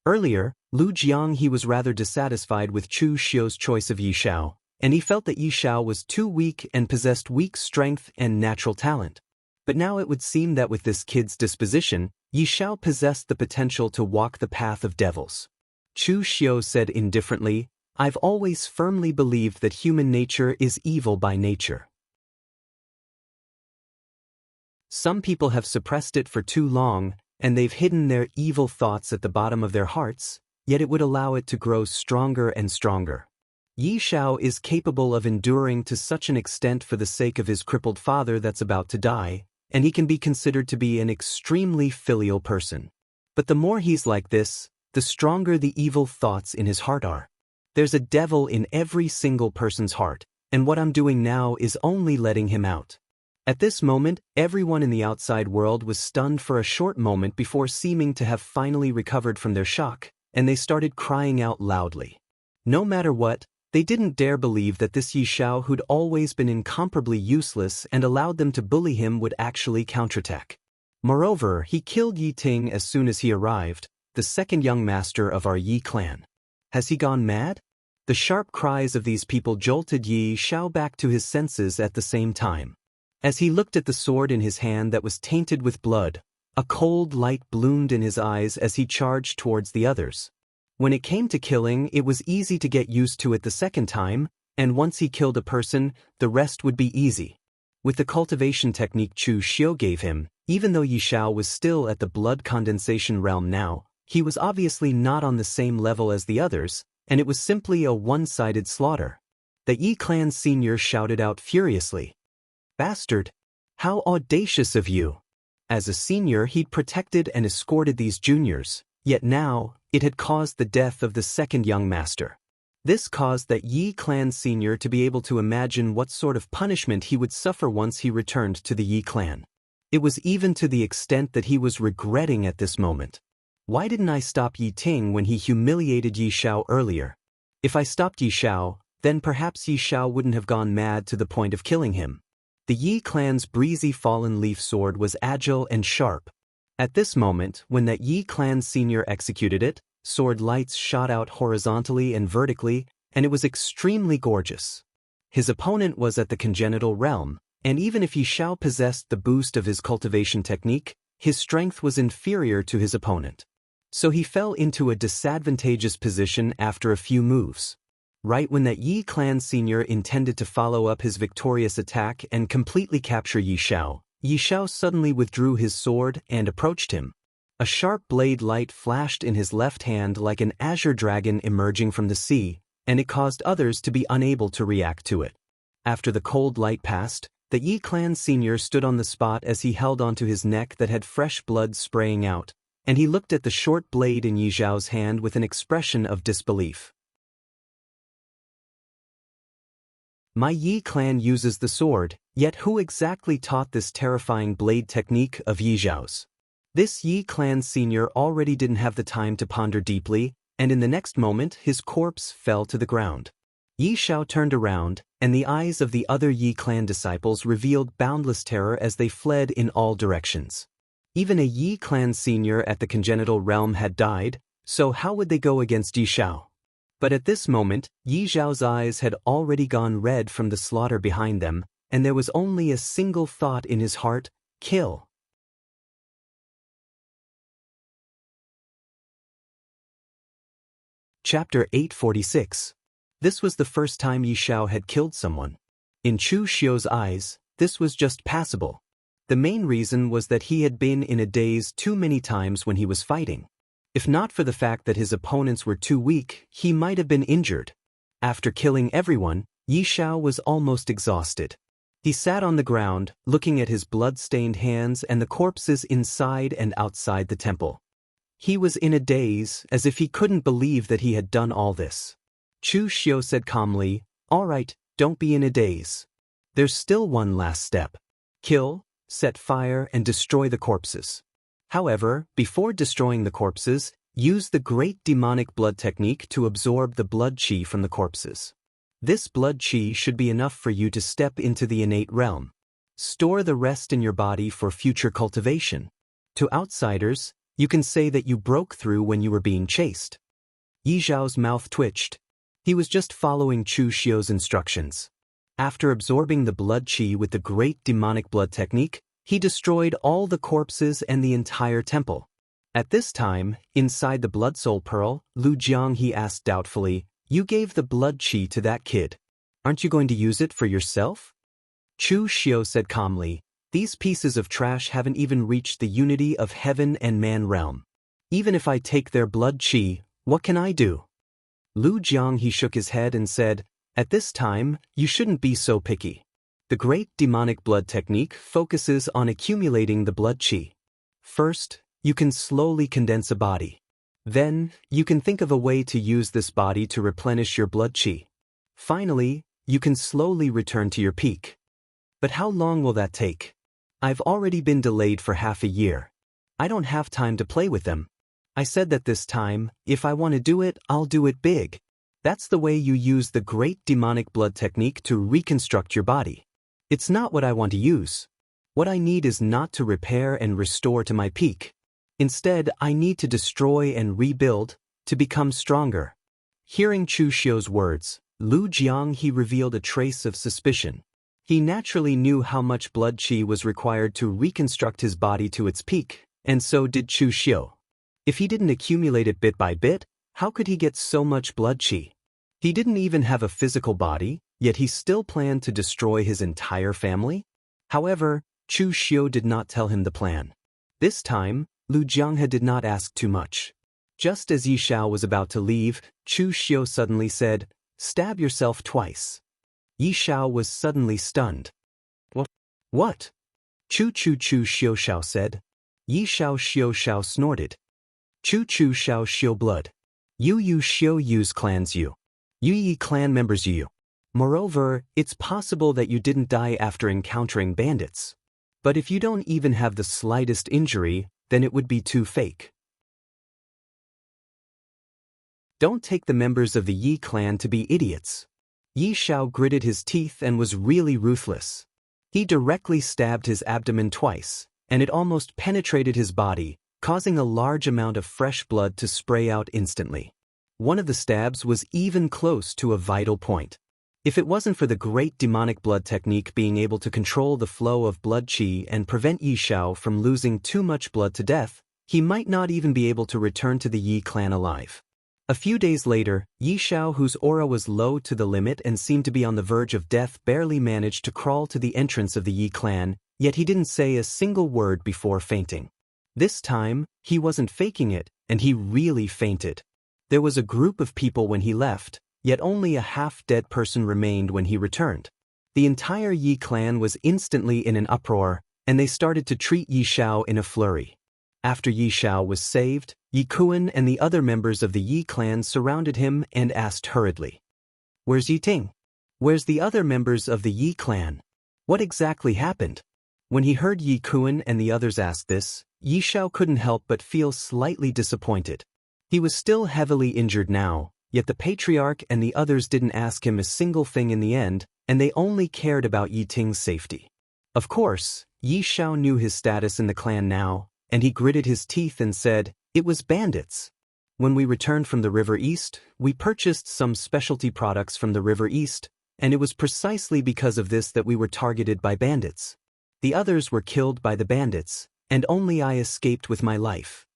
Earlier, Lu Jianghe was rather dissatisfied with Chu Xiu's choice of Yi Shao, and he felt that Yi Shao was too weak and possessed weak strength and natural talent. But now it would seem that with this kid's disposition, Yi Shao possessed the potential to walk the path of devils. Chu Xiu said indifferently, I've always firmly believed that human nature is evil by nature. Some people have suppressed it for too long, and they've hidden their evil thoughts at the bottom of their hearts, yet it would allow it to grow stronger and stronger. Yi Shao is capable of enduring to such an extent for the sake of his crippled father that's about to die, and he can be considered to be an extremely filial person. But the more he's like this, the stronger the evil thoughts in his heart are. There's a devil in every single person's heart, and what I'm doing now is only letting him out. At this moment, everyone in the outside world was stunned for a short moment before seeming to have finally recovered from their shock, and they started crying out loudly. No matter what, they didn't dare believe that this Yi Shao who'd always been incomparably useless and allowed them to bully him would actually counterattack. Moreover, he killed Yi Ting as soon as he arrived, the second young master of our Yi clan. Has he gone mad? The sharp cries of these people jolted Yi Shao back to his senses at the same time. As he looked at the sword in his hand that was tainted with blood, a cold light bloomed in his eyes as he charged towards the others. When it came to killing, it was easy to get used to it the second time, and once he killed a person, the rest would be easy. With the cultivation technique Chu Xiu gave him, even though Yi Shao was still at the blood condensation realm now, he was obviously not on the same level as the others, and it was simply a one-sided slaughter. The Yi clan senior shouted out furiously. Bastard! How audacious of you! As a senior he'd protected and escorted these juniors, yet now, it had caused the death of the second young master. This caused that Yi clan senior to be able to imagine what sort of punishment he would suffer once he returned to the Yi clan. It was even to the extent that he was regretting at this moment. Why didn't I stop Yi Ting when he humiliated Yi Shao earlier? If I stopped Yi Shao, then perhaps Yi Shao wouldn't have gone mad to the point of killing him. The Yi clan's breezy fallen leaf sword was agile and sharp. At this moment, when that Yi clan senior executed it, sword lights shot out horizontally and vertically, and it was extremely gorgeous. His opponent was at the congenital realm, and even if Yi Shao possessed the boost of his cultivation technique, his strength was inferior to his opponent. So he fell into a disadvantageous position after a few moves. Right when that Yi clan senior intended to follow up his victorious attack and completely capture Yi Shao suddenly withdrew his sword and approached him. A sharp blade light flashed in his left hand like an azure dragon emerging from the sea, and it caused others to be unable to react to it. After the cold light passed, the Yi clan senior stood on the spot as he held onto his neck that had fresh blood spraying out, and he looked at the short blade in Yi Zhao's hand with an expression of disbelief. My Yi clan uses the sword, yet who exactly taught this terrifying blade technique of Yi Zhao's? This Yi clan senior already didn't have the time to ponder deeply, and in the next moment his corpse fell to the ground. Yi Zhao turned around, and the eyes of the other Yi clan disciples revealed boundless terror as they fled in all directions. Even a Yi clan senior at the congenital realm had died, so how would they go against Yi Zhao? But at this moment, Yi Zhao's eyes had already gone red from the slaughter behind them, and there was only a single thought in his heart: kill. Chapter 846. This was the first time Yi Zhao had killed someone. In Chu Xiu's eyes, this was just passable. The main reason was that he had been in a daze too many times when he was fighting. If not for the fact that his opponents were too weak, he might have been injured. After killing everyone, Yi Zhao was almost exhausted. He sat on the ground, looking at his blood-stained hands and the corpses inside and outside the temple. He was in a daze, as if he couldn't believe that he had done all this. Chu Xiu said calmly, "All right, don't be in a daze. There's still one last step. Kill, set fire, and destroy the corpses. However, before destroying the corpses, use the great demonic blood technique to absorb the blood qi from the corpses. This blood qi should be enough for you to step into the innate realm. Store the rest in your body for future cultivation. To outsiders, you can say that you broke through when you were being chased." Yi Zhao's mouth twitched. He was just following Chu Xiu's instructions. After absorbing the blood qi with the great demonic blood technique, he destroyed all the corpses and the entire temple. At this time, inside the blood soul pearl, Lu Jianghu asked doubtfully, "You gave the blood qi to that kid. Aren't you going to use it for yourself?" Chu Xiu said calmly, "These pieces of trash haven't even reached the unity of heaven and man realm. Even if I take their blood qi, what can I do?" Lu Jianghu shook his head and said, "At this time, you shouldn't be so picky. The great demonic blood technique focuses on accumulating the blood qi. First, you can slowly condense a body. Then, you can think of a way to use this body to replenish your blood qi. Finally, you can slowly return to your peak. But how long will that take? I've already been delayed for half a year. I don't have time to play with them. I said that this time, if I want to do it, I'll do it big. That's the way you use the great demonic blood technique to reconstruct your body. It's not what I want to use. What I need is not to repair and restore to my peak. Instead, I need to destroy and rebuild, to become stronger." Hearing Chu Xiu's words, Lu Jianghu revealed a trace of suspicion. He naturally knew how much blood qi was required to reconstruct his body to its peak, and so did Chu Xiu. If he didn't accumulate it bit by bit, how could he get so much blood qi? He didn't even have a physical body, yet he still planned to destroy his entire family? However, Chu Xiu did not tell him the plan. This time, Lu Jianghu did not ask too much. Just as Yi Zhao was about to leave, Chu Xiu suddenly said, "Stab yourself twice." Yi Zhao was suddenly stunned. What? Chu Xiu Xiao said. Yi Xiao snorted. Chu Xiao blood. Yu Xiu's clan's Yu. Yi clan members Yu. Moreover, it's possible that you didn't die after encountering bandits. But if you don't even have the slightest injury, then it would be too fake. Don't take the members of the Yi clan to be idiots. Yi Zhao gritted his teeth and was really ruthless. He directly stabbed his abdomen twice, and it almost penetrated his body, causing a large amount of fresh blood to spray out instantly. One of the stabs was even close to a vital point. If it wasn't for the great demonic blood technique being able to control the flow of blood qi and prevent Yi Zhao from losing too much blood to death, he might not even be able to return to the Yi clan alive. A few days later, Yi Zhao, whose aura was low to the limit and seemed to be on the verge of death, barely managed to crawl to the entrance of the Yi clan, yet he didn't say a single word before fainting. This time, he wasn't faking it, and he really fainted. There was a group of people when he left, yet only a half-dead person remained when he returned. The entire Yi clan was instantly in an uproar, and they started to treat Yi Xiao in a flurry. After Yi Xiao was saved, Yi Kuan and the other members of the Yi clan surrounded him and asked hurriedly, "Where's Yi Ting? Where's the other members of the Yi clan? What exactly happened?" When he heard Yi Kuan and the others ask this, Yi Xiao couldn't help but feel slightly disappointed. He was still heavily injured now, yet the patriarch and the others didn't ask him a single thing in the end, and they only cared about Yi Ting's safety. Of course, Yi Xiao knew his status in the clan now, and he gritted his teeth and said, "It was bandits. When we returned from the River East, we purchased some specialty products from the River East, and it was precisely because of this that we were targeted by bandits. The others were killed by the bandits, and only I escaped with my life."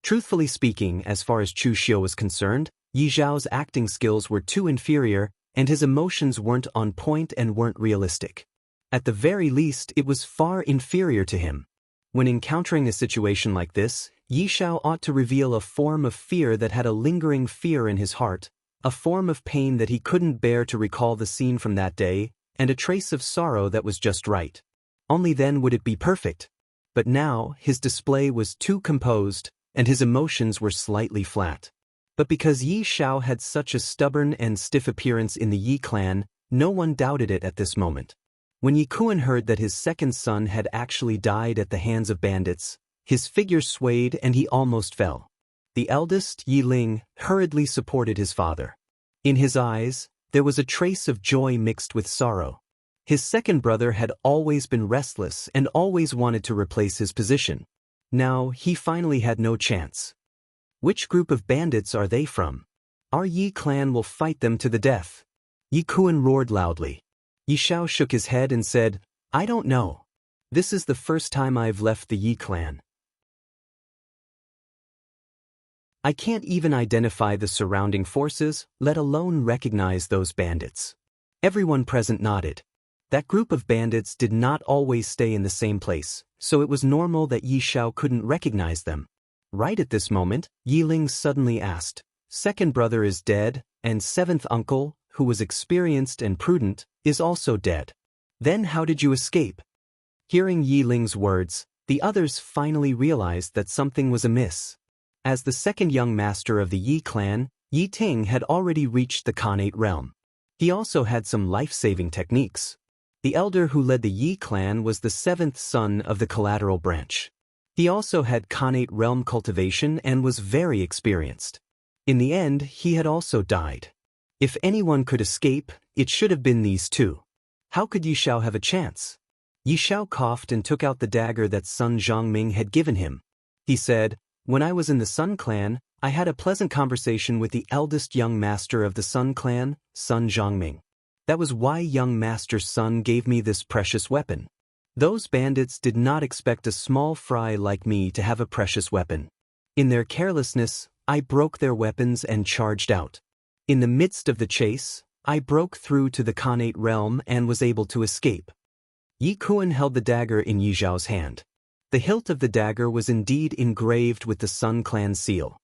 Truthfully speaking, as far as Chu Xiu was concerned, Yi Zhao's acting skills were too inferior, and his emotions weren't on point and weren't realistic. At the very least, it was far inferior to him. When encountering a situation like this, Yi Xiao ought to reveal a form of fear that had a lingering fear in his heart, a form of pain that he couldn't bear to recall the scene from that day, and a trace of sorrow that was just right. Only then would it be perfect. But now, his display was too composed, and his emotions were slightly flat. But because Yi Xiao had such a stubborn and stiff appearance in the Yi clan, no one doubted it at this moment. When Yi Kuan heard that his second son had actually died at the hands of bandits, his figure swayed and he almost fell. The eldest, Yi Ling, hurriedly supported his father. In his eyes, there was a trace of joy mixed with sorrow. His second brother had always been restless and always wanted to replace his position. Now, he finally had no chance. "Which group of bandits are they from? Our Yi clan will fight them to the death." Yi Kuan roared loudly. Yi Xiao shook his head and said, "I don't know. This is the first time I've left the Yi clan. I can't even identify the surrounding forces, let alone recognize those bandits." Everyone present nodded. That group of bandits did not always stay in the same place, so it was normal that Yi Xiao couldn't recognize them. Right at this moment, Yi Ling suddenly asked, "Second brother is dead, and seventh uncle, who was experienced and prudent, is also dead. Then how did you escape?" Hearing Yi Ling's words, the others finally realized that something was amiss. As the second young master of the Yi clan, Yi Ting had already reached the Khanate realm. He also had some life-saving techniques. The elder who led the Yi clan was the seventh son of the collateral branch. He also had Khanate realm cultivation and was very experienced. In the end, he had also died. If anyone could escape, it should have been these two. How could Yi Xiao have a chance? Yi Xiao coughed and took out the dagger that Sun Zhongming had given him. He said, "When I was in the Sun clan, I had a pleasant conversation with the eldest young master of the Sun clan, Sun Zhongming. That was why young master's son gave me this precious weapon. Those bandits did not expect a small fry like me to have a precious weapon. In their carelessness, I broke their weapons and charged out. In the midst of the chase, I broke through to the Khanate realm and was able to escape." Yi Kuan held the dagger in Yi Zhao's hand. The hilt of the dagger was indeed engraved with the Sun clan seal.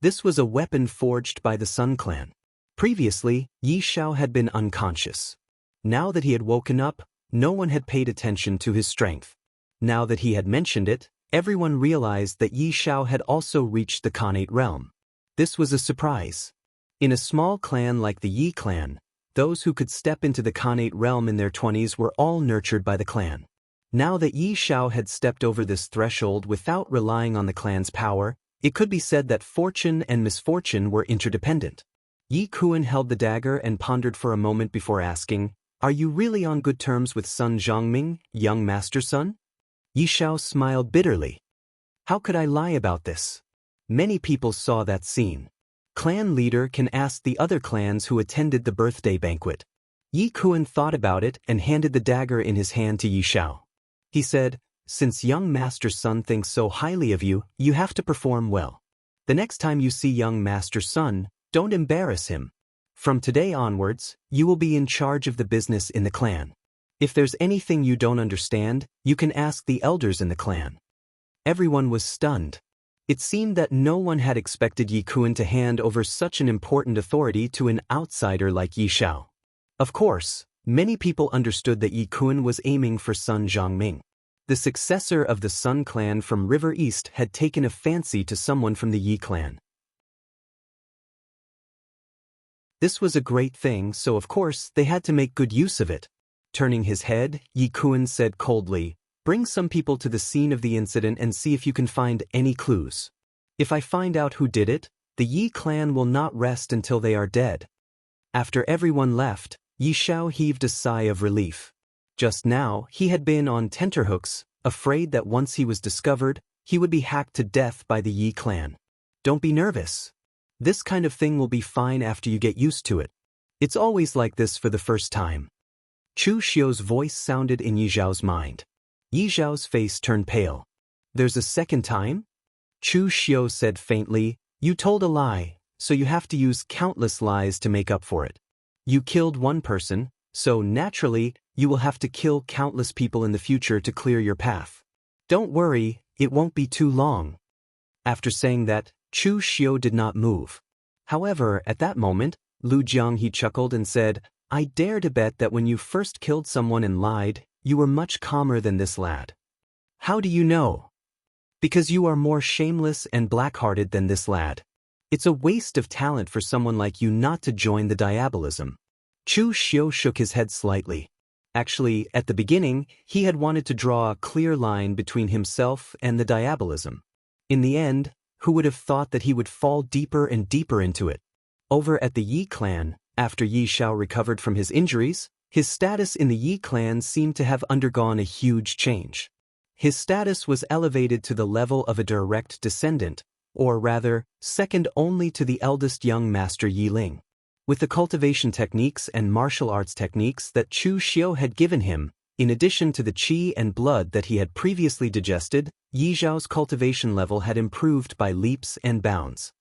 This was a weapon forged by the Sun clan. Previously, Yi Xiao had been unconscious. Now that he had woken up, no one had paid attention to his strength. Now that he had mentioned it, everyone realized that Yi Xiao had also reached the Khanate realm. This was a surprise. In a small clan like the Yi clan, those who could step into the Khanate realm in their 20s were all nurtured by the clan. Now that Yi Xiao had stepped over this threshold without relying on the clan's power, it could be said that fortune and misfortune were interdependent. Yi Kuan held the dagger and pondered for a moment before asking, "Are you really on good terms with Sun Zhongming, young master's son?" Yi Xiao smiled bitterly. "How could I lie about this? Many people saw that scene. Clan leader can ask the other clans who attended the birthday banquet." Yi Kuan thought about it and handed the dagger in his hand to Yi Xiao. He said, "Since young master's son thinks so highly of you, you have to perform well. The next time you see young master's son, don't embarrass him. From today onwards, you will be in charge of the business in the clan. If there's anything you don't understand, you can ask the elders in the clan." Everyone was stunned. It seemed that no one had expected Yi Kun to hand over such an important authority to an outsider like Yi Xiao. Of course, many people understood that Yi Kun was aiming for Sun Zhangming. The successor of the Sun clan from River East had taken a fancy to someone from the Yi clan. This was a great thing, so of course they had to make good use of it. Turning his head, Yi Kun said coldly, "Bring some people to the scene of the incident and see if you can find any clues. If I find out who did it, the Yi clan will not rest until they are dead." After everyone left, Yi Xiao heaved a sigh of relief. Just now, he had been on tenterhooks, afraid that once he was discovered, he would be hacked to death by the Yi clan. Don't be nervous. This kind of thing will be fine after you get used to it. It's always like this for the first time. Chu Xiu's voice sounded in Yi Zhao's mind. Yi Zhao's face turned pale. There's a second time? Chu Xiu said faintly, "You told a lie, so you have to use countless lies to make up for it. You killed one person, so naturally, you will have to kill countless people in the future to clear your path. Don't worry, it won't be too long." After saying that, Chu Xiu did not move. However, at that moment, Lu Jianghu chuckled and said, "I dare to bet that when you first killed someone and lied, you were much calmer than this lad." "How do you know?" "Because you are more shameless and black-hearted than this lad. It's a waste of talent for someone like you not to join the diabolism." Chu Xiu shook his head slightly. Actually, at the beginning, he had wanted to draw a clear line between himself and the diabolism. In the end, who would have thought that he would fall deeper and deeper into it? Over at the Yi clan, after Yi Xiao recovered from his injuries, his status in the Yi clan seemed to have undergone a huge change. His status was elevated to the level of a direct descendant, or rather, second only to the eldest young master Yi Ling. With the cultivation techniques and martial arts techniques that Chu Xiu had given him, in addition to the qi and blood that he had previously digested, Yi Zhao's cultivation level had improved by leaps and bounds.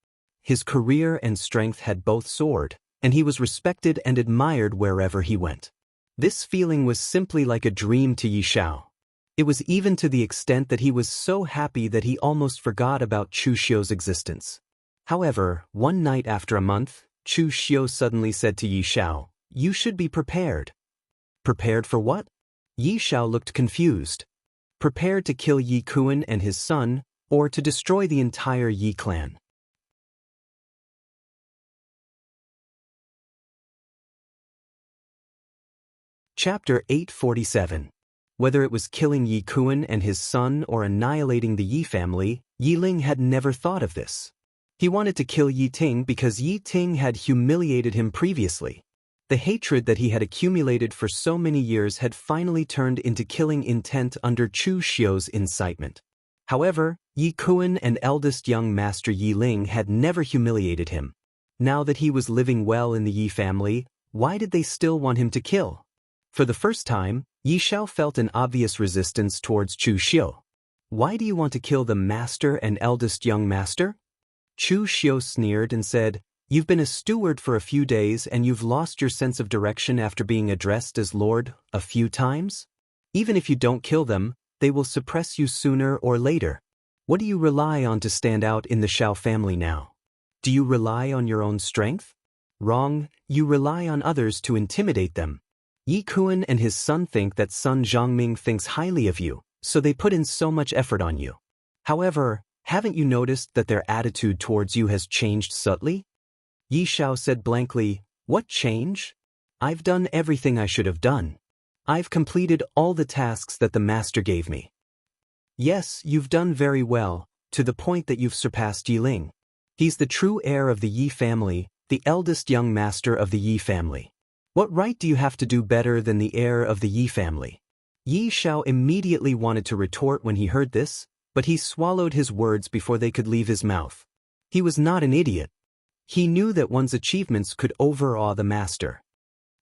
His career and strength had both soared, and he was respected and admired wherever he went. This feeling was simply like a dream to Yi Xiao. It was even to the extent that he was so happy that he almost forgot about Chu Xiu's existence. However, one night after a month, Chu Xiu suddenly said to Yi Xiao, "You should be prepared." "Prepared for what?" Yi Xiao looked confused. "Prepared to kill Yi Kun and his son, or to destroy the entire Yi clan." Chapter 847. Whether it was killing Yi Kun and his son or annihilating the Yi family, Yi Ling had never thought of this. He wanted to kill Yi Ting because Yi Ting had humiliated him previously. The hatred that he had accumulated for so many years had finally turned into killing intent under Chu Xiu's incitement. However, Yi Kun and eldest young master Yi Ling had never humiliated him. Now that he was living well in the Yi family, why did they still want him to kill? For the first time, Yi Xiao felt an obvious resistance towards Chu Xiu. "Why do you want to kill the master and eldest young master?" Chu Xiu sneered and said, "You've been a steward for a few days and you've lost your sense of direction after being addressed as Lord a few times? Even if you don't kill them, they will suppress you sooner or later. What do you rely on to stand out in the Xiao family now? Do you rely on your own strength? Wrong, you rely on others to intimidate them. Yi Kun and his son think that Sun Zhangming thinks highly of you, so they put in so much effort on you. However, haven't you noticed that their attitude towards you has changed subtly?" Yi Xiao said blankly, "What change? I've done everything I should have done. I've completed all the tasks that the master gave me." "Yes, you've done very well, to the point that you've surpassed Yi Ling. He's the true heir of the Yi family, the eldest young master of the Yi family. What right do you have to do better than the heir of the Yi family?" Yi Xiao immediately wanted to retort when he heard this, but he swallowed his words before they could leave his mouth. He was not an idiot. He knew that one's achievements could overawe the master.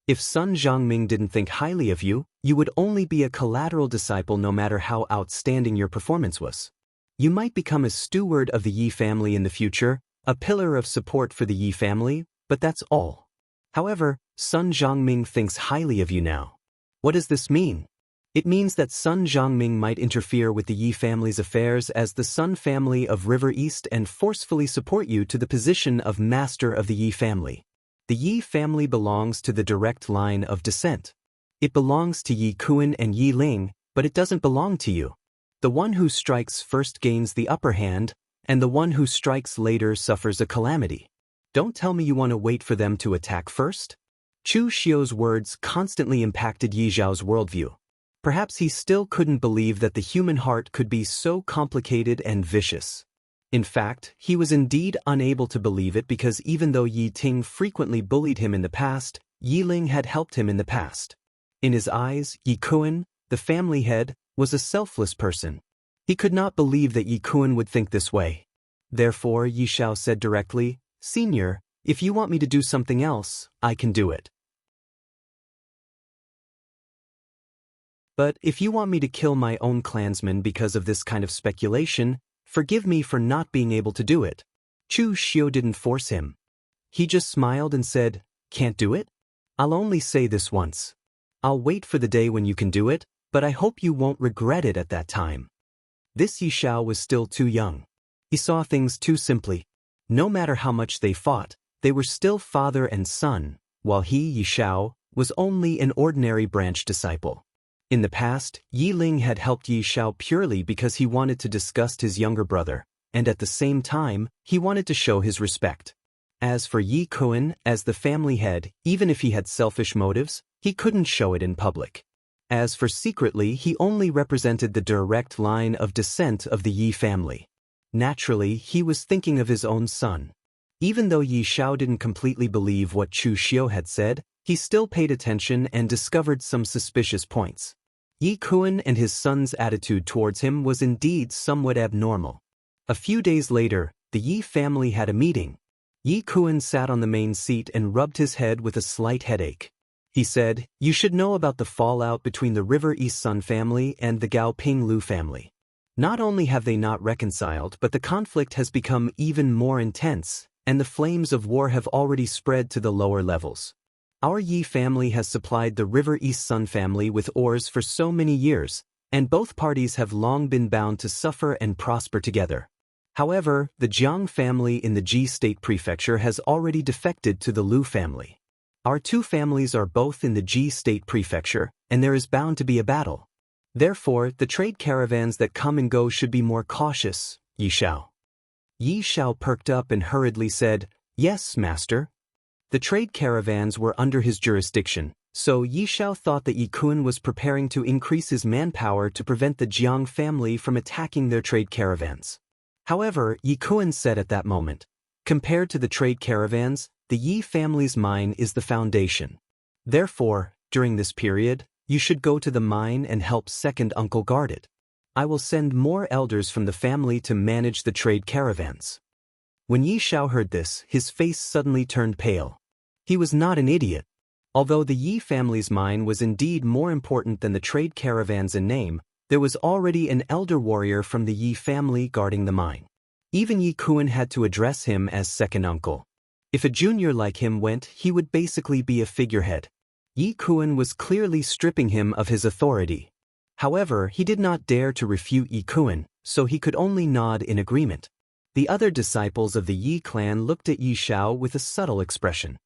If Sun Zhangming didn't think highly of you, you would only be a collateral disciple no matter how outstanding your performance was. You might become a steward of the Yi family in the future, a pillar of support for the Yi family, but that's all. However, Sun Zhangming thinks highly of you now. What does this mean? It means that Sun Zhangming might interfere with the Yi family's affairs as the Sun family of River East and forcefully support you to the position of master of the Yi family. The Yi family belongs to the direct line of descent. It belongs to Yi Kuan and Yi Ling, but it doesn't belong to you. The one who strikes first gains the upper hand, and the one who strikes later suffers a calamity. Don't tell me you want to wait for them to attack first? Chu Xiu's words constantly impacted Yi Zhao's worldview. Perhaps he still couldn't believe that the human heart could be so complicated and vicious. In fact, he was indeed unable to believe it because even though Yi Ting frequently bullied him in the past, Yi Ling had helped him in the past. In his eyes, Yi Kuan, the family head, was a selfless person. He could not believe that Yi Kuan would think this way. Therefore, Yi Xiao said directly, "Senior, if you want me to do something else, I can do it. But if you want me to kill my own clansmen because of this kind of speculation, forgive me for not being able to do it." Chu Xiu didn't force him. He just smiled and said, "Can't do it? I'll only say this once. I'll wait for the day when you can do it, but I hope you won't regret it at that time." This Yi Xiao was still too young. He saw things too simply. No matter how much they fought, they were still father and son, while he, Yi Xiao, was only an ordinary branch disciple. In the past, Yi Ling had helped Yi Xiao purely because he wanted to disgust his younger brother, and at the same time, he wanted to show his respect. As for Yi Kuan, as the family head, even if he had selfish motives, he couldn't show it in public. As for secretly, he only represented the direct line of descent of the Yi family. Naturally, he was thinking of his own son. Even though Yi Xiao didn't completely believe what Chu Xiu had said, he still paid attention and discovered some suspicious points. Yi Kuan and his son's attitude towards him was indeed somewhat abnormal. A few days later, the Yi family had a meeting. Yi Kuan sat on the main seat and rubbed his head with a slight headache. He said, "You should know about the fallout between the River East Sun family and the Gao Ping Lu family. Not only have they not reconciled, but the conflict has become even more intense, and the flames of war have already spread to the lower levels. Our Yi family has supplied the River East Sun family with ores for so many years, and both parties have long been bound to suffer and prosper together. However, the Jiang family in the Ji State Prefecture has already defected to the Lu family. Our two families are both in the Ji State Prefecture, and there is bound to be a battle. Therefore, the trade caravans that come and go should be more cautious, Yi Xiao." Yi Xiao perked up and hurriedly said, "Yes, master." The trade caravans were under his jurisdiction, so Yi Xiao thought that Yi Kuan was preparing to increase his manpower to prevent the Jiang family from attacking their trade caravans. However, Yi Kuan said at that moment, "Compared to the trade caravans, the Yi family's mine is the foundation. Therefore, during this period, you should go to the mine and help second uncle guard it. I will send more elders from the family to manage the trade caravans." When Yi Xiao heard this, his face suddenly turned pale. He was not an idiot. Although the Yi family's mine was indeed more important than the trade caravans in name, there was already an elder warrior from the Yi family guarding the mine. Even Yi Kuan had to address him as second uncle. If a junior like him went, he would basically be a figurehead. Yi Kuan was clearly stripping him of his authority. However, he did not dare to refute Yi Kuan, so he could only nod in agreement. The other disciples of the Yi clan looked at Yi Xiao with a subtle expression.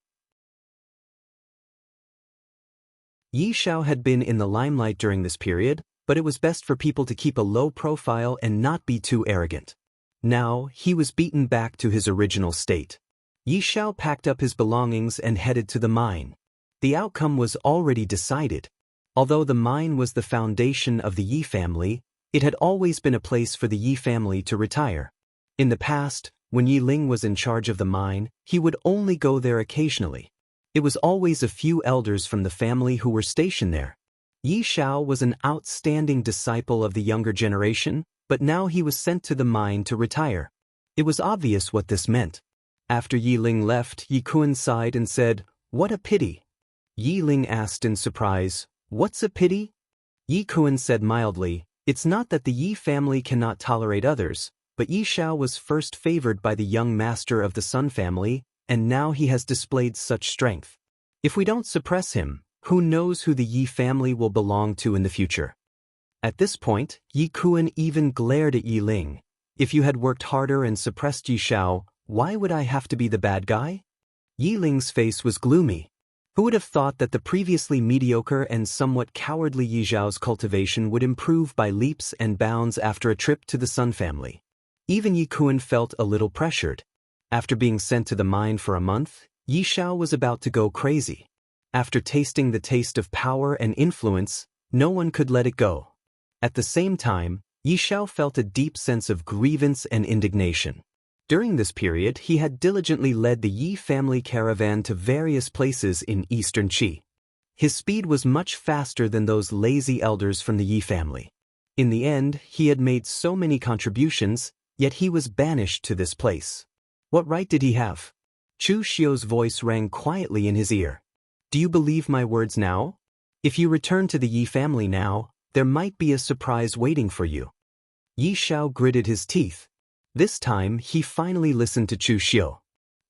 Yi Xiao had been in the limelight during this period, but it was best for people to keep a low profile and not be too arrogant. Now, he was beaten back to his original state. Yi Xiao packed up his belongings and headed to the mine. The outcome was already decided. Although the mine was the foundation of the Yi family, it had always been a place for the Yi family to retire. In the past, when Yi Ling was in charge of the mine, he would only go there occasionally. It was always a few elders from the family who were stationed there. Yi Xiao was an outstanding disciple of the younger generation, but now he was sent to the mine to retire. It was obvious what this meant. After Yi Ling left, Yi Kuan sighed and said, "What a pity." Yi Ling asked in surprise, "What's a pity?" Yi Kuan said mildly, "It's not that the Yi family cannot tolerate others, but Yi Xiao was first favored by the young master of the Sun family, and now he has displayed such strength. If we don't suppress him, who knows who the Yi family will belong to in the future." At this point, Yi Kuan even glared at Yi Ling. If you had worked harder and suppressed Yi Xiao, why would I have to be the bad guy? Yi Ling's face was gloomy. Who would have thought that the previously mediocre and somewhat cowardly Yi Xiao's cultivation would improve by leaps and bounds after a trip to the Sun family? Even Yi Kuan felt a little pressured. After being sent to the mine for a month, Yi Xiao was about to go crazy. After tasting the taste of power and influence, no one could let it go. At the same time, Yi Xiao felt a deep sense of grievance and indignation. During this period, he had diligently led the Yi family caravan to various places in eastern Qi. His speed was much faster than those lazy elders from the Yi family. In the end, he had made so many contributions, yet he was banished to this place. What right did he have? Chu Xiu's voice rang quietly in his ear. Do you believe my words now? If you return to the Yi family now, there might be a surprise waiting for you. Yi Xiao gritted his teeth. This time, he finally listened to Chu Xiu.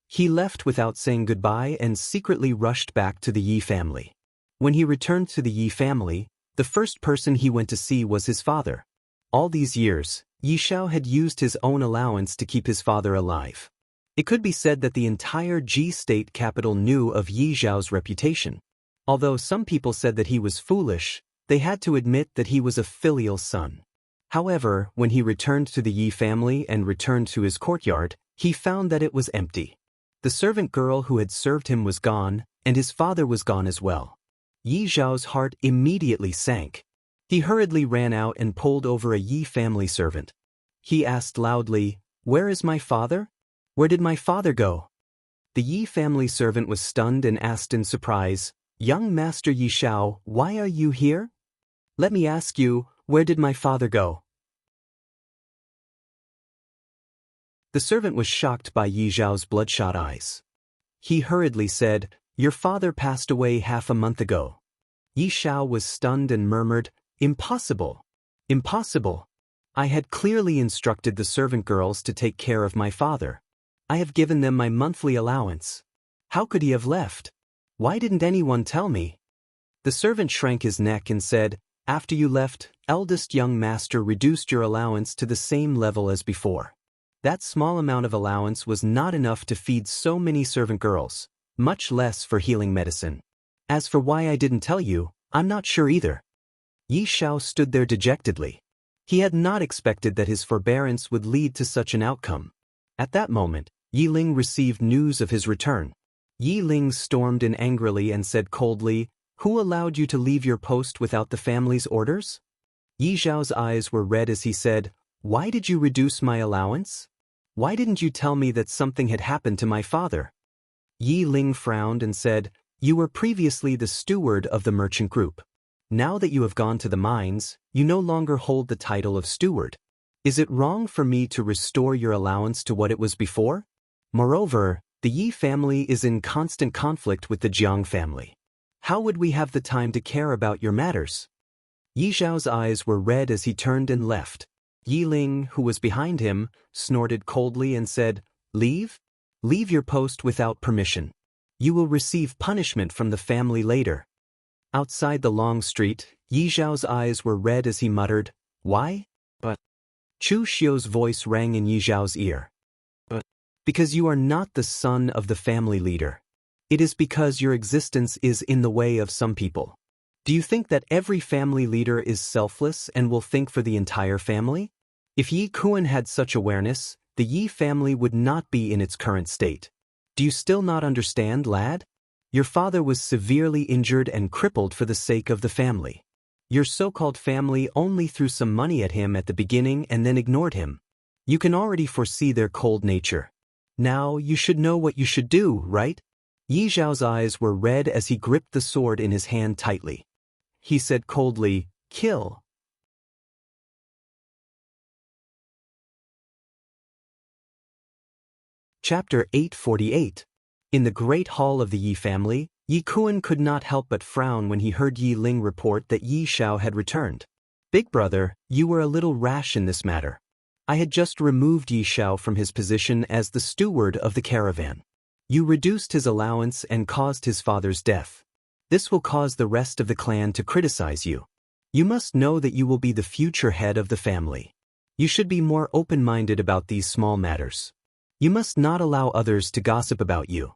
He left without saying goodbye and secretly rushed back to the Yi family. When he returned to the Yi family, the first person he went to see was his father. All these years, Yi Xiao had used his own allowance to keep his father alive. It could be said that the entire Ji state capital knew of Yi Xiao's reputation. Although some people said that he was foolish, they had to admit that he was a filial son. However, when he returned to the Yi family and returned to his courtyard, he found that it was empty. The servant girl who had served him was gone, and his father was gone as well. Yi Xiao's heart immediately sank. He hurriedly ran out and pulled over a Yi family servant. He asked loudly, "Where is my father? Where did my father go?" The Yi family servant was stunned and asked in surprise, "Young Master Yi Xiao, why are you here? Let me ask you, where did my father go?" The servant was shocked by Yi Xiao's bloodshot eyes. He hurriedly said, "Your father passed away half a month ago." Yi Xiao was stunned and murmured, "Impossible! Impossible! I had clearly instructed the servant girls to take care of my father. I have given them my monthly allowance. How could he have left? Why didn't anyone tell me?" The servant shrank his neck and said, "After you left, eldest young master reduced your allowance to the same level as before. That small amount of allowance was not enough to feed so many servant girls, much less for healing medicine. As for why I didn't tell you, I'm not sure either." Yi Xiao stood there dejectedly. He had not expected that his forbearance would lead to such an outcome. At that moment, Yi Ling received news of his return. Yi Ling stormed in angrily and said coldly, "Who allowed you to leave your post without the family's orders?" Yi Xiao's eyes were red as he said, "Why did you reduce my allowance? Why didn't you tell me that something had happened to my father?" Yi Ling frowned and said, "You were previously the steward of the merchant group. Now that you have gone to the mines, you no longer hold the title of steward. Is it wrong for me to restore your allowance to what it was before? Moreover, the Yi family is in constant conflict with the Jiang family. How would we have the time to care about your matters?" Yi Xiao's eyes were red as he turned and left. Yi Ling, who was behind him, snorted coldly and said, "Leave? Leave your post without permission. You will receive punishment from the family later." Outside the long street, Yi Xiao's eyes were red as he muttered, "Why? But..." Chu Xiu's voice rang in Yi Xiao's ear. "But because you are not the son of the family leader. It is because your existence is in the way of some people. Do you think that every family leader is selfless and will think for the entire family? If Yi Kuan had such awareness, the Yi family would not be in its current state. Do you still not understand, lad? Your father was severely injured and crippled for the sake of the family. Your so-called family only threw some money at him at the beginning and then ignored him. You can already foresee their cold nature. Now you should know what you should do, right?" Yi Xiao's eyes were red as he gripped the sword in his hand tightly. He said coldly, "Kill." Chapter 848. In the great hall of the Yi family, Yi Kuan could not help but frown when he heard Yi Ling report that Yi Xiao had returned. "Big brother, you were a little rash in this matter. I had just removed Yi Xiao from his position as the steward of the caravan. You reduced his allowance and caused his father's death. This will cause the rest of the clan to criticize you. You must know that you will be the future head of the family. You should be more open-minded about these small matters. You must not allow others to gossip about you.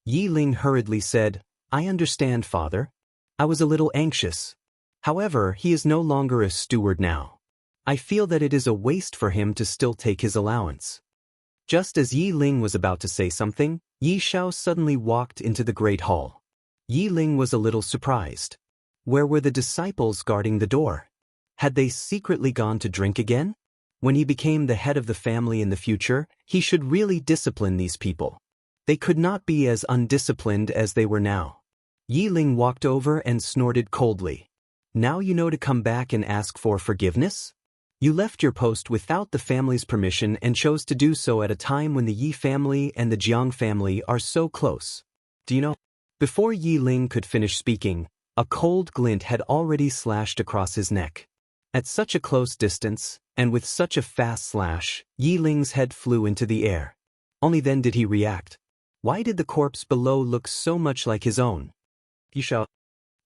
Yi Ling hurriedly said, I understand, father. I was a little anxious. However, he is no longer a steward now. I feel that it is a waste for him to still take his allowance. Just as Yi Ling was about to say something, Yi Xiao suddenly walked into the great hall. Yi Ling was a little surprised. Where were the disciples guarding the door? Had they secretly gone to drink again? When he became the head of the family in the future, he should really discipline these people. They could not be as undisciplined as they were now. Yi Ling walked over and snorted coldly. Now you know to come back and ask for forgiveness? You left your post without the family's permission and chose to do so at a time when the Yi family and the Jiang family are so close. Do you know? Before Yi Ling could finish speaking, a cold glint had already slashed across his neck. At such a close distance, and with such a fast slash, Yi Ling's head flew into the air. Only then did he react. Why did the corpse below look so much like his own? Yi Xiao.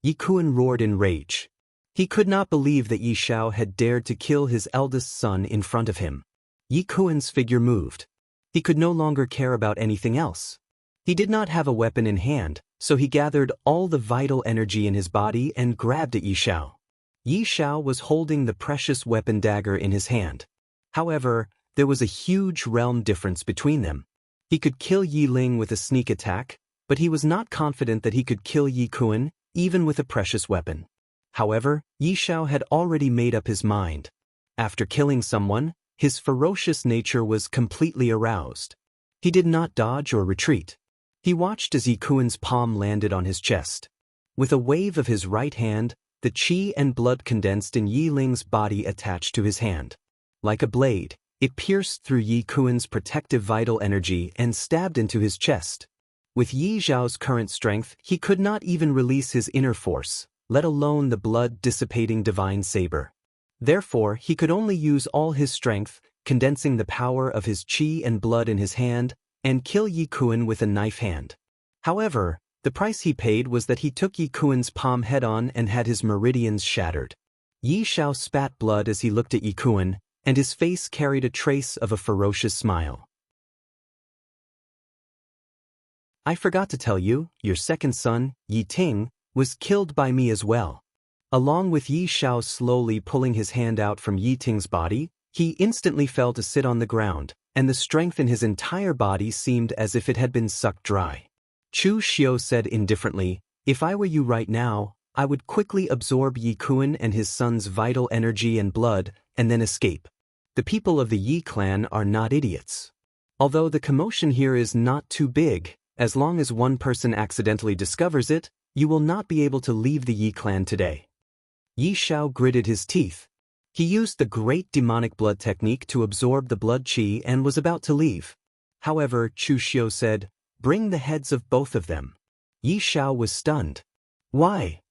Yi Kuan roared in rage. He could not believe that Yi Xiao had dared to kill his eldest son in front of him. Yi Kuan's figure moved. He could no longer care about anything else. He did not have a weapon in hand, so he gathered all the vital energy in his body and grabbed at Yi Xiao. Yi Xiao was holding the precious weapon dagger in his hand. However, there was a huge realm difference between them. He could kill Yi Ling with a sneak attack, but he was not confident that he could kill Yi Kuan, even with a precious weapon. However, Yi Xiao had already made up his mind. After killing someone, his ferocious nature was completely aroused. He did not dodge or retreat. He watched as Yi Kuan's palm landed on his chest. With a wave of his right hand, the qi and blood condensed in Yi Ling's body attached to his hand. Like a blade, it pierced through Yi Kuan's protective vital energy and stabbed into his chest. With Yi Xiao's current strength, he could not even release his inner force, let alone the blood-dissipating divine saber. Therefore, he could only use all his strength, condensing the power of his qi and blood in his hand, and kill Yi Kuan with a knife hand. However, the price he paid was that he took Yi Kuan's palm head-on and had his meridians shattered. Yi Xiao spat blood as he looked at Yi Kuan, and his face carried a trace of a ferocious smile. I forgot to tell you, your second son, Yi Ting, was killed by me as well. Along with Yi Xiao slowly pulling his hand out from Yi Ting's body, he instantly fell to sit on the ground, and the strength in his entire body seemed as if it had been sucked dry. Chu Xiu said indifferently, if I were you right now, I would quickly absorb Yi Kuan and his son's vital energy and blood, and then escape. The people of the Yi clan are not idiots. Although the commotion here is not too big, as long as one person accidentally discovers it, you will not be able to leave the Yi clan today. Yi Xiao gritted his teeth. He used the great demonic blood technique to absorb the blood qi and was about to leave. However, Chu Xiu said, bring the heads of both of them. Yi Xiao was stunned. Why?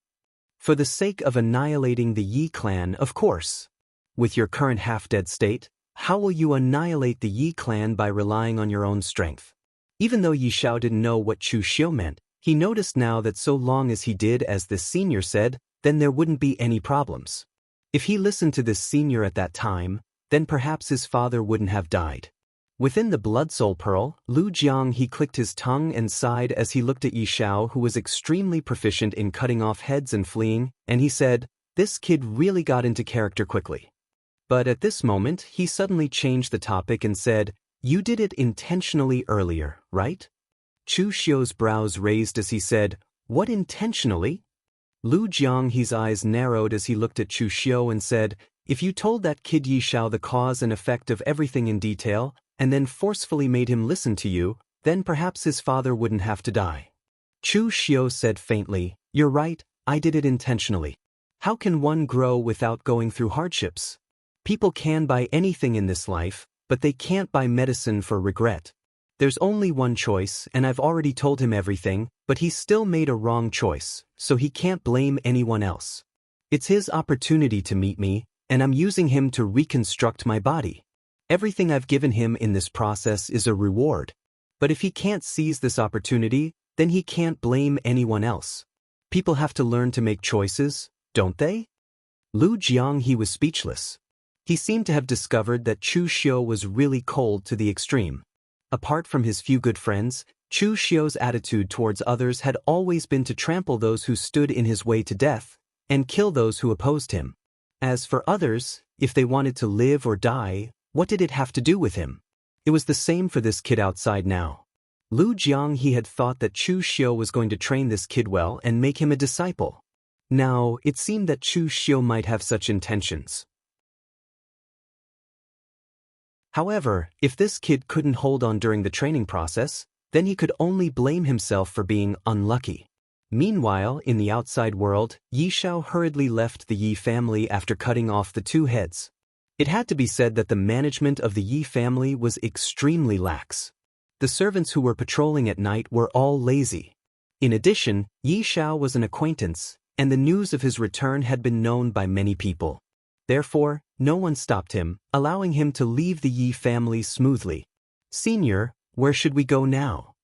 For the sake of annihilating the Yi clan, of course. With your current half-dead state, how will you annihilate the Yi clan by relying on your own strength? Even though Yi Xiao didn't know what Chu Xiu meant, he noticed now that so long as he did as the senior said, then there wouldn't be any problems. If he listened to this senior at that time, then perhaps his father wouldn't have died. Within the Blood Soul Pearl, Lu Jiang he clicked his tongue and sighed as he looked at Yi Xiao, who was extremely proficient in cutting off heads and fleeing, and he said, this kid really got into character quickly. But at this moment, he suddenly changed the topic and said, you did it intentionally earlier, right? Chu Xiu's brows raised as he said, what intentionally? Lu Jiang his eyes narrowed as he looked at Chu Xiu and said, if you told that kid Yi Xiao the cause and effect of everything in detail, and then forcefully made him listen to you, then perhaps his father wouldn't have to die. Chu Xiu said faintly, you're right, I did it intentionally. How can one grow without going through hardships? People can buy anything in this life, but they can't buy medicine for regret. There's only one choice, and I've already told him everything, but he still made a wrong choice, so he can't blame anyone else. It's his opportunity to meet me, and I'm using him to reconstruct my body. Everything I've given him in this process is a reward. But if he can't seize this opportunity, then he can't blame anyone else. People have to learn to make choices, don't they? Jianghu was speechless. He seemed to have discovered that Chu Xiu was really cold to the extreme. Apart from his few good friends, Chu Xiu's attitude towards others had always been to trample those who stood in his way to death and kill those who opposed him. As for others, if they wanted to live or die, what did it have to do with him? It was the same for this kid outside now. Jianghu had thought that Chu Xiu was going to train this kid well and make him a disciple. Now, it seemed that Chu Xiu might have such intentions. However, if this kid couldn't hold on during the training process, then he could only blame himself for being unlucky. Meanwhile, in the outside world, Yi Xiao hurriedly left the Yi family after cutting off the two heads. It had to be said that the management of the Yi family was extremely lax. The servants who were patrolling at night were all lazy. In addition, Yi Xiao was an acquaintance, and the news of his return had been known by many people. Therefore, no one stopped him, allowing him to leave the Yi family smoothly. "Senior, where should we go now?"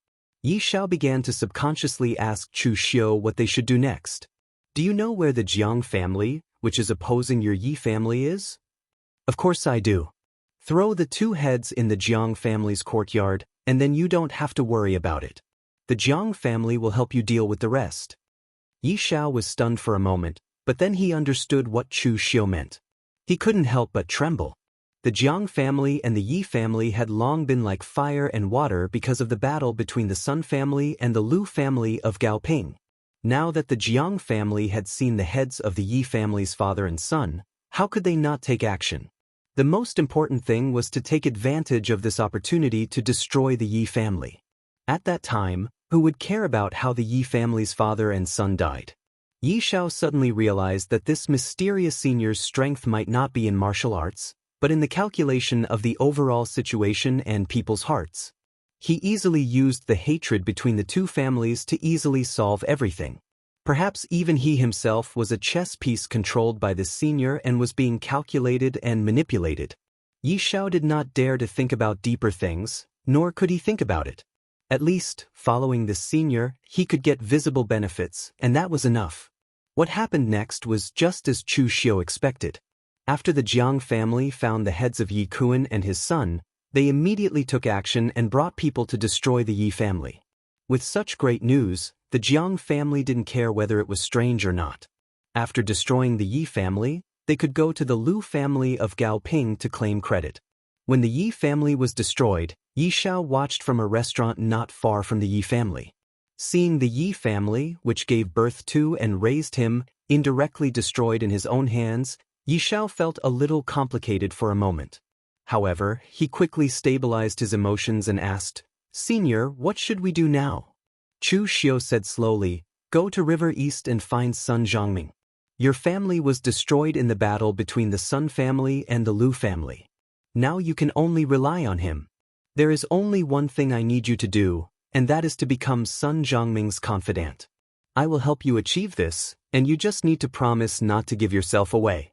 Yi Xiao began to subconsciously ask Chu Xiu what they should do next. "Do you know where the Jiang family, which is opposing your Yi family, is?" "Of course I do. Throw the two heads in the Jiang family's courtyard, and then you don't have to worry about it. The Jiang family will help you deal with the rest." Yi Xiao was stunned for a moment, but then he understood what Chu Xiu meant. He couldn't help but tremble. The Jiang family and the Yi family had long been like fire and water because of the battle between the Sun family and the Lu family of Gaoping. Now that the Jiang family had seen the heads of the Yi family's father and son, how could they not take action? The most important thing was to take advantage of this opportunity to destroy the Yi family. At that time, who would care about how the Yi family's father and son died? Yi Xiao suddenly realized that this mysterious senior's strength might not be in martial arts, but in the calculation of the overall situation and people's hearts. He easily used the hatred between the two families to easily solve everything. Perhaps even he himself was a chess piece controlled by this senior and was being calculated and manipulated. Yi Xiao did not dare to think about deeper things, nor could he think about it. At least, following this senior, he could get visible benefits, and that was enough. What happened next was just as Chu Xiu expected. After the Jiang family found the heads of Yi Kuan and his son, they immediately took action and brought people to destroy the Yi family. With such great news, the Jiang family didn't care whether it was strange or not. After destroying the Yi family, they could go to the Lu family of Gaoping to claim credit. When the Yi family was destroyed, Yi Xiao watched from a restaurant not far from the Yi family. Seeing the Yi family, which gave birth to and raised him, indirectly destroyed in his own hands, Yi Xiao felt a little complicated for a moment. However, he quickly stabilized his emotions and asked, "Senior, what should we do now?" Chu Xiu said slowly, "Go to River East and find Sun Zhongming. Your family was destroyed in the battle between the Sun family and the Lu family. Now you can only rely on him. There is only one thing I need you to do, and that is to become Sun Zhongming's confidant. I will help you achieve this, and you just need to promise not to give yourself away."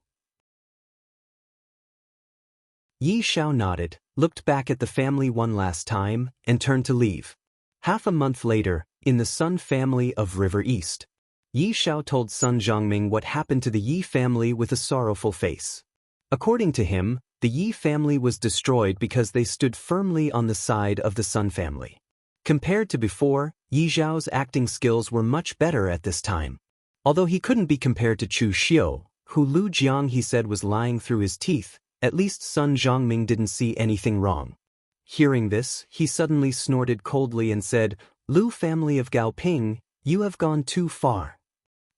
Yi Xiao nodded, looked back at the family one last time, and turned to leave. Half a month later, in the Sun family of River East, Yi Xiao told Sun Zhongming what happened to the Yi family with a sorrowful face. According to him, the Yi family was destroyed because they stood firmly on the side of the Sun family. Compared to before, Yi Xiao's acting skills were much better at this time. Although he couldn't be compared to Chu Xiu, who Lu Jiang he said was lying through his teeth, at least Sun Zhongming didn't see anything wrong. Hearing this, he suddenly snorted coldly and said, "Lu family of Gaoping, you have gone too far."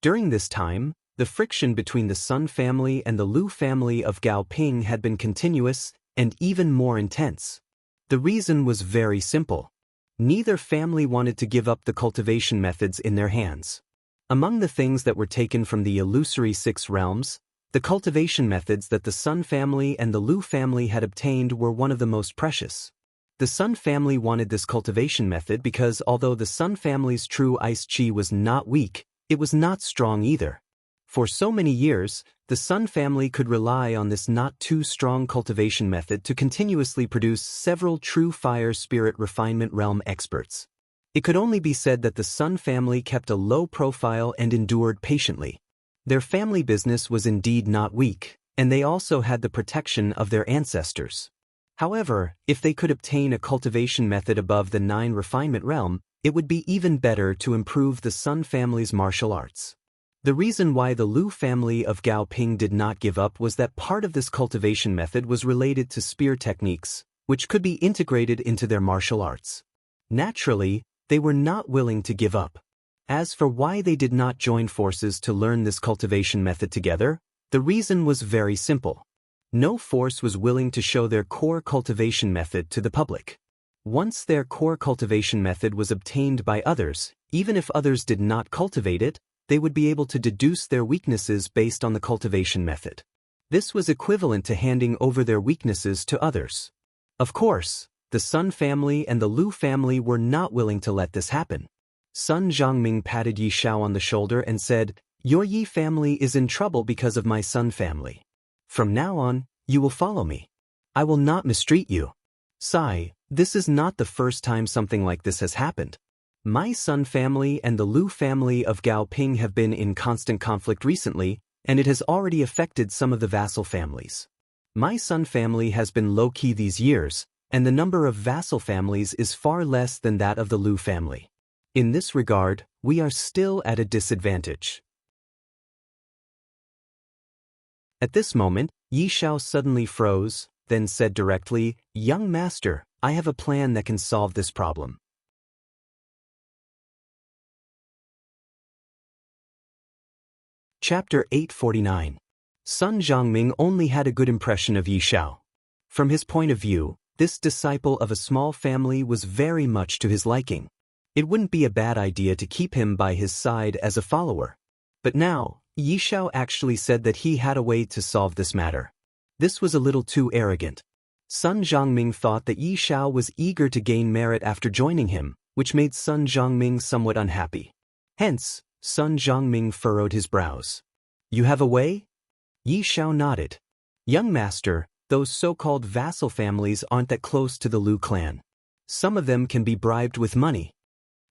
During this time, the friction between the Sun family and the Lu family of Gaoping had been continuous and even more intense. The reason was very simple. Neither family wanted to give up the cultivation methods in their hands. Among the things that were taken from the illusory six realms, the cultivation methods that the Sun family and the Lu family had obtained were one of the most precious. The Sun family wanted this cultivation method because although the Sun family's true ice chi was not weak, it was not strong either. For so many years, the Sun family could rely on this not-too-strong cultivation method to continuously produce several true fire spirit refinement realm experts. It could only be said that the Sun family kept a low profile and endured patiently. Their family business was indeed not weak, and they also had the protection of their ancestors. However, if they could obtain a cultivation method above the 9 refinement realm, it would be even better to improve the Sun family's martial arts. The reason why the Lu family of Gao Ping did not give up was that part of this cultivation method was related to spear techniques, which could be integrated into their martial arts. Naturally, they were not willing to give up. As for why they did not join forces to learn this cultivation method together, the reason was very simple. No force was willing to show their core cultivation method to the public. Once their core cultivation method was obtained by others, even if others did not cultivate it, they would be able to deduce their weaknesses based on the cultivation method. This was equivalent to handing over their weaknesses to others. Of course, the Sun family and the Lu family were not willing to let this happen. Sun Zhongming patted Yi Shao on the shoulder and said, "Your Yi family is in trouble because of my Sun family. From now on, you will follow me. I will not mistreat you. Sai, this is not the first time something like this has happened. My Sun family and the Lu family of Gao Ping have been in constant conflict recently, and it has already affected some of the vassal families. My Sun family has been low-key these years, and the number of vassal families is far less than that of the Lu family. In this regard, we are still at a disadvantage." At this moment, Yi Shao suddenly froze, then said directly, "Young master, I have a plan that can solve this problem." Chapter 849. Sun Zhongming only had a good impression of Yi Shao. From his point of view, this disciple of a small family was very much to his liking. It wouldn't be a bad idea to keep him by his side as a follower. But now, Yi Shao actually said that he had a way to solve this matter. This was a little too arrogant. Sun Zhongming thought that Yi Shao was eager to gain merit after joining him, which made Sun Zhongming somewhat unhappy. Hence, Sun Zhongming furrowed his brows. "You have a way?" Yi Shao nodded. "Young master, those so-called vassal families aren't that close to the Lu clan. Some of them can be bribed with money."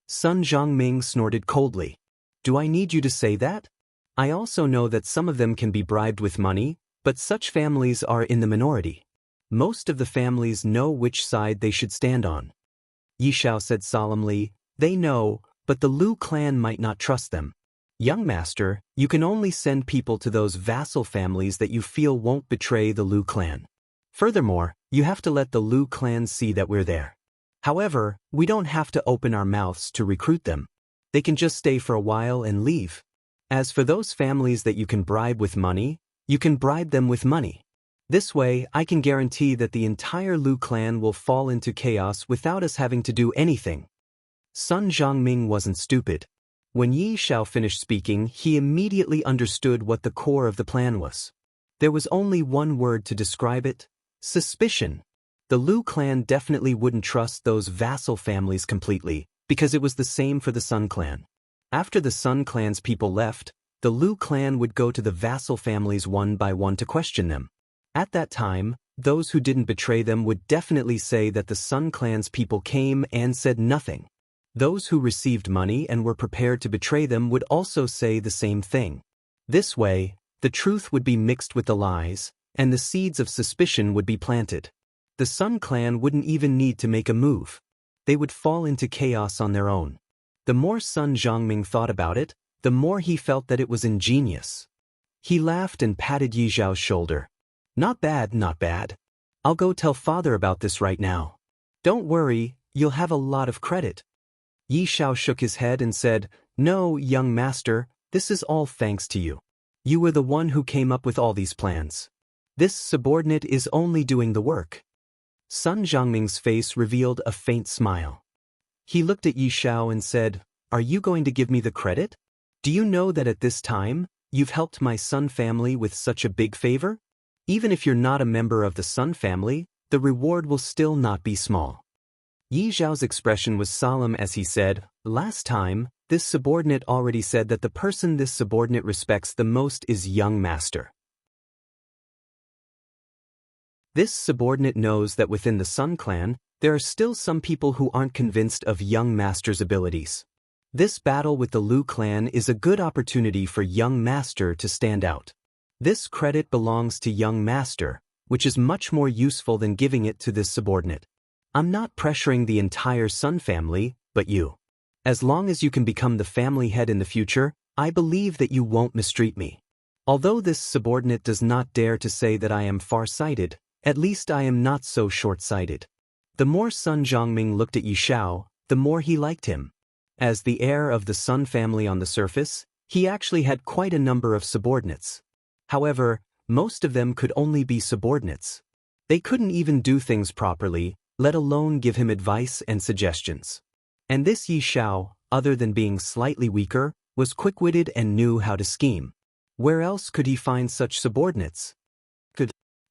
Sun Zhongming snorted coldly. "Do I need you to say that? I also know that some of them can be bribed with money, but such families are in the minority. Most of the families know which side they should stand on." Yi Shao said solemnly, "They know, but the Lu clan might not trust them. Young master, you can only send people to those vassal families that you feel won't betray the Lu clan. Furthermore, you have to let the Lu clan see that we're there. However, we don't have to open our mouths to recruit them. They can just stay for a while and leave. As for those families that you can bribe with money, you can bribe them with money. This way, I can guarantee that the entire Lu clan will fall into chaos without us having to do anything." Sun Zhongming wasn't stupid. When Yi Shao finished speaking, he immediately understood what the core of the plan was. There was only one word to describe it: suspicion. The Lu clan definitely wouldn't trust those vassal families completely, because it was the same for the Sun clan. After the Sun clan's people left, the Lu clan would go to the vassal families one by one to question them. At that time, those who didn't betray them would definitely say that the Sun clan's people came and said nothing. Those who received money and were prepared to betray them would also say the same thing. This way, the truth would be mixed with the lies, and the seeds of suspicion would be planted. The Sun clan wouldn't even need to make a move. They would fall into chaos on their own. The more Sun Zhongming thought about it, the more he felt that it was ingenious. He laughed and patted Yi Zhao's shoulder. "Not bad, not bad. I'll go tell father about this right now. Don't worry, you'll have a lot of credit." Yi Shao shook his head and said, "No, young master, this is all thanks to you. You were the one who came up with all these plans. This subordinate is only doing the work." Sun Zhongming's face revealed a faint smile. He looked at Yi Shao and said, "Are you going to give me the credit? Do you know that at this time, you've helped my Sun family with such a big favor? Even if you're not a member of the Sun family, the reward will still not be small." Yi Zhao's expression was solemn as he said, "Last time, this subordinate already said that the person this subordinate respects the most is young master. This subordinate knows that within the Sun clan, there are still some people who aren't convinced of young master's abilities. This battle with the Lu clan is a good opportunity for young master to stand out. This credit belongs to young master, which is much more useful than giving it to this subordinate. I'm not pressuring the entire Sun family, but you. As long as you can become the family head in the future, I believe that you won't mistreat me. Although this subordinate does not dare to say that I am far-sighted, at least I am not so short-sighted. The more Sun Zhongming looked at Yi Shao, the more he liked him. As the heir of the Sun family on the surface, he actually had quite a number of subordinates. However, most of them could only be subordinates. They couldn't even do things properly, let alone give him advice and suggestions. And this Yi Shao, other than being slightly weaker, was quick-witted and knew how to scheme. Where else could he find such subordinates?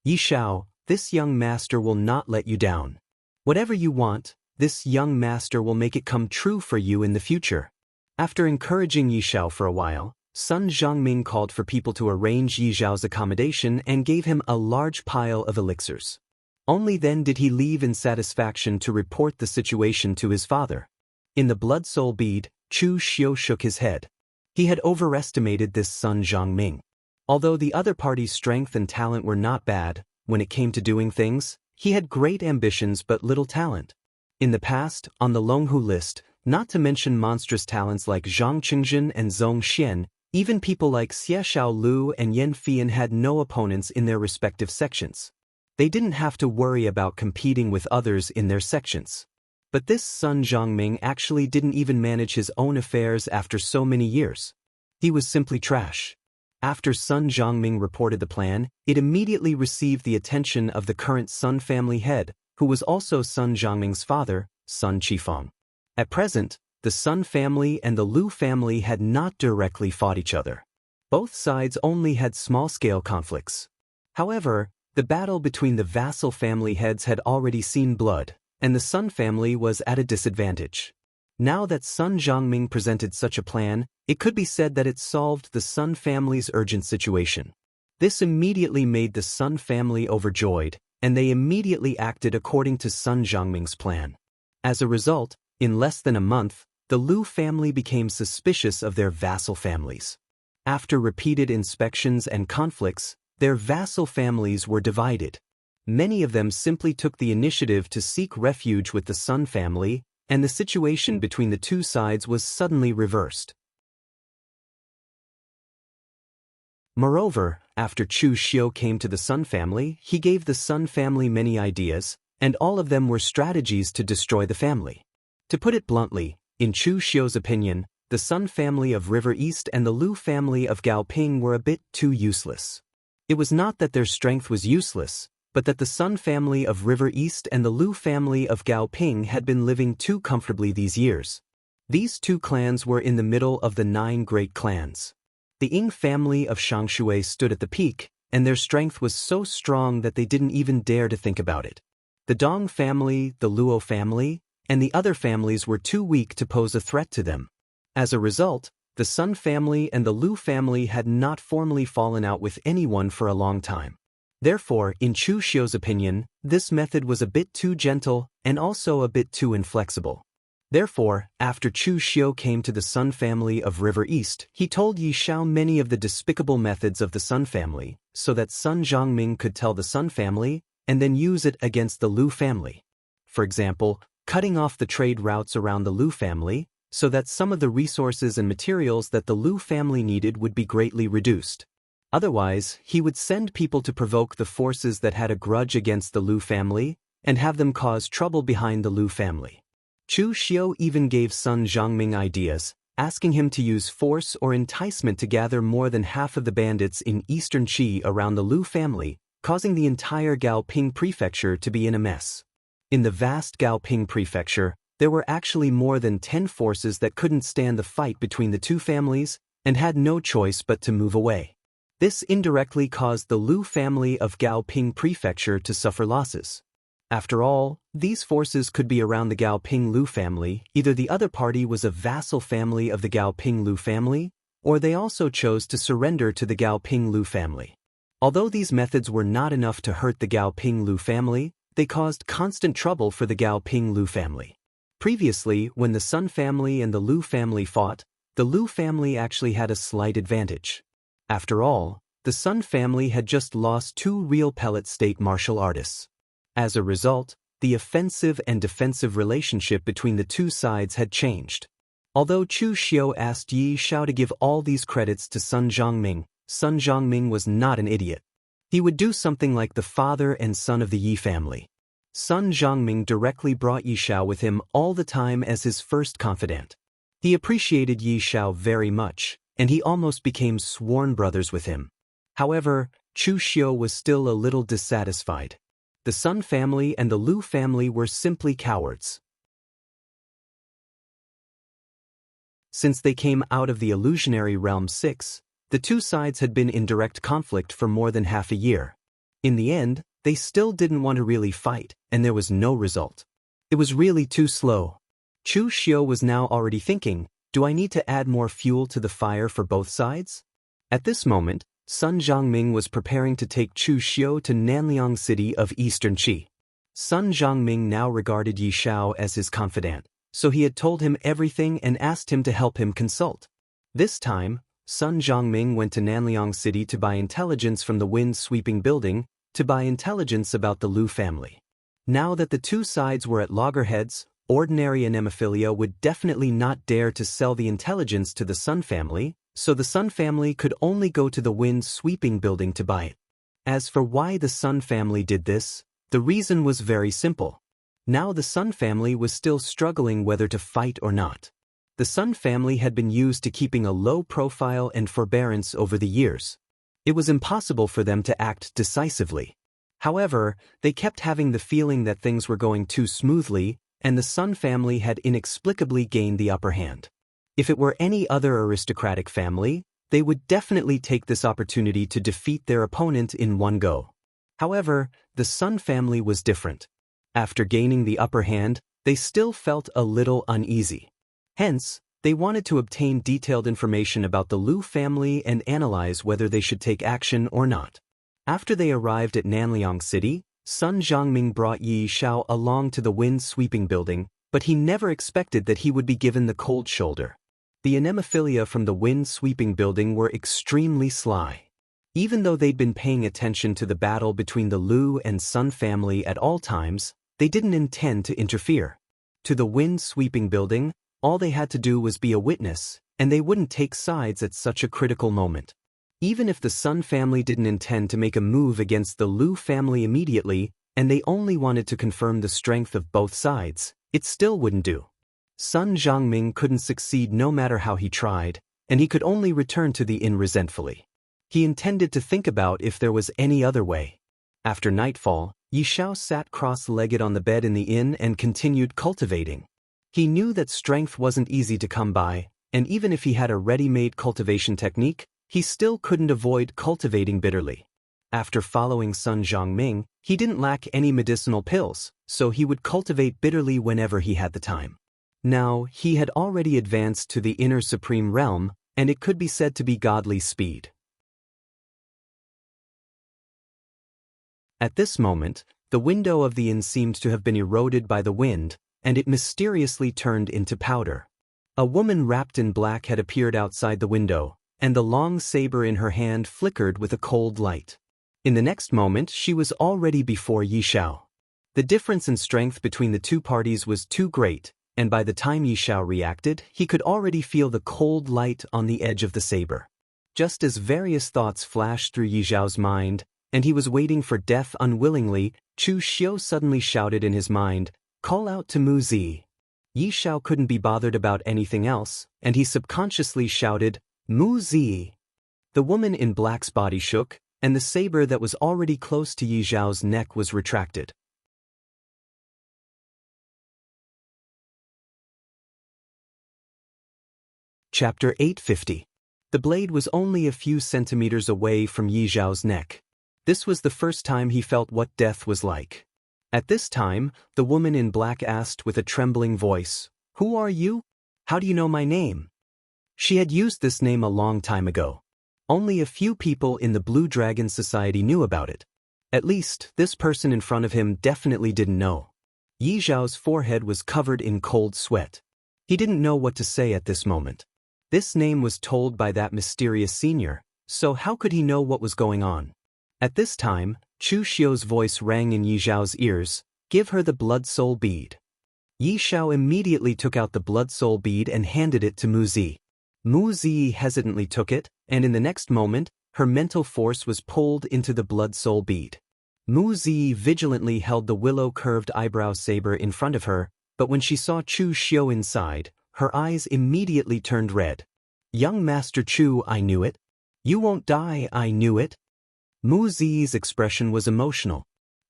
Yi Shao, this young master will not let you down. Whatever you want, this young master will make it come true for you in the future. After encouraging Yi Shao for a while, Sun Zhongming called for people to arrange Yi Shao's accommodation and gave him a large pile of elixirs. Only then did he leave in satisfaction to report the situation to his father. In the Blood Soul Bead, Chu Xiu shook his head. He had overestimated this Sun Zhongming. Although the other party's strength and talent were not bad, when it came to doing things, he had great ambitions but little talent. In the past, on the Longhu list, not to mention monstrous talents like Zhang Qingjin and Zhong Xian, even people like Xie Xiaolu and Yan Fian had no opponents in their respective sections. They didn't have to worry about competing with others in their sections. But this Sun Zhongming actually didn't even manage his own affairs after so many years. He was simply trash. After Sun Zhongming reported the plan, it immediately received the attention of the current Sun family head, who was also Sun Zhongming's father, Sun Qifeng. At present, the Sun family and the Lu family had not directly fought each other. Both sides only had small-scale conflicts. However, the battle between the vassal family heads had already seen blood, and the Sun family was at a disadvantage. Now that Sun Zhongming presented such a plan, it could be said that it solved the Sun family's urgent situation. This immediately made the Sun family overjoyed, and they immediately acted according to Sun Zhongming's plan. As a result, in less than a month, the Lu family became suspicious of their vassal families. After repeated inspections and conflicts, their vassal families were divided. Many of them simply took the initiative to seek refuge with the Sun family, and the situation between the two sides was suddenly reversed. Moreover, after Chu Xiu came to the Sun family, he gave the Sun family many ideas, and all of them were strategies to destroy the family. To put it bluntly, in Chu Xiu's opinion, the Sun family of River East and the Lu family of Gaoping were a bit too useless. It was not that their strength was useless, but that the Sun family of River East and the Lu family of Gaoping had been living too comfortably these years. These two clans were in the middle of the 9 great clans. The Ying family of Shangshui stood at the peak, and their strength was so strong that they didn't even dare to think about it. The Dong family, the Luo family, and the other families were too weak to pose a threat to them. As a result, the Sun family and the Lu family had not formally fallen out with anyone for a long time. Therefore, in Chu Xiu's opinion, this method was a bit too gentle and also a bit too inflexible. Therefore, after Chu Xiu came to the Sun family of River East, he told Yi Shao many of the despicable methods of the Sun family, so that Sun Zhongming could tell the Sun family and then use it against the Lu family. For example, cutting off the trade routes around the Lu family, so that some of the resources and materials that the Lu family needed would be greatly reduced. Otherwise, he would send people to provoke the forces that had a grudge against the Lu family, and have them cause trouble behind the Lu family. Chu Xiu even gave Sun Zhongming ideas, asking him to use force or enticement to gather more than half of the bandits in eastern Qi around the Lu family, causing the entire Gaoping prefecture to be in a mess. In the vast Gaoping prefecture, there were actually more than 10 forces that couldn't stand the fight between the two families, and had no choice but to move away. This indirectly caused the Lu family of Gaoping prefecture to suffer losses. After all, these forces could be around the Gaoping Lu family. Either the other party was a vassal family of the Gaoping Lu family, or they also chose to surrender to the Gaoping Lu family. Although these methods were not enough to hurt the Gaoping Lu family, they caused constant trouble for the Gaoping Lu family. Previously, when the Sun family and the Lu family fought, the Lu family actually had a slight advantage. After all, the Sun family had just lost 2 real pellet state martial artists. As a result, the offensive and defensive relationship between the two sides had changed. Although Chu Xiu asked Yi Xiao to give all these credits to Sun Zhongming was not an idiot. He would do something like the father and son of the Yi family. Sun Zhongming directly brought Yi Xiao with him all the time as his first confidant. He appreciated Yi Xiao very much, and he almost became sworn brothers with him. However, Chu Xiu was still a little dissatisfied. The Sun family and the Lu family were simply cowards. Since they came out of the illusionary realm 6, the two sides had been in direct conflict for more than half a year. In the end, they still didn't want to really fight, and there was no result. It was really too slow. Chu Xiu was now already thinking, do I need to add more fuel to the fire for both sides? At this moment, Sun Zhongming was preparing to take Chu Xiu to Nanliang city of Eastern Qi. Sun Zhongming now regarded Yi Xiao as his confidant, so he had told him everything and asked him to help him consult. This time, Sun Zhongming went to Nanliang city to buy intelligence from the wind-sweeping building, to buy intelligence about the Lu family. Now that the two sides were at loggerheads, ordinary anemophilia would definitely not dare to sell the intelligence to the Sun family, so the Sun family could only go to the wind-sweeping building to buy it. As for why the Sun family did this, the reason was very simple. Now the Sun family was still struggling whether to fight or not. The Sun family had been used to keeping a low profile and forbearance over the years. It was impossible for them to act decisively. However, they kept having the feeling that things were going too smoothly, and the Sun family had inexplicably gained the upper hand. If it were any other aristocratic family, they would definitely take this opportunity to defeat their opponent in one go. However, the Sun family was different. After gaining the upper hand, they still felt a little uneasy. Hence, they wanted to obtain detailed information about the Lu family and analyze whether they should take action or not. After they arrived at Nanliang City, Sun Zhongming brought Yi Xiao along to the wind-sweeping building, but he never expected that he would be given the cold shoulder. The anemophilia from the wind-sweeping building were extremely sly. Even though they'd been paying attention to the battle between the Lu and Sun family at all times, they didn't intend to interfere. To the wind-sweeping building, all they had to do was be a witness, and they wouldn't take sides at such a critical moment. Even if the Sun family didn't intend to make a move against the Lu family immediately, and they only wanted to confirm the strength of both sides, it still wouldn't do. Sun Zhongming couldn't succeed no matter how he tried, and he could only return to the inn resentfully. He intended to think about if there was any other way. After nightfall, Yi Xiao sat cross-legged on the bed in the inn and continued cultivating. He knew that strength wasn't easy to come by, and even if he had a ready-made cultivation technique, he still couldn't avoid cultivating bitterly. After following Sun Zhongming, he didn't lack any medicinal pills, so he would cultivate bitterly whenever he had the time. Now, he had already advanced to the inner supreme realm, and it could be said to be godly speed. At this moment, the window of the inn seemed to have been eroded by the wind, and it mysteriously turned into powder. A woman wrapped in black had appeared outside the window, and the long saber in her hand flickered with a cold light. In the next moment, she was already before Yi Xiao. The difference in strength between the two parties was too great, and by the time Yi Xiao reacted, he could already feel the cold light on the edge of the saber. Just as various thoughts flashed through Yi Xiao's mind, and he was waiting for death unwillingly, Chu Xiu suddenly shouted in his mind, "Call out to Mu Zi." Yi Xiao couldn't be bothered about anything else, and he subconsciously shouted, "Mu Zi." The woman in black's body shook, and the saber that was already close to Yi Xiao's neck was retracted. Chapter 850. The blade was only a few centimeters away from Yi Xiao's neck. This was the first time he felt what death was like. At this time, the woman in black asked with a trembling voice, "Who are you? How do you know my name?" She had used this name a long time ago. Only a few people in the Blue Dragon Society knew about it. At least, this person in front of him definitely didn't know. Yi Zhao's forehead was covered in cold sweat. He didn't know what to say at this moment. This name was told by that mysterious senior, so how could he know what was going on? At this time, Chu Xiu's voice rang in Yi Zhao's ears, "Give her the blood soul bead." Yi Zhao immediately took out the blood soul bead and handed it to Mu Zi. Mu Zi hesitantly took it, and in the next moment, her mental force was pulled into the blood soul bead. Mu Zi vigilantly held the willow-curved eyebrow saber in front of her, but when she saw Chu Xiu inside, her eyes immediately turned red. "Young Master Chu, I knew it. You won't die, I knew it." Mu Zi's expression was emotional.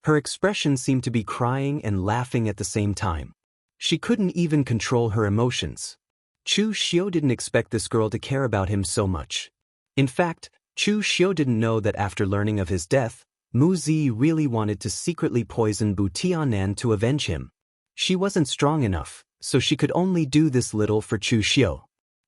Her expression seemed to be crying and laughing at the same time. She couldn't even control her emotions. Chu Xiu didn't expect this girl to care about him so much. In fact, Chu Xiu didn't know that after learning of his death, Mu Zi really wanted to secretly poison Bu Tianan to avenge him. She wasn't strong enough, so she could only do this little for Chu Xiu.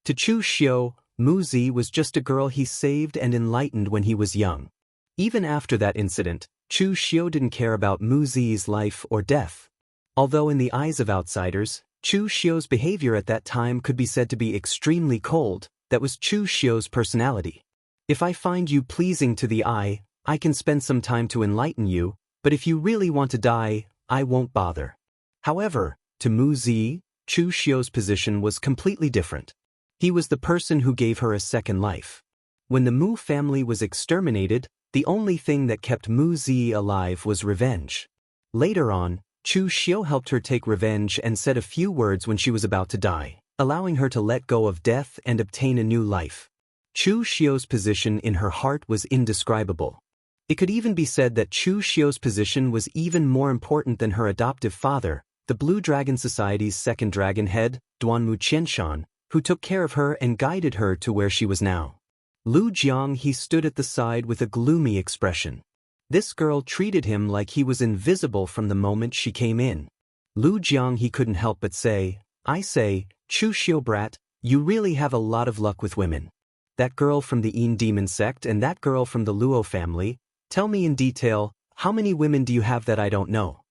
To Chu Xiu, Mu Zi was just a girl he saved and enlightened when he was young. Even after that incident, Chu Xiu didn't care about Mu Zi's life or death. Although in the eyes of outsiders, Chu Xiu's behavior at that time could be said to be extremely cold, that was Chu Xiu's personality. "If I find you pleasing to the eye, I can spend some time to enlighten you, but if you really want to die, I won't bother." However, to Mu Zi, Chu Xiu's position was completely different. He was the person who gave her a second life. When the Mu family was exterminated, the only thing that kept Mu Zi alive was revenge. Later on, Chu Xiu helped her take revenge and said a few words when she was about to die, allowing her to let go of death and obtain a new life. Chu Xiu's position in her heart was indescribable. It could even be said that Chu Xiu's position was even more important than her adoptive father, the Blue Dragon Society's second dragon head, Duanmu Qianshan, who took care of her and guided her to where she was now. Lu Jianghu stood at the side with a gloomy expression. This girl treated him like he was invisible from the moment she came in. Lu Jianghu couldn't help but say, "I say, Chu Xiu brat, you really have a lot of luck with women. That girl from the Yin demon sect and that girl from the Luo family, tell me in detail, how many women do you have that I don't know?"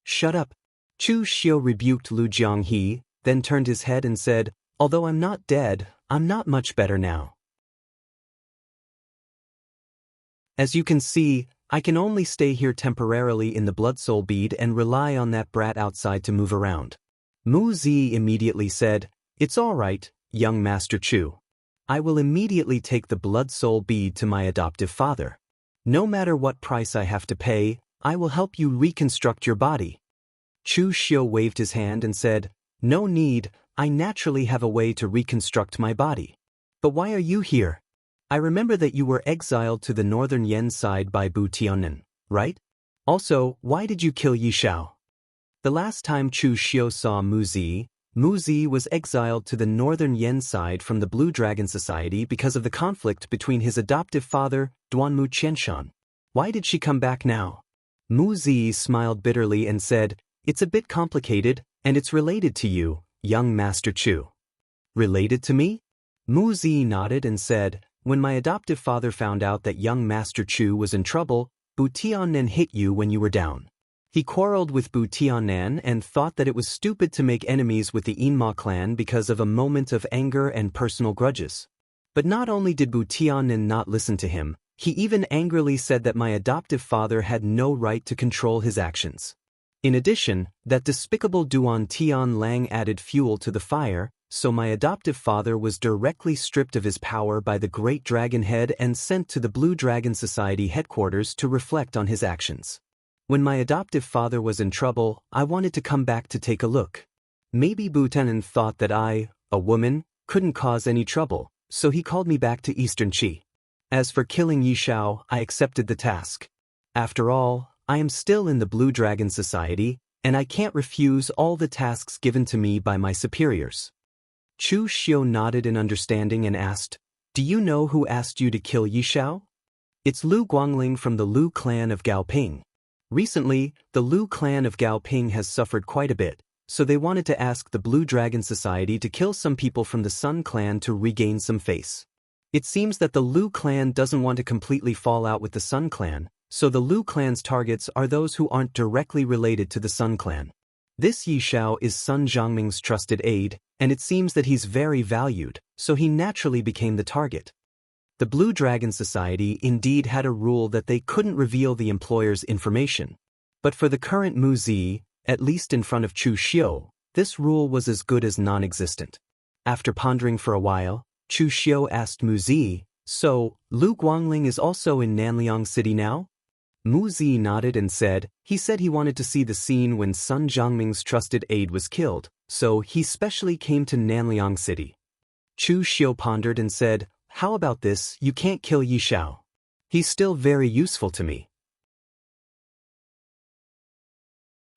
"Shut up." Chu Xiu rebuked Lu Jianghu, then turned his head and said, "Although I'm not dead, I'm not much better now. As you can see, I can only stay here temporarily in the blood soul bead and rely on that brat outside to move around." Mu Zi immediately said, "It's all right, young Master Chu. I will immediately take the blood soul bead to my adoptive father. No matter what price I have to pay, I will help you reconstruct your body." Chu Xiu waved his hand and said, "No need, I naturally have a way to reconstruct my body. But why are you here? I remember that you were exiled to the northern Yen side by Bu Tianan, right? Also, why did you kill Yi Zhao?" The last time Chu Xiu saw Mu Zi was exiled to the northern Yen side from the Blue Dragon Society because of the conflict between his adoptive father, Duanmu Qianshan. Why did she come back now? Mu Zi smiled bitterly and said, "It's a bit complicated, and it's related to you, young Master Chu." "Related to me?" Mu Zi nodded and said, "When my adoptive father found out that young Master Chu was in trouble, Bu Tianan hit you when you were down. He quarreled with Bu Tianan and thought that it was stupid to make enemies with the Yinma clan because of a moment of anger and personal grudges. But not only did Bu Tianan not listen to him, he even angrily said that my adoptive father had no right to control his actions. In addition, that despicable Duan Tian Lang added fuel to the fire, so my adoptive father was directly stripped of his power by the Great Dragon Head and sent to the Blue Dragon Society headquarters to reflect on his actions. When my adoptive father was in trouble, I wanted to come back to take a look. Maybe Bu Tianan thought that I, a woman, couldn't cause any trouble, so he called me back to Eastern Qi. As for killing Yi Zhao, I accepted the task. After all, I am still in the Blue Dragon Society, and I can't refuse all the tasks given to me by my superiors." Chu Xiu nodded in understanding and asked, "Do you know who asked you to kill Yi Zhao?" "It's Lu Guangling from the Lu clan of Gaoping. Recently, the Lu clan of Gaoping has suffered quite a bit, so they wanted to ask the Blue Dragon Society to kill some people from the Sun clan to regain some face. It seems that the Lu clan doesn't want to completely fall out with the Sun clan, so the Lu clan's targets are those who aren't directly related to the Sun clan. This Yi Shao is Sun Jiangming's trusted aide, and it seems that he's very valued, so he naturally became the target. The Blue Dragon Society indeed had a rule that they couldn't reveal the employer's information. But for the current Mu Zi, at least in front of Chu Xiu, this rule was as good as non-existent. After pondering for a while, Chu Xiu asked Mu Zi, "So, Lu Guangling is also in Nanliang City now?" Mu Zi nodded and said, "He said he wanted to see the scene when Sun Jiangming's trusted aide was killed, so he specially came to Nanliang City." Chu Xiu pondered and said, "How about this? You can't kill Yi Shao. He's still very useful to me.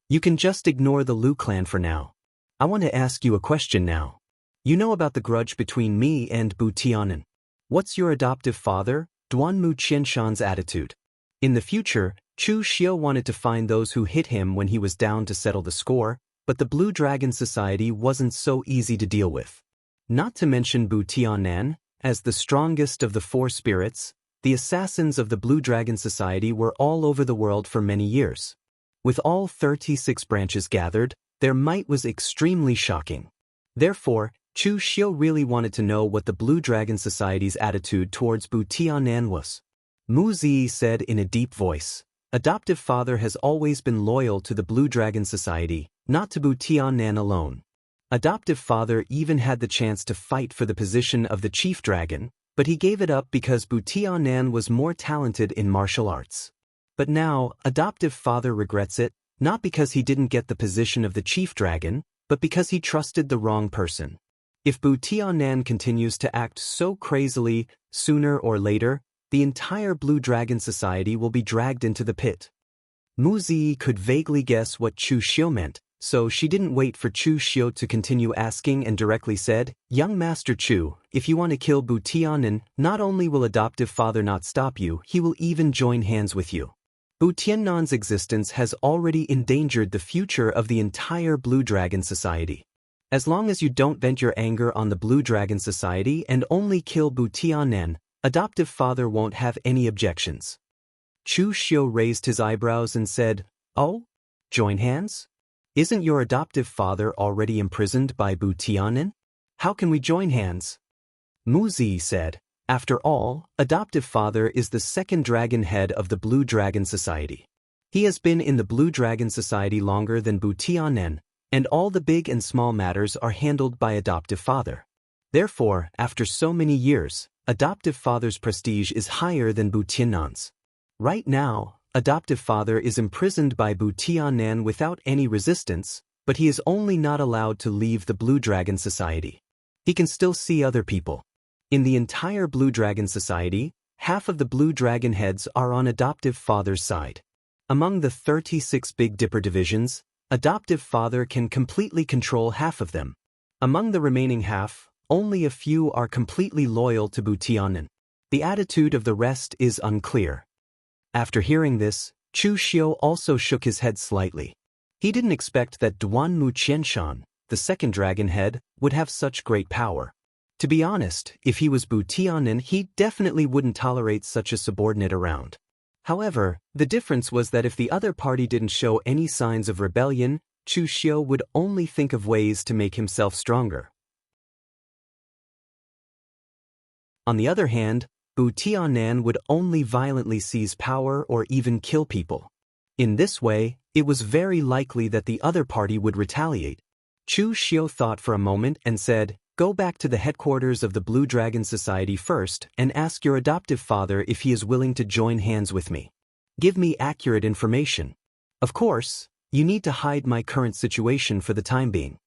You can just ignore the Lu clan for now. I want to ask you a question now. You know about the grudge between me and Bu Tianan. What's your adoptive father, Duanmu Qianshan's attitude? In the future, Chu Xiu wanted to find those who hit him when he was down to settle the score, but the Blue Dragon Society wasn't so easy to deal with. Not to mention Bu Tianan, as the strongest of the four spirits, the assassins of the Blue Dragon Society were all over the world for many years. With all 36 branches gathered, their might was extremely shocking. Therefore, Chu Xiu really wanted to know what the Blue Dragon Society's attitude towards Bu Tianan was. Mu Zi said in a deep voice, "Adoptive father has always been loyal to the Blue Dragon Society, not to Bu Tianan alone. Adoptive father even had the chance to fight for the position of the chief dragon, but he gave it up because Bu Tianan was more talented in martial arts. But now, adoptive father regrets it, not because he didn't get the position of the chief dragon, but because he trusted the wrong person. If Bu Tianan continues to act so crazily, sooner or later, the entire Blue Dragon Society will be dragged into the pit." Mu Zi could vaguely guess what Chu Xiu meant, so she didn't wait for Chu Xiu to continue asking and directly said, "Young Master Chu, if you want to kill Bu Tianan, not only will adoptive father not stop you, he will even join hands with you. Bu Tianan's existence has already endangered the future of the entire Blue Dragon Society. As long as you don't vent your anger on the Blue Dragon Society and only kill Bu Tianan, adoptive father won't have any objections." Chu Xiu raised his eyebrows and said, "Oh? Join hands? Isn't your adoptive father already imprisoned by Bu Tianan? How can we join hands?" Mu Zi said, "After all, adoptive father is the second dragon head of the Blue Dragon Society. He has been in the Blue Dragon Society longer than Bu Tianan, and all the big and small matters are handled by adoptive father. Therefore, after so many years, adoptive father's prestige is higher than Bu Tianan's. Right now, adoptive father is imprisoned by Bu Tianan without any resistance, but he is only not allowed to leave the Blue Dragon Society. He can still see other people. In the entire Blue Dragon Society, half of the Blue Dragon heads are on adoptive father's side. Among the 36 Big Dipper divisions, adoptive father can completely control half of them. Among the remaining half, only a few are completely loyal to Bu Tianan. The attitude of the rest is unclear." After hearing this, Chu Xiu also shook his head slightly. He didn't expect that Duanmu Qianshan, the second dragon head, would have such great power. To be honest, if he was Bu Tianan, he definitely wouldn't tolerate such a subordinate around. However, the difference was that if the other party didn't show any signs of rebellion, Chu Xiu would only think of ways to make himself stronger. On the other hand, Bu Tianan would only violently seize power or even kill people. In this way, it was very likely that the other party would retaliate. Chu Xiu thought for a moment and said, "Go back to the headquarters of the Blue Dragon Society first and ask your adoptive father if he is willing to join hands with me. Give me accurate information. Of course, you need to hide my current situation for the time being."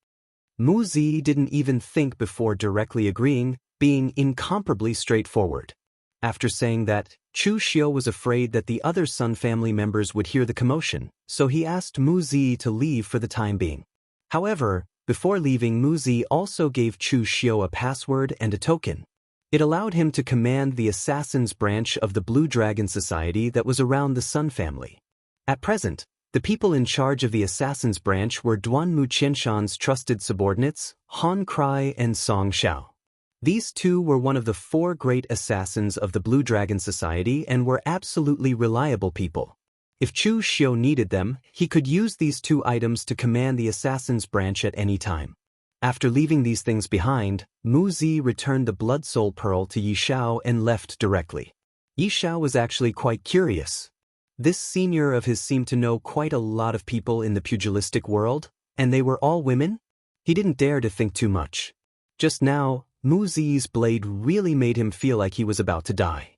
Mu Zi didn't even think before directly agreeing, being incomparably straightforward. After saying that, Chu Xiu was afraid that the other Sun family members would hear the commotion, so he asked Mu Zi to leave for the time being. However, before leaving, Mu Zi also gave Chu Xiu a password and a token. It allowed him to command the Assassins branch of the Blue Dragon Society that was around the Sun family. At present, the people in charge of the Assassins branch were Duanmu Qianshan's trusted subordinates, Han Krai and Song Xiao. These two were one of the 4 great assassins of the Blue Dragon Society and were absolutely reliable people. If Chu Xiu needed them, he could use these two items to command the assassin's branch at any time. After leaving these things behind, Mu Zi returned the Blood Soul Pearl to Yi Shao and left directly. Yi Shao was actually quite curious. This senior of his seemed to know quite a lot of people in the pugilistic world, and they were all women? He didn't dare to think too much. Just now, Mu Zi's blade really made him feel like he was about to die.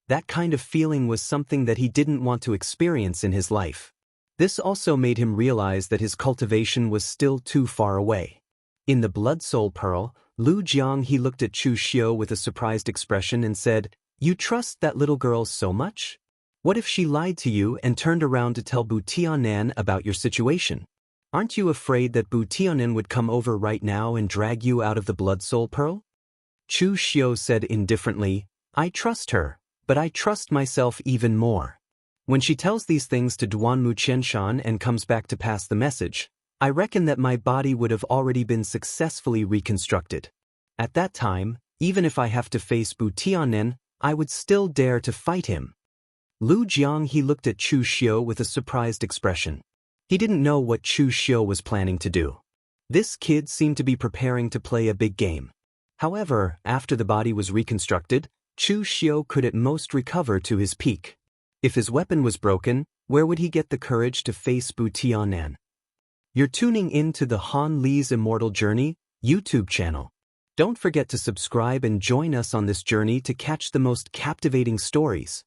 That kind of feeling was something that he didn't want to experience in his life. This also made him realize that his cultivation was still too far away. In the Blood Soul Pearl, Lu Jianghu looked at Chu Xiu with a surprised expression and said, "You trust that little girl so much? What if she lied to you and turned around to tell Bu Tianan about your situation? Aren't you afraid that Bu Tianan would come over right now and drag you out of the Blood Soul Pearl?" Chu Xiu said indifferently, "I trust her, but I trust myself even more. When she tells these things to Duanmu Qianshan and comes back to pass the message, I reckon that my body would have already been successfully reconstructed. At that time, even if I have to face Bu Tianan, I would still dare to fight him." Lu Jianghu looked at Chu Xiu with a surprised expression. He didn't know what Chu Xiu was planning to do. This kid seemed to be preparing to play a big game. However, after the body was reconstructed, Chu Xiu could at most recover to his peak. If his weapon was broken, where would he get the courage to face Bu Tianan? You're tuning in to the Han Li's Immortal Journey YouTube channel. Don't forget to subscribe and join us on this journey to catch the most captivating stories.